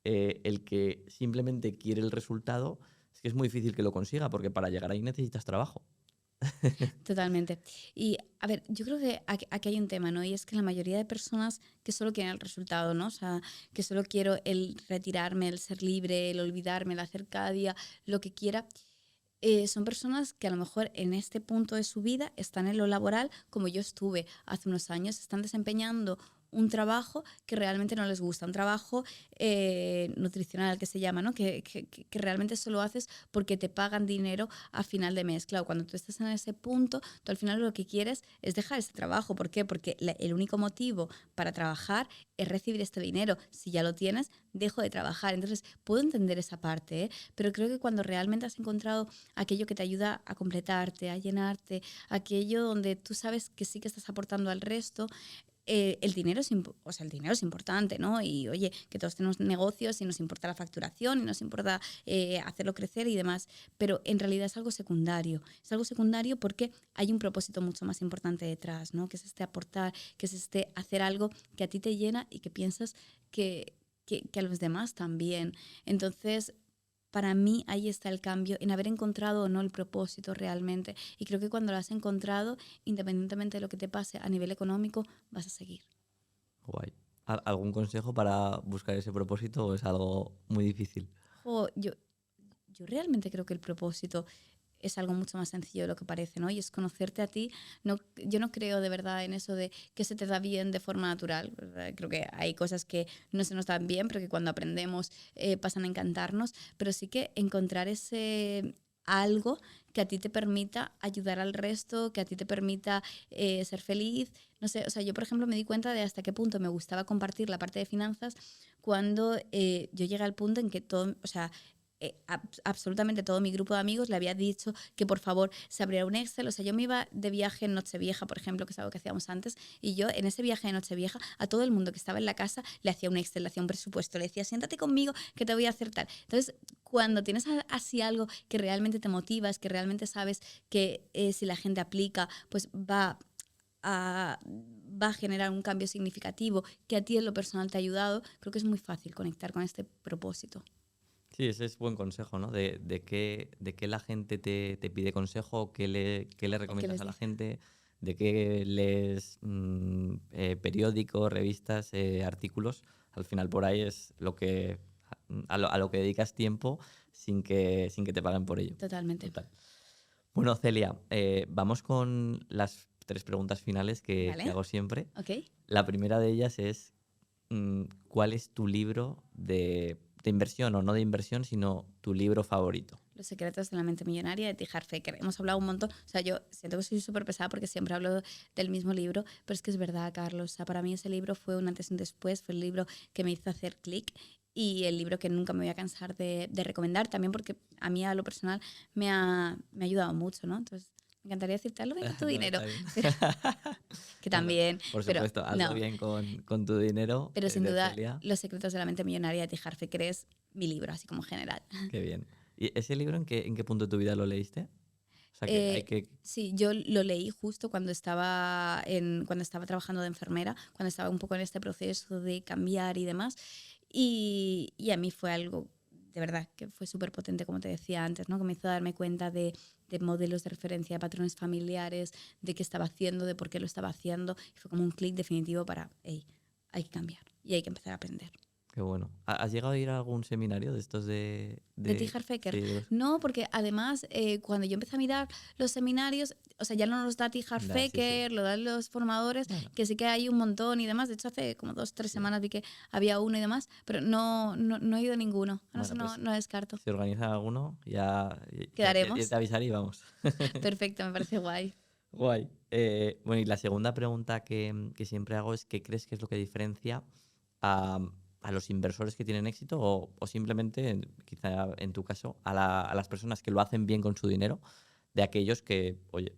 el que simplemente quiere el resultado, es que es muy difícil que lo consiga, porque para llegar ahí necesitas trabajo. Totalmente. Y a ver, yo creo que aquí hay un tema, ¿no? Y es que la mayoría de personas que solo quieren el resultado, ¿no? O sea, que solo quiero el retirarme, el ser libre, el olvidarme, el hacer cada día lo que quiera, son personas que a lo mejor en este punto de su vida están en lo laboral, como yo estuve hace unos años, están desempeñando un trabajo que realmente no les gusta, un trabajo nutricional que se llama, ¿no? Que realmente solo haces porque te pagan dinero a final de mes. Claro, cuando tú estás en ese punto, tú al final lo que quieres es dejar ese trabajo. ¿Por qué? Porque el único motivo para trabajar es recibir este dinero. Si ya lo tienes, dejo de trabajar. Entonces, puedo entender esa parte, ¿eh? Pero creo que cuando realmente has encontrado aquello que te ayuda a completarte, a llenarte, aquello donde tú sabes que sí que estás aportando al resto, el dinero o sea, el dinero es importante, ¿no? Y oye, que todos tenemos negocios y nos importa la facturación y nos importa hacerlo crecer y demás, pero en realidad es algo secundario. Es algo secundario porque hay un propósito mucho más importante detrás, ¿no? Que es este aportar, que es este hacer algo que a ti te llena y que piensas que a los demás también. Entonces, para mí ahí está el cambio en haber encontrado o no el propósito realmente. Y creo que cuando lo has encontrado, independientemente de lo que te pase a nivel económico, vas a seguir. Guay. ¿Algún consejo para buscar ese propósito o es algo muy difícil? Jo, yo realmente creo que el propósito es algo mucho más sencillo de lo que parece, ¿no? Y es conocerte a ti. No, yo no creo de verdad en eso de que se te da bien de forma natural. ¿Verdad? Creo que hay cosas que no se nos dan bien, pero que cuando aprendemos pasan a encantarnos. Pero sí que encontrar ese algo que a ti te permita ayudar al resto, que a ti te permita ser feliz. No sé, o sea, yo por ejemplo me di cuenta de hasta qué punto me gustaba compartir la parte de finanzas cuando yo llegué al punto en que todo, o sea, absolutamente todo mi grupo de amigos le había dicho que por favor se abriera un Excel. O sea, yo me iba de viaje en Nochevieja, por ejemplo, que es algo que hacíamos antes, y yo en ese viaje de Nochevieja a todo el mundo que estaba en la casa le hacía un Excel, le hacía un presupuesto, le decía siéntate conmigo que te voy a hacer tal. Entonces, cuando tienes así algo que realmente te motivas, que realmente sabes que si la gente aplica, pues va va a generar un cambio significativo que a ti en lo personal te ha ayudado, creo que es muy fácil conectar con este propósito. Sí, ese es buen consejo, ¿no? De qué la gente te pide consejo, qué le ¿O qué recomiendas les a la dices? gente, de qué lees periódicos, revistas, artículos. Al final por ahí es a lo que dedicas tiempo sin que te paguen por ello. Totalmente. Total. Bueno, Celia, vamos con las 3 preguntas finales que ¿Vale? hago siempre. ¿Ok? La primera de ellas es, ¿cuál es tu libro de inversión o no de inversión, sino tu libro favorito? Los secretos de la mente millonaria de T. Harv Eker. Hemos hablado un montón, o sea, yo siento que soy súper pesada porque siempre hablo del mismo libro, pero es que es verdad, Carlos. O sea, para mí ese libro fue un antes y un después, fue el libro que me hizo hacer clic y el libro que nunca me voy a cansar de recomendar, también porque a mí a lo personal me ha ayudado mucho, ¿no? Entonces, me encantaría decirte, hazlo bien con tu No, dinero, está bien. pero, que No, no, también, por pero supuesto, hazlo no, bien con tu dinero, pero sin de duda, Celia. Los secretos de la mente millonaria de T. Harv Eker es mi libro, así como general. Qué bien. ¿Y ese libro en qué punto de tu vida lo leíste? O sea, que hay Eh, que... sí, yo lo leí justo cuando estaba trabajando de enfermera, cuando estaba un poco en este proceso de cambiar y demás. Y a mí fue algo, de verdad, que fue súper potente, como te decía antes, ¿no? Que me hizo darme cuenta de modelos de referencia, de patrones familiares, de qué estaba haciendo, de por qué lo estaba haciendo. Y fue como un clic definitivo para, hey, hay que cambiar y hay que empezar a aprender. Qué bueno. ¿Has llegado a ir a algún seminario de estos De T. Harv Eker. sí, No, porque además cuando yo empecé a mirar los seminarios, o sea, ya no los da T. Harv Sí, sí. Eker, lo dan los formadores, Bueno, que sí que hay un montón y demás. De hecho, hace como 2 o 3 sí. semanas vi que había uno y demás, pero no he ido a ninguno. No sé, Bueno, pues no descarto. si organiza alguno, ya Quedaremos. te avisaré y vamos. Perfecto, me parece guay. Guay. Bueno, y la segunda pregunta que siempre hago es, ¿qué crees que es lo que diferencia a, a los inversores que tienen éxito o simplemente, quizá en tu caso, a las personas que lo hacen bien con su dinero, de aquellos que, oye,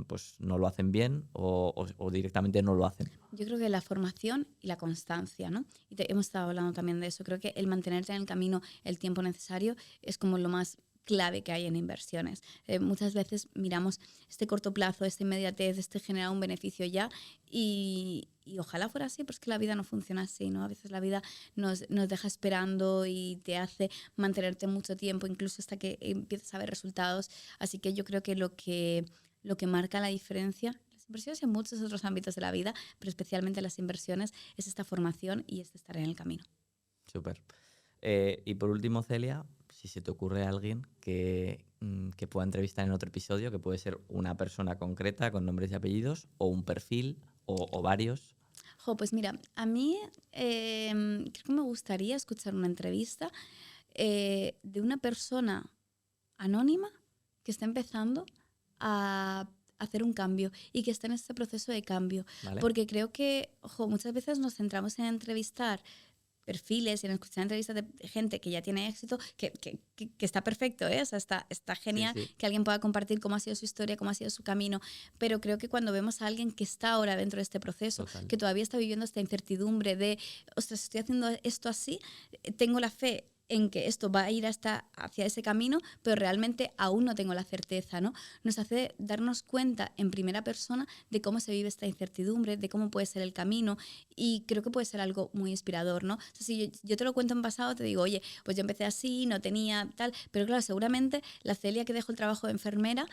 pues no lo hacen bien o directamente no lo hacen? Yo creo que la formación y la constancia, ¿no? Y hemos estado hablando también de eso. Creo que el mantenerte en el camino el tiempo necesario es como lo más clave que hay en inversiones. Muchas veces miramos este corto plazo, esta inmediatez, este generar un beneficio ya y ojalá fuera así, pero es que la vida no funciona así, ¿no? A veces la vida nos deja esperando y te hace mantenerte mucho tiempo, incluso hasta que empieces a ver resultados. Así que yo creo que lo que marca la diferencia, las inversiones en muchos otros ámbitos de la vida, pero especialmente las inversiones, es esta formación y es estar en el camino. Súper. Y por último, Celia, si se te ocurre alguien que pueda entrevistar en otro episodio, que puede ser una persona concreta con nombres y apellidos, o un perfil, o varios. Jo, pues mira, a mí creo que me gustaría escuchar una entrevista de una persona anónima que está empezando a hacer un cambio y que está en este proceso de cambio. ¿Vale? Porque creo que, muchas veces nos centramos en entrevistar perfiles y en escuchar entrevistas de gente que ya tiene éxito, que está perfecto, ¿eh? O sea, está Sí, genial sí, que alguien pueda compartir cómo ha sido su historia, cómo ha sido su camino, pero creo que cuando vemos a alguien que está ahora dentro de este proceso, total. que todavía está viviendo esta incertidumbre de, ostras, estoy haciendo esto así, tengo la fe en que esto va a ir hacia ese camino, pero realmente aún no tengo la certeza, ¿no? Nos hace darnos cuenta en primera persona de cómo se vive esta incertidumbre, de cómo puede ser el camino, y creo que puede ser algo muy inspirador, ¿no? O sea, si yo te lo cuento en pasado, te digo, oye, pues yo empecé así, no tenía tal, pero claro, seguramente la Celia que dejó el trabajo de enfermera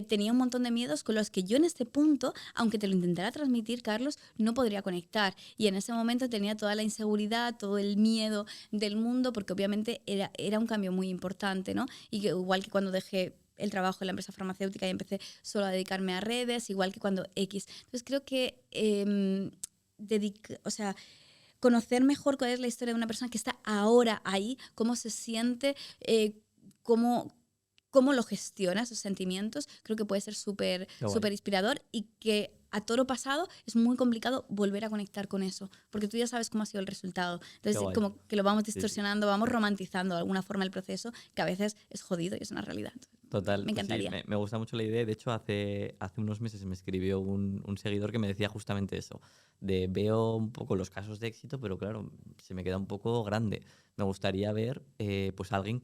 tenía un montón de miedos con los que yo en este punto, aunque te lo intentara transmitir, Carlos, no podría conectar, y en ese momento tenía toda la inseguridad, todo el miedo del mundo, porque obviamente era un cambio muy importante, ¿no? Y que, igual que cuando dejé el trabajo en la empresa farmacéutica y empecé solo a dedicarme a redes, igual que cuando X. Entonces creo que o sea, conocer mejor cuál es la historia de una persona que está ahora ahí, cómo se siente, cómo lo gestiona esos sentimientos, creo que puede ser súper Qué guay. súper inspirador y que a toro pasado es muy complicado volver a conectar con eso, porque tú ya sabes cómo ha sido el resultado. Qué Entonces, guay. como que lo vamos Sí, sí. distorsionando, vamos romantizando de alguna forma el proceso, que a veces es jodido y es una realidad. Total, Me pues sí, encantaría. me gusta mucho la idea. De hecho, hace unos meses me escribió un seguidor que me decía justamente eso, de veo un poco los casos de éxito, pero claro, se me queda un poco grande. Me gustaría ver pues alguien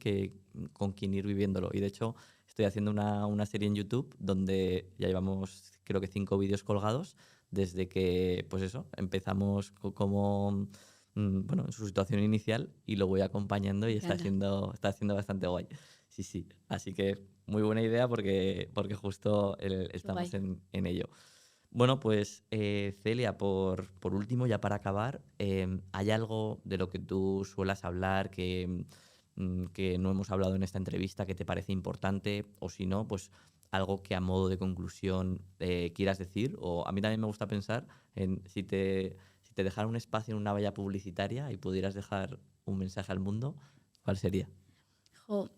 con quien ir viviéndolo. Y de hecho, estoy haciendo una serie en YouTube donde ya llevamos creo que 5 vídeos colgados desde que, pues eso, empezamos como, bueno, en su situación inicial y lo voy acompañando y Me encanta. está haciendo bastante guay. Sí, sí. Así que muy buena idea porque justo Qué estamos guay. en ello. Bueno, pues Celia, por último, ya para acabar, ¿hay algo de lo que tú suelas hablar que no hemos hablado en esta entrevista que te parece importante? O si no, pues algo que a modo de conclusión quieras decir. O a mí también me gusta pensar en si te dejara un espacio en una valla publicitaria y pudieras dejar un mensaje al mundo, ¿cuál sería? Jo,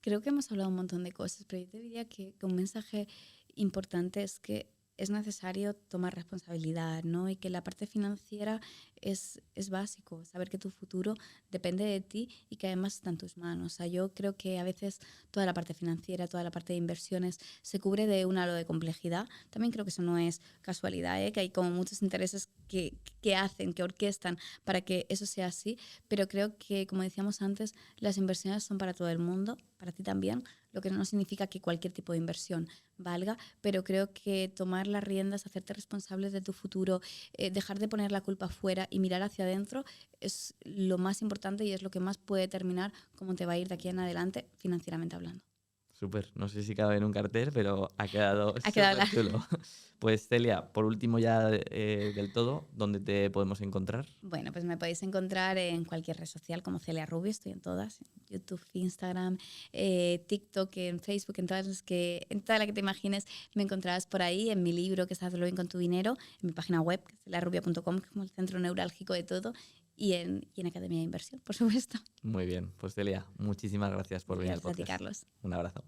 creo que hemos hablado un montón de cosas, pero yo te diría que un mensaje importante es que es necesario tomar responsabilidad, ¿no? Y que la parte financiera es básico, saber que tu futuro depende de ti y que además está en tus manos. O sea, yo creo que a veces toda la parte financiera, toda la parte de inversiones se cubre de un halo de complejidad. También creo que eso no es casualidad, ¿eh? Que hay como muchos intereses que hacen, que orquestan para que eso sea así, pero creo que, como decíamos antes, las inversiones son para todo el mundo, para ti también, lo que no significa que cualquier tipo de inversión valga, pero creo que tomar las riendas, hacerte responsable de tu futuro, dejar de poner la culpa fuera y mirar hacia adentro es lo más importante y es lo que más puede determinar cómo te va a ir de aquí en adelante financieramente hablando. Súper, no sé si cabe en un cartel, pero ha quedado Ha quedado súper chulo. Pues Celia, por último ya del todo, ¿dónde te podemos encontrar? Bueno, pues me podéis encontrar en cualquier red social como Celia Rubio, estoy en todas, en YouTube, Instagram, TikTok, en Facebook, en toda la que te imagines, me encontrarás por ahí, en mi libro que es Hazlo bien con tu dinero, en mi página web, que es celiarubio.com, que es como el centro neurálgico de todo, y en Academia de Inversión, por supuesto. Muy bien, pues Celia, muchísimas gracias por venir al Gracias a ti, podcast. Carlos. Un abrazo.